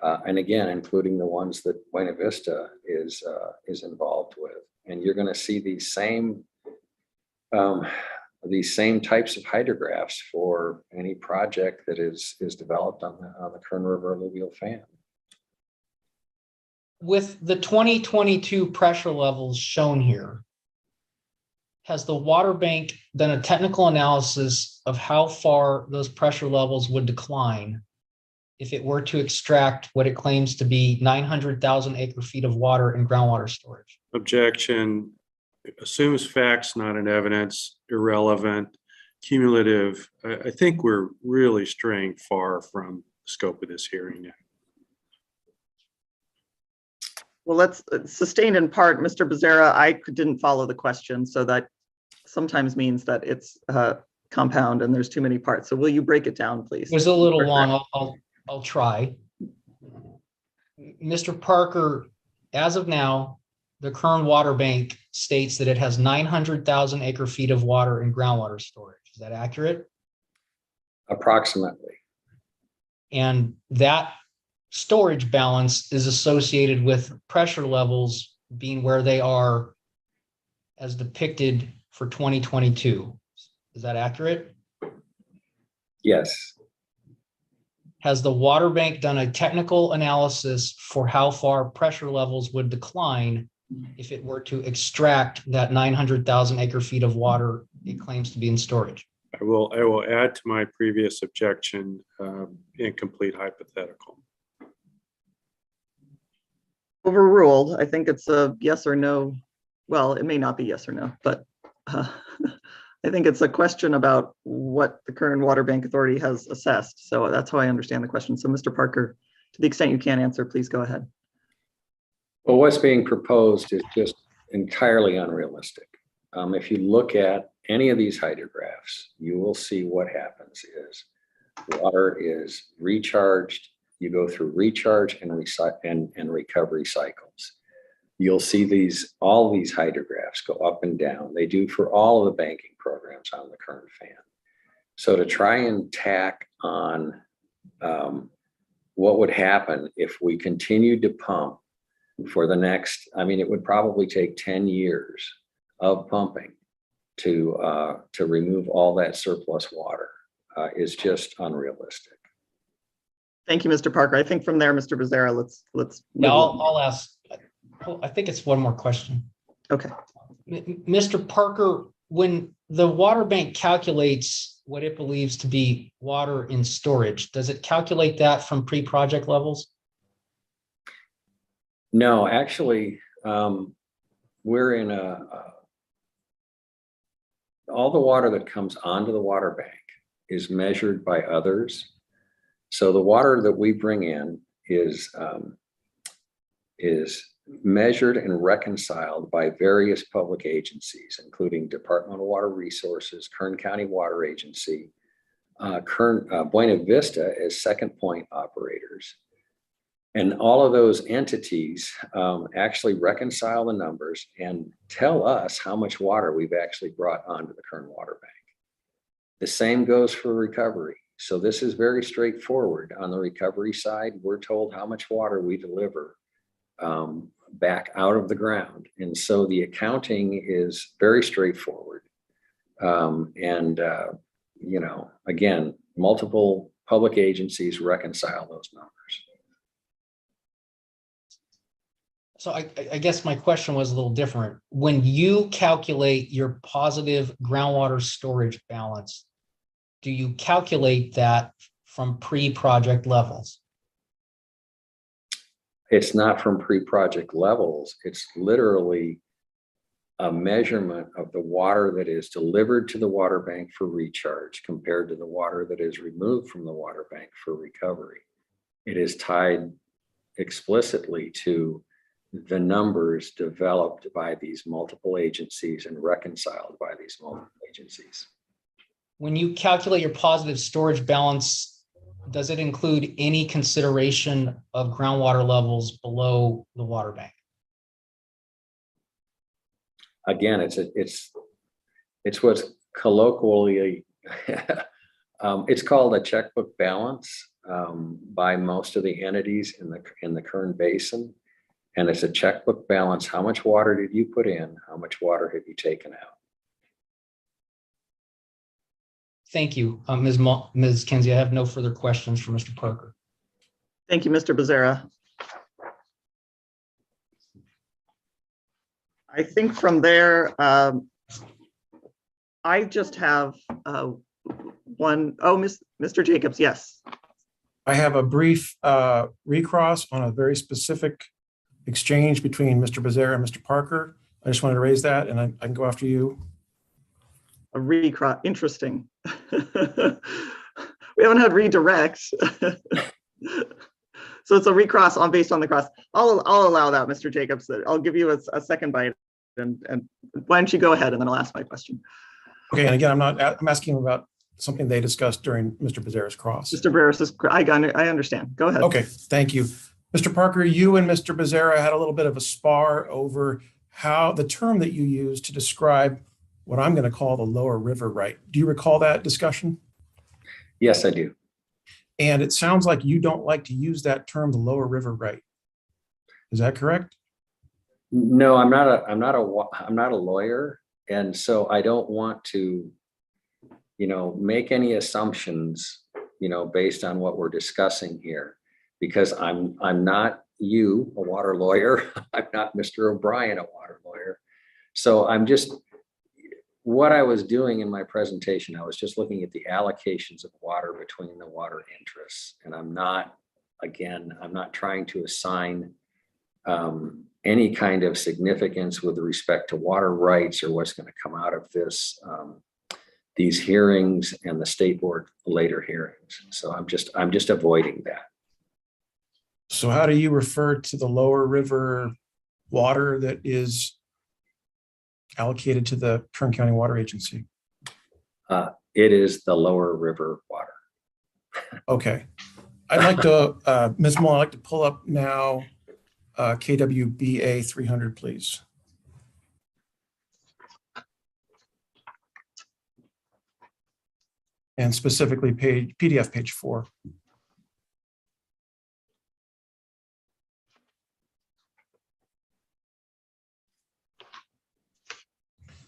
And again, including the ones that Buena Vista is involved with. And you're going to see these same these same types of hydrographs for any project that is developed on the Kern River alluvial fan. With the 2022 pressure levels shown here, has the water bank done a technical analysis of how far those pressure levels would decline if it were to extract what it claims to be 900,000 acre-feet of water in groundwater storage? Objection. Assumes facts, not an evidence, irrelevant, cumulative. I think we're really straying far from the scope of this hearing. Well, let's sustain in part, Mr. Becerra. I didn't follow the question, so that sometimes means that it's compound and there's too many parts. So will you break it down, please? It was a little long. I'll try. Mr. Parker, as of now, the Kern Water Bank states that it has 900,000 acre-feet of water in groundwater storage. Is that accurate? Approximately. And that storage balance is associated with pressure levels being where they are as depicted for 2022. Is that accurate? Yes. Has the water bank done a technical analysis for how far pressure levels would decline if it were to extract that 900,000 acre-feet of water it claims to be in storage? I will add to my previous objection, incomplete hypothetical. Overruled. I think it's a yes or no. Well, it may not be yes or no, but I think it's a question about what the Kern Water Bank Authority has assessed. So that's how I understand the question. So Mr. Parker, to the extent you can answer, please go ahead. Well, what's being proposed is just entirely unrealistic. If you look at any of these hydrographs, you will see what happens is water is recharged. You go through recharge and recovery cycles. You'll see all these hydrographs go up and down. They do for all of the banking programs on the Kern fan. So to try and tack on what would happen if we continued to pump for the next, I mean, it would probably take 10 years of pumping to remove all that surplus water is just unrealistic. Thank you, Mr. Parker. I think from there, Mr. Becerra, let's. Yeah, I'll ask. I think it's one more question. Okay. Mr. Parker, when the water bank calculates what it believes to be water in storage, does it calculate that from pre-project levels? No, actually, we're in all the water that comes onto the water bank is measured by others. So the water that we bring in is measured and reconciled by various public agencies, including Department of Water Resources, Kern County Water Agency, Buena Vista as second point operators. And all of those entities actually reconcile the numbers and tell us how much water we've actually brought onto the Kern Water Bank. The same goes for recovery. So this is very straightforward. On the recovery side, we're told how much water we deliver back out of the ground. And so the accounting is very straightforward. You know, again, multiple public agencies reconcile those numbers. So I guess my question was a little different. When you calculate your positive groundwater storage balance, do you calculate that from pre-project levels? It's not from pre-project levels. It's literally a measurement of the water that is delivered to the water bank for recharge compared to the water that is removed from the water bank for recovery. It is tied explicitly to the numbers developed by these multiple agencies and reconciled by these multiple agencies. When you calculate your positive storage balance, does it include any consideration of groundwater levels below the water bank? Again, it's what's colloquially it's called a checkbook balance by most of the entities in the Kern Basin, and it's a checkbook balance. How much water did you put in? How much water have you taken out? Thank you, Ms. Kinsey. I have no further questions for Mr. Parker. Thank you, Mr. Becerra. I think from there, I just have Mr. Jacobs, yes. I have a brief recross on a very specific exchange between Mr. Becerra and Mr. Parker. I just wanted to raise that, and I can go after you. A recross, interesting. We haven't had redirects. So it's a recross based on the cross. I'll allow that, Mr. Jacobs. I'll give you a second bite, and why don't you go ahead, and then I'll ask my question. Okay, and again, I'm asking about something they discussed during Mr. Becerra's cross. Mr. Barris, I understand. Go ahead. Okay, thank you. Mr. Parker, you and Mr. Becerra had a little bit of a spar over how the term that you used to describe what I'm going to call the lower river right. Do you recall that discussion? Yes, I do. And it sounds like you don't like to use that term, the lower river right. Is that correct? No, I'm not a lawyer. And so I don't want to, make any assumptions, based on what we're discussing here, because I'm not you, a water lawyer. I'm not Mr. O'Brien, a water lawyer. So what I was doing in my presentation, I was just looking at the allocations of water between the water interests. And I'm not trying to assign any kind of significance with respect to water rights or what's going to come out of these hearings and the state board later hearings. So I'm just avoiding that. So how do you refer to the lower river water that is allocated to the Kern County Water Agency? It is the lower river water. Okay. I'd like to, Ms. Mullen, I'd like to pull up now KWBA 300, please. And specifically PDF page 4.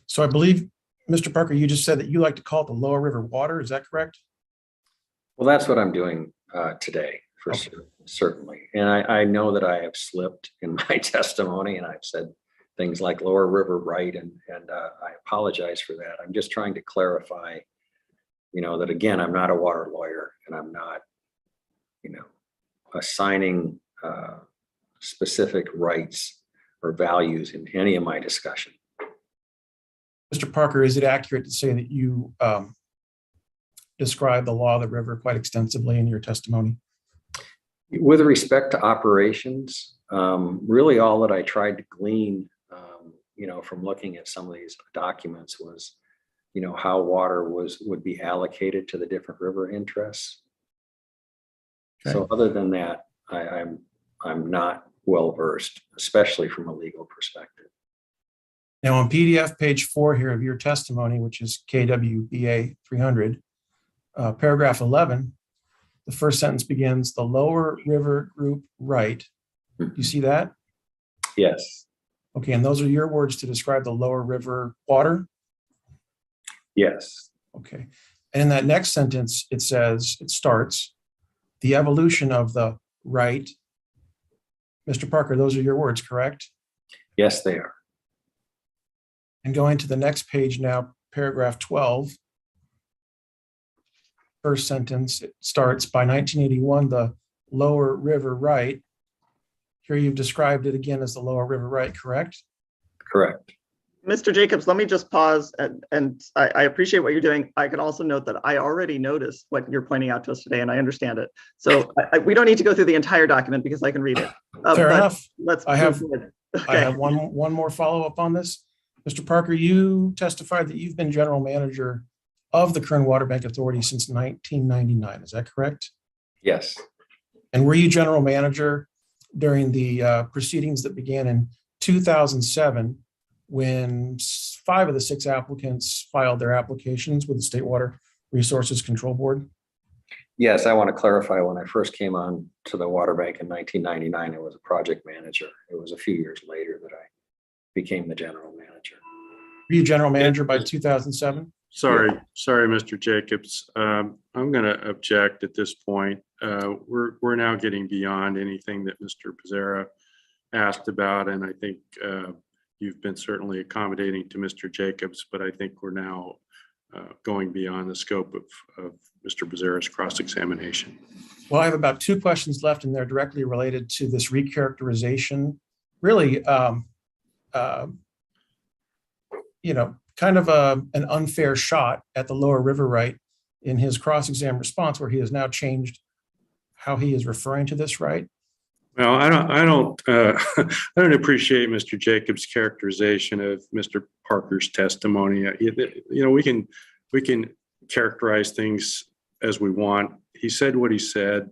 So I believe, Mr. Parker, you just said that you like to call it the lower river water. Is that correct? Well, that's what I'm doing today, for sure, certainly. And I know that I have slipped in my testimony, and I've said things like lower river right, and I apologize for that. I'm just trying to clarify, that again, I'm not a water lawyer, and I'm not, assigning specific rights or values in any of my discussion. Mr. Parker, is it accurate to say that you described the law of the river quite extensively in your testimony? With respect to operations, really all that I tried to glean, from looking at some of these documents was, how water would be allocated to the different river interests. Okay. So other than that, I'm not well versed, especially from a legal perspective. Now on PDF page 4 here of your testimony, which is KWBA 300, paragraph 11, the first sentence begins, the lower river group right. Do you see that? Yes. Okay, and those are your words to describe the lower river water? Yes. Okay, and in that next sentence, it starts, the evolution of the right. Mr. Parker, those are your words, correct? Yes, they are. And going to the next page now, paragraph 12, first sentence, it starts, by 1981, the lower river right. Here you've described it again as the lower river right, correct? Correct. Mr. Jacobs, let me just pause, and I appreciate what you're doing. I can also note that I already noticed what you're pointing out to us today, and I understand it. So we don't need to go through the entire document because I can read it. Fair enough. I have one more follow-up on this. Mr. Parker, you testified that you've been general manager of the Kern Water Bank Authority since 1999. Is that correct? Yes. And were you general manager during the proceedings that began in 2007 when 5 of the 6 applicants filed their applications with the State Water Resources Control Board? Yes, I want to clarify, when I first came on to the water bank in 1999, I was a project manager. It was a few years later that I became the general manager. Were you general manager by 2007? Sorry, Mr. Jacobs. I'm going to object at this point. We're now getting beyond anything that Mr. Pizzera asked about, and I think you've been certainly accommodating to Mr. Jacobs, but I think we're now going beyond the scope of Mr. Pizzera's cross-examination. Well, I have about 2 questions left, and they're directly related to this recharacterization. Really, kind of an unfair shot at the lower river right in his cross-exam response, where he has now changed how he is referring to this right. Well, I don't appreciate Mr. Jacobs' characterization of Mr. Parker's testimony. We can characterize things as we want. He said what he said,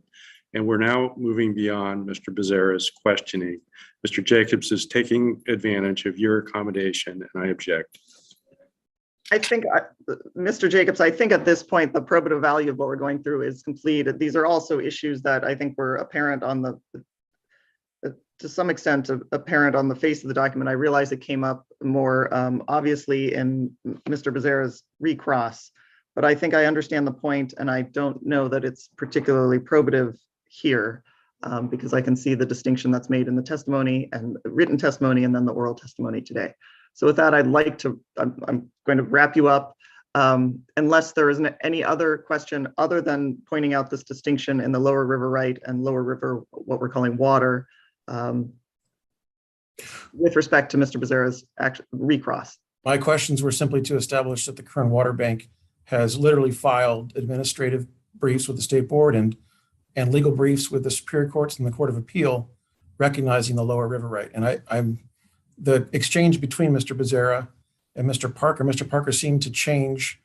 and we're now moving beyond Mr. Pizzera's questioning. Mr. Jacobs is taking advantage of your accommodation, and I object. I think, Mr. Jacobs, I think at this point, the probative value of what we're going through is complete. These are also issues that I think were apparent on to some extent, apparent on the face of the document. I realize it came up more obviously in Mr. Pizzera's recross, but I think I understand the point, and I don't know that it's particularly probative here because I can see the distinction that's made in the testimony and written testimony and then the oral testimony today. So with that, I'm going to wrap you up. Unless there isn't any other question other than pointing out this distinction in the lower river right and lower river, what we're calling water, with respect to Mr. Pizzera's recross. My questions were simply to establish that the Kern Water Bank has literally filed administrative briefs with the State Board and legal briefs with the Superior Courts and the Court of Appeal, recognizing the lower river right. And the exchange between Mr. Pizzera and Mr. Parker seemed to change.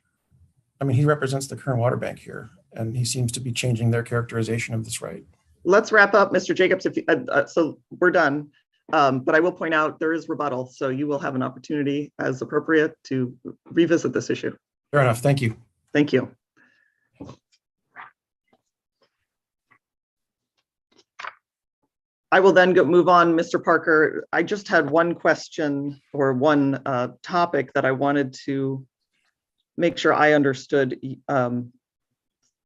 I mean, he represents the Kern Water Bank here, and he seems to be changing their characterization of this right. Let's wrap up, Mr. Jacobs. So we're done, but I will point out there is rebuttal, so you will have an opportunity as appropriate to revisit this issue. Fair enough. Thank you. Thank you. I will then move on, Mr. Parker. I just had one question or one topic that I wanted to make sure I understood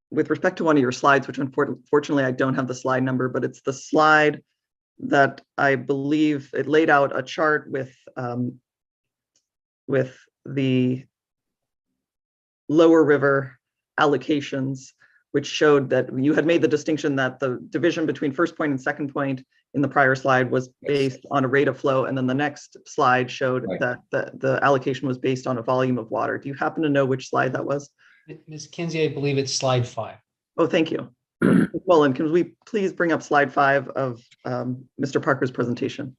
with respect to one of your slides, which unfortunately I don't have the slide number, but it's the slide that I believe it laid out a chart with the lower river allocations, which showed that you had made the distinction that the division between first point and second point in the prior slide was based on a rate of flow. And then the next slide showed that the allocation was based on a volume of water. Do you happen to know which slide that was? Ms. Kinsey, I believe it's slide 5. Oh, thank you. Well, and can we please bring up slide 5 of Mr. Parker's presentation?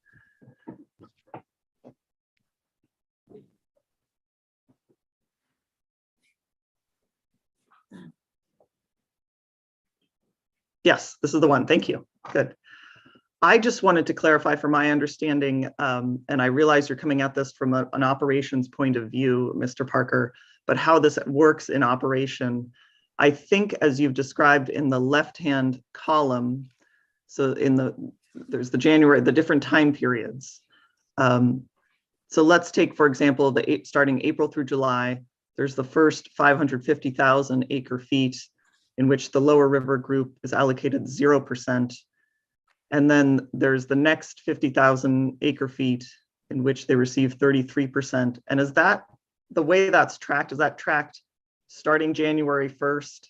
Yes, this is the one. Thank you. Good. I just wanted to clarify for my understanding, and I realize you're coming at this from an operations point of view, Mr. Parker, but how this works in operation. I think as you've described in the left-hand column, so there's the different time periods. So let's take, for example, starting April through July, there's the first 550,000 acre feet in which the lower river group is allocated 0%. And then there's the next 50,000 acre feet in which they receive 33%. And is that the way that's tracked? Is that tracked starting January 1st,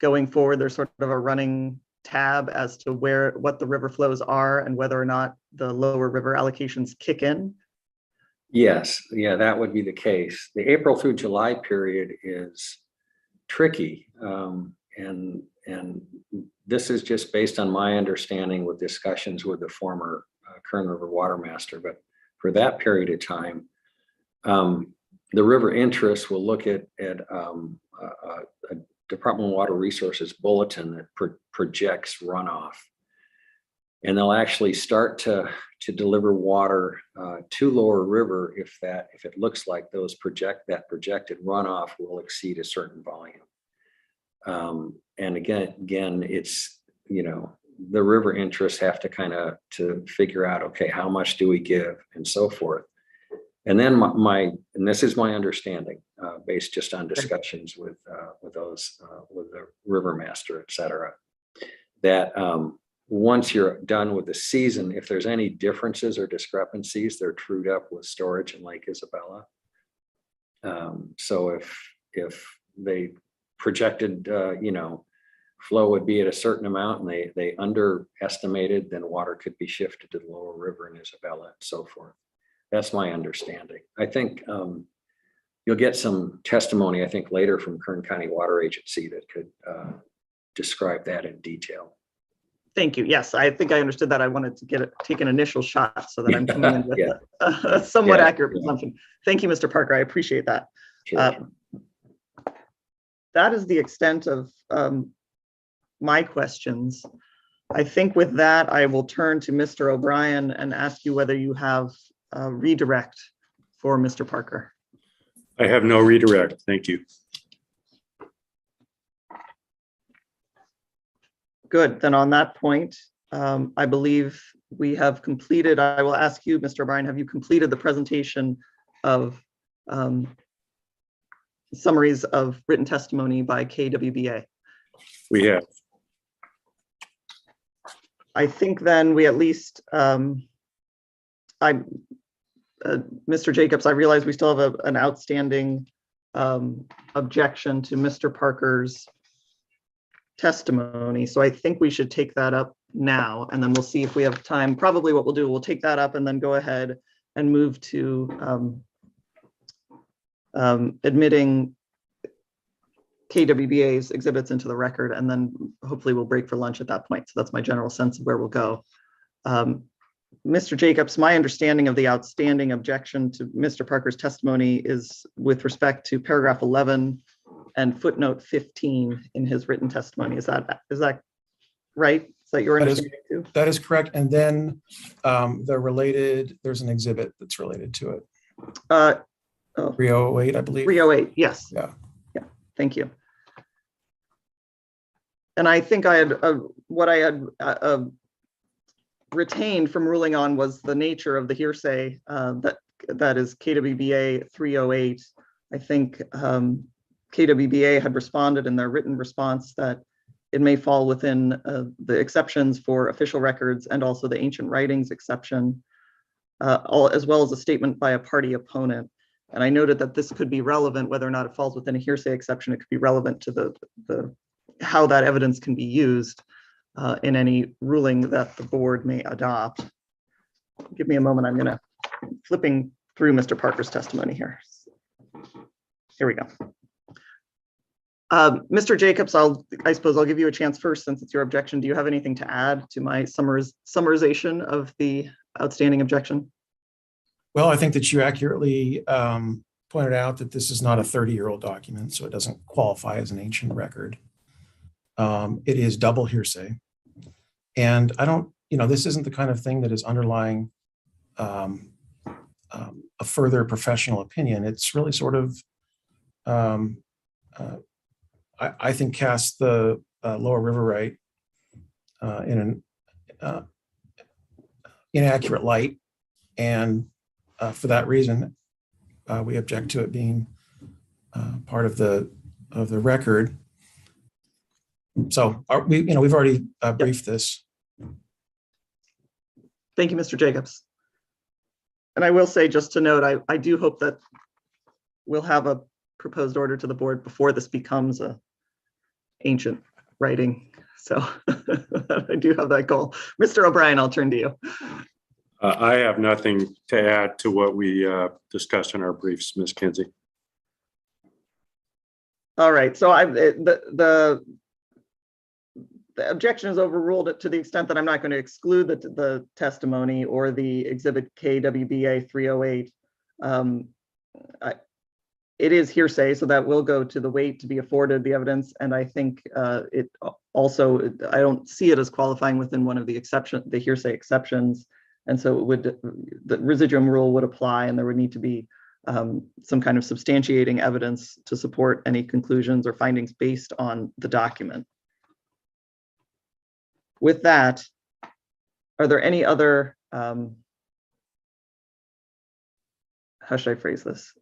going forward? There's sort of a running tab as to what the river flows are and whether or not the lower river allocations kick in? Yes, yeah, that would be the case. The April through July period is tricky. And this is just based on my understanding with discussions with the former Kern River Water Master. But for that period of time, the river interest will look at a Department of Water Resources bulletin that projects runoff. And they'll actually start to deliver water to lower river if it looks like that projected runoff will exceed a certain volume. And again, it's, the river interests have to to figure out, okay, how much do we give and so forth. And then and this is my understanding, based just on discussions with those, with the river master, et cetera, that once you're done with the season, if there's any differences or discrepancies, they're trued up with storage in Lake Isabella. So if they projected, flow would be at a certain amount and they underestimated, then water could be shifted to the lower river in Isabella and so forth. That's my understanding. I think you'll get some testimony, I think, later from Kern County Water Agency that could describe that in detail. Thank you. Yes, I think I understood that. I wanted to take an initial shot so that I'm coming in with Yeah. a somewhat Yeah, accurate yeah. presumption. Thank you, Mr. Parker. I appreciate that. Sure. That is the extent of my questions. I think with that, I will turn to Mr. O'Brien and ask you whether you have a redirect for Mr. Parker. I have no redirect. Thank you. Good. Then on that point, I believe we have completed. I will ask you, Mr. O'Brien, have you completed the presentation of summaries of written testimony by KWBA? We have. I think then we at least, Mr. Jacobs, I realize we still have an outstanding objection to Mr. Parker's testimony. So I think we should take that up now, and then we'll see if we have time. Probably what we'll do, we'll take that up and then go ahead and move to admitting KWBA's exhibits into the record, and then hopefully we'll break for lunch at that point. So that's my general sense of where we'll go. Mr. Jacobs, my understanding of the outstanding objection to Mr. Parker's testimony is with respect to paragraph 11 and footnote 15 in his written testimony. Is that right? Is that your understanding too? That is correct. And then there's an exhibit that's related to it. 308, I believe. 308, yes. Yeah. Thank you. And I think I had what I had retained from ruling on was the nature of the hearsay that is KWBA 308. I think KWBA had responded in their written response that it may fall within the exceptions for official records and also the ancient writings exception, as well as a statement by a party opponent. And I noted that this could be relevant, whether or not it falls within a hearsay exception, it could be relevant to the how that evidence can be used in any ruling that the board may adopt. Give me a moment, I'm gonna flipping through Mr. Parker's testimony here. Here we go. Mr. Jacobs, I suppose I'll give you a chance first since it's your objection. Do you have anything to add to my summarization of the outstanding objection? Well, I think that you accurately pointed out that this is not a 30-year-old document, so it doesn't qualify as an ancient record. It is double hearsay. And I don't, this isn't the kind of thing that is underlying a further professional opinion. It's really sort of, I think, casts the Lower River right in an inaccurate light. And for that reason, we object to it being part of the record. So we've already briefed this. Thank you, Mr. Jacobs. And I will say, just to note, I do hope that we'll have a proposed order to the board before this becomes a ancient writing. So I do have that goal. Mr. O'Brien, I'll turn to you. I have nothing to add to what we discussed in our briefs, Ms. Kinsey. All right, so the objection is overruled to the extent that I'm not going to exclude the testimony or the exhibit KWBA 308. It is hearsay, so that will go to the weight to be afforded the evidence. And I think it also, I don't see it as qualifying within one of the hearsay exceptions. And so the residuum rule would apply, and there would need to be some kind of substantiating evidence to support any conclusions or findings based on the document. With that, are there any other how should I phrase this?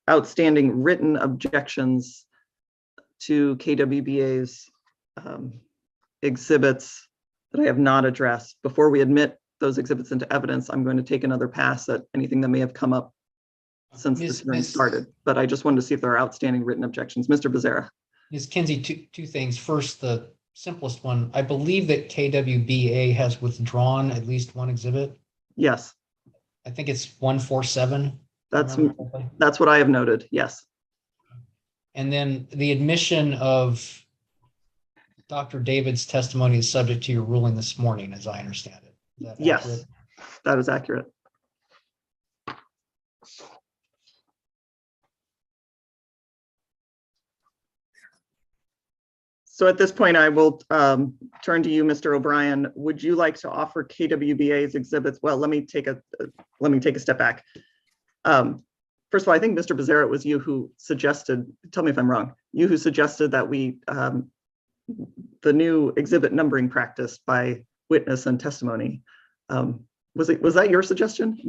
Outstanding written objections to KWBA's exhibits that I have not addressed. Before we admit those exhibits into evidence, I'm going to take another pass at anything that may have come up since this hearing started. But I just wanted to see if there are outstanding written objections. Mr. Becerra. Ms. Kinsey, two things. First, the simplest one. I believe that KWBA has withdrawn at least one exhibit. Yes, I think it's 147. that's what I have noted. Yes. And then the admission of Dr. David's testimony is subject to your ruling this morning, as I understand it. Is that Yes, accurate? that is accurate. So at this point, I will turn to you, Mr. O'Brien. Would you like to offer KWBA's exhibits? Well, let me take a step back. First of all, I think Mr. Becerra, it was you who suggested, tell me if I'm wrong, you who suggested that we, the new exhibit numbering practice by witness and testimony. Was that your suggestion?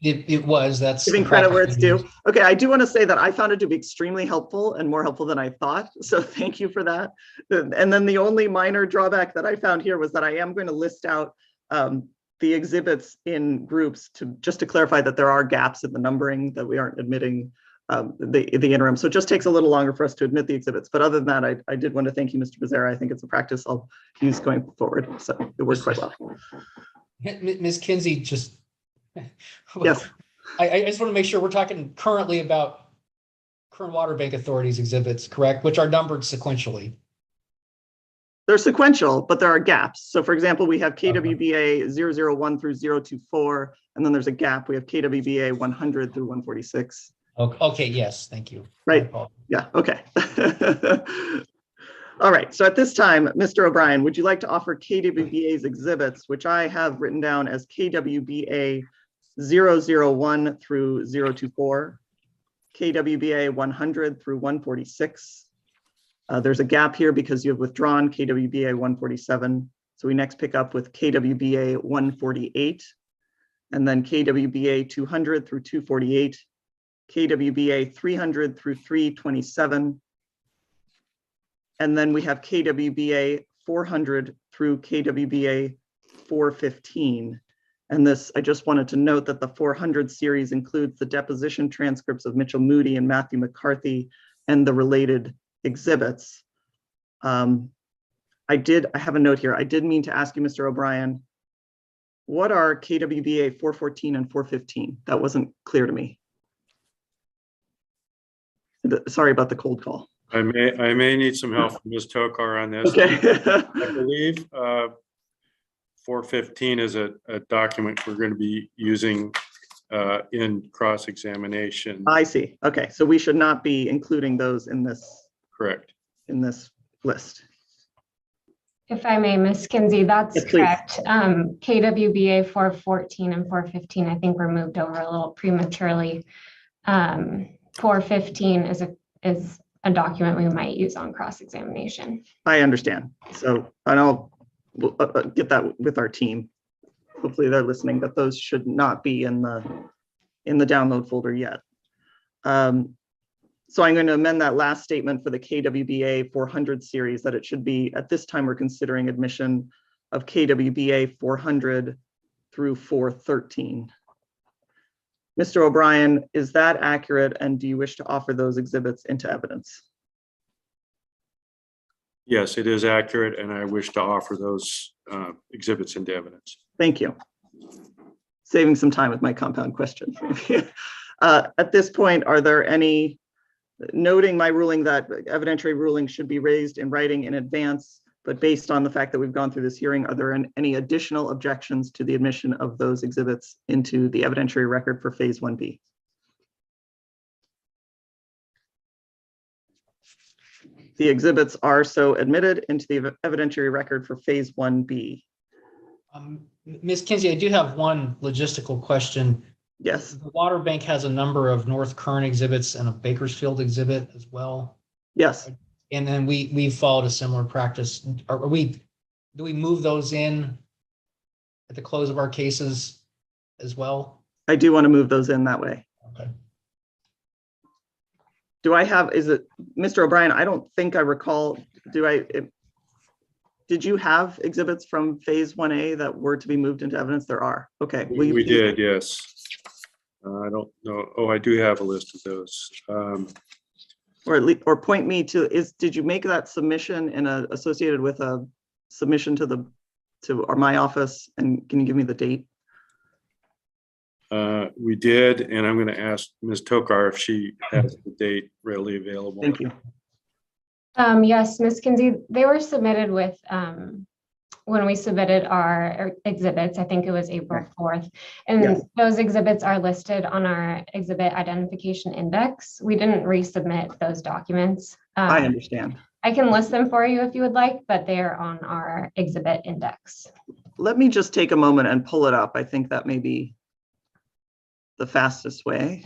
It was. That's giving credit where it's due. Okay, I do want to say that I found it to be extremely helpful and more helpful than I thought. So thank you for that. And then the only minor drawback that I found here was that I am going to list out the exhibits in groups just to clarify that there are gaps in the numbering, that we aren't admitting the interim. So it just takes a little longer for us to admit the exhibits. But other than that, I did want to thank you, Mr. Becerra. I think it's a practice I'll use going forward. So it works quite well. Ms. Kinsey, just yes. I just want to make sure we're talking currently about Kern Water Bank Authority's exhibits, correct? Which are numbered sequentially. They're sequential, but there are gaps. So for example, we have KWBA 001 through 024, and then there's a gap. We have KWBA 100 through 146. Okay, yes, thank you. Right, yeah, okay. All right, so at this time, Mr. O'Brien, would you like to offer KWBA's exhibits, which I have written down as KWBA 001 through 024, KWBA 100 through 146. There's a gap here because you have withdrawn KWBA 147. So we next pick up with KWBA 148, and then KWBA 200 through 248, KWBA 300 through 327, and then we have KWBA 400 through KWBA 415. And this, I just wanted to note that the 400 series includes the deposition transcripts of Mitchell Moody and Matthew McCarthy and the related exhibits. I have a note here. I did mean to ask you, Mr. O'Brien, what are KWBA 414 and 415? That wasn't clear to me. Sorry about the cold call. I may need some help from Ms. Tokar on this. Okay. I believe 415 is a document we're going to be using in cross-examination. I see. Okay, so we should not be including those in this. Correct. In this list. If I may, Ms. Kinsey, that's yes, correct. KWBA 414 and 415, I think were moved over a little prematurely. 415 is a document we might use on cross-examination. I understand. So, and I'll get that with our team. Hopefully they're listening, but those should not be in the download folder yet. So I'm going to amend that last statement for the KWBA 400 series that it should be, at this time, we're considering admission of KWBA 400 through 413. Mr. O'Brien, is that accurate? And do you wish to offer those exhibits into evidence? Yes, it is accurate, and I wish to offer those exhibits into evidence. Thank you. Saving some time with my compound question. At this point, are there any, noting my ruling that evidentiary rulings should be raised in writing in advance, but based on the fact that we've gone through this hearing, are there any additional objections to the admission of those exhibits into the evidentiary record for phase 1B? The exhibits are so admitted into the evidentiary record for phase 1B. Ms. Kinsey, I do have one logistical question. Yes. The water bank has a number of North Kern exhibits and a Bakersfield exhibit as well. Yes. And then we've followed a similar practice. Do we move those in at the close of our cases as well? I do want to move those in that way. Okay. Do I have, is it, Mr. O'Brien, I don't think I recall, did you have exhibits from phase 1A that were to be moved into evidence? There are. Okay. Will you We please- did, yes. I don't know. Oh, I do have a list of those. Or at least, or point me to, did you make that submission associated with a submission to my office? And can you give me the date? We did, and I'm going to ask Ms. Tokar if she has the date readily available. Thank you. Yes, Ms. Kinsey, they were submitted with, when we submitted our exhibits, I think it was April 4th. And Yes. those exhibits are listed on our exhibit identification index. We didn't resubmit those documents. I understand. I can list them for you if you would like, but they're on our exhibit index. Let me just take a moment and pull it up. I think that may be the fastest way.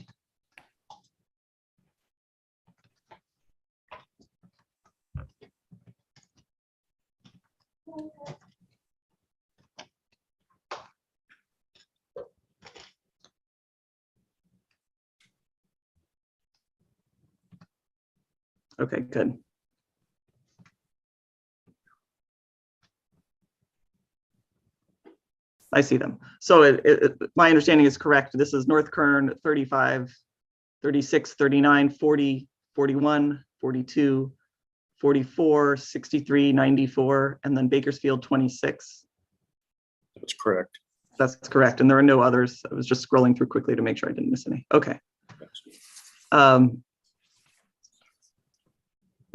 Okay, good. I see them. So my understanding is correct. This is North Kern 35, 36, 39, 40, 41, 42, 44, 63, 94, and then Bakersfield 26. That's correct. That's correct. And there are no others. I was just scrolling through quickly to make sure I didn't miss any. Okay.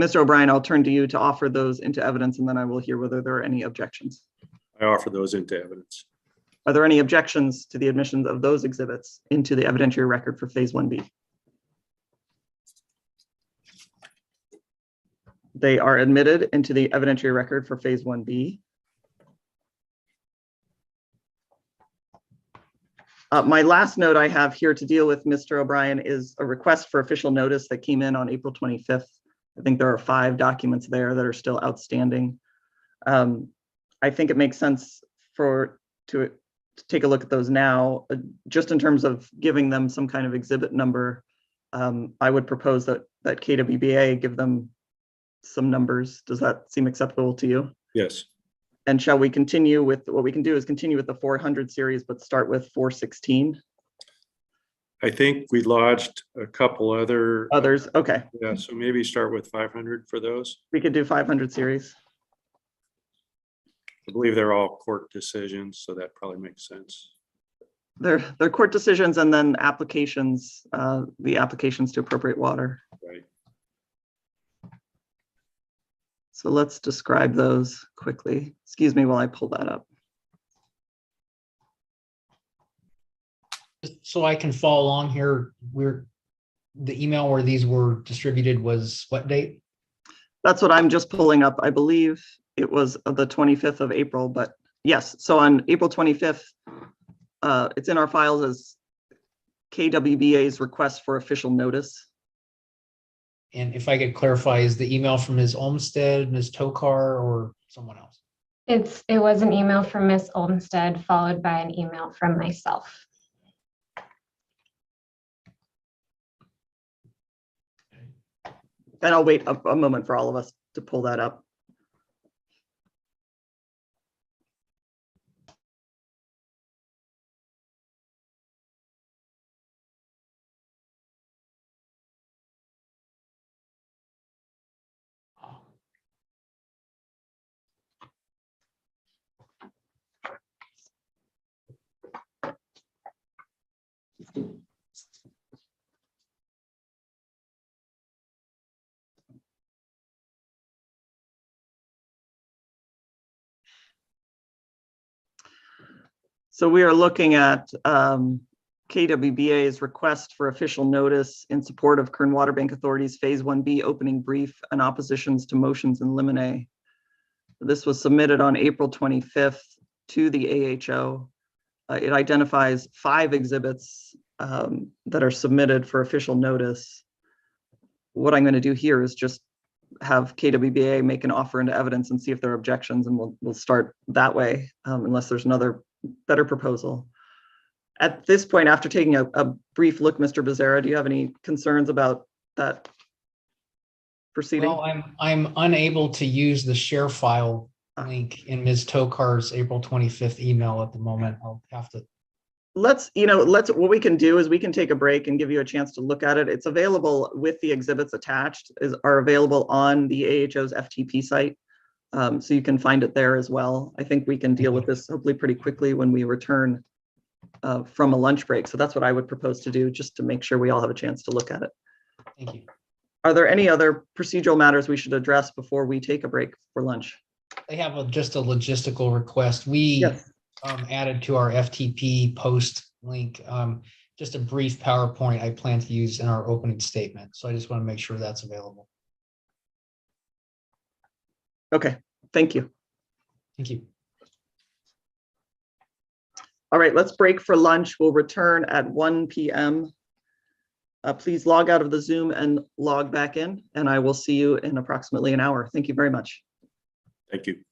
Mr. O'Brien, I'll turn to you to offer those into evidence, and then I will hear whether there are any objections. I offer those into evidence. Are there any objections to the admissions of those exhibits into the evidentiary record for phase 1B? They are admitted into the evidentiary record for phase 1B. My last note I have here to deal with, Mr. O'Brien, is a request for official notice that came in on April 25th. I think there are 5 documents there that are still outstanding. I think it makes sense to take a look at those now, just in terms of giving them some kind of exhibit number. I would propose that KWBA give them some numbers. Does that seem acceptable to you? Yes. And shall we continue with, what we can do is continue with the 400 series, but start with 416? I think we lodged a couple Others, okay. Yeah, so maybe start with 500 for those. We could do 500 series. I believe they're all court decisions, so that probably makes sense. They're court decisions and then applications, the applications to appropriate water. Right. So let's describe those quickly. Excuse me while I pull that up. So I can follow along here, the email where these were distributed was what date? That's what I'm just pulling up. I believe it was the 25th of April, but yes. So on April 25th, it's in our files as KWBA's request for official notice. And if I could clarify, is the email from Ms. Olmsted, Ms. Tokar, or someone else? It was an email from Ms. Olmsted followed by an email from myself. And I'll wait a moment for all of us to pull that up. So we are looking at KWBA's request for official notice in support of Kern Water Bank Authority's Phase 1B opening brief and oppositions to motions in limine. This was submitted on April 25th to the AHO. It identifies 5 exhibits that are submitted for official notice. What I'm going to do here is just have KWBA make an offer into evidence and see if there are objections, and we'll start that way unless there's another better proposal. At this point, after taking a brief look, Mr. Becerra, do you have any concerns about that proceeding? Well, I'm unable to use the share file link in Ms. Tokar's April 25th email at the moment. I'll have to. What we can do is we can take a break and give you a chance to look at it. It's available with the exhibits attached, are available on the AHO's FTP site. So you can find it there as well. I think we can deal with this hopefully pretty quickly when we return from a lunch break. So that's what I would propose to do, just to make sure we all have a chance to look at it. Thank you. Are there any other procedural matters we should address before we take a break for lunch? I have just a logistical request. We Yes. added to our FTP post link, just a brief PowerPoint I plan to use in our opening statement. So I just want to make sure that's available. Okay, thank you. Thank you. All right, let's break for lunch. We'll return at 1 p.m. Please log out of the Zoom and log back in, and I will see you in approximately an hour. Thank you very much. Thank you.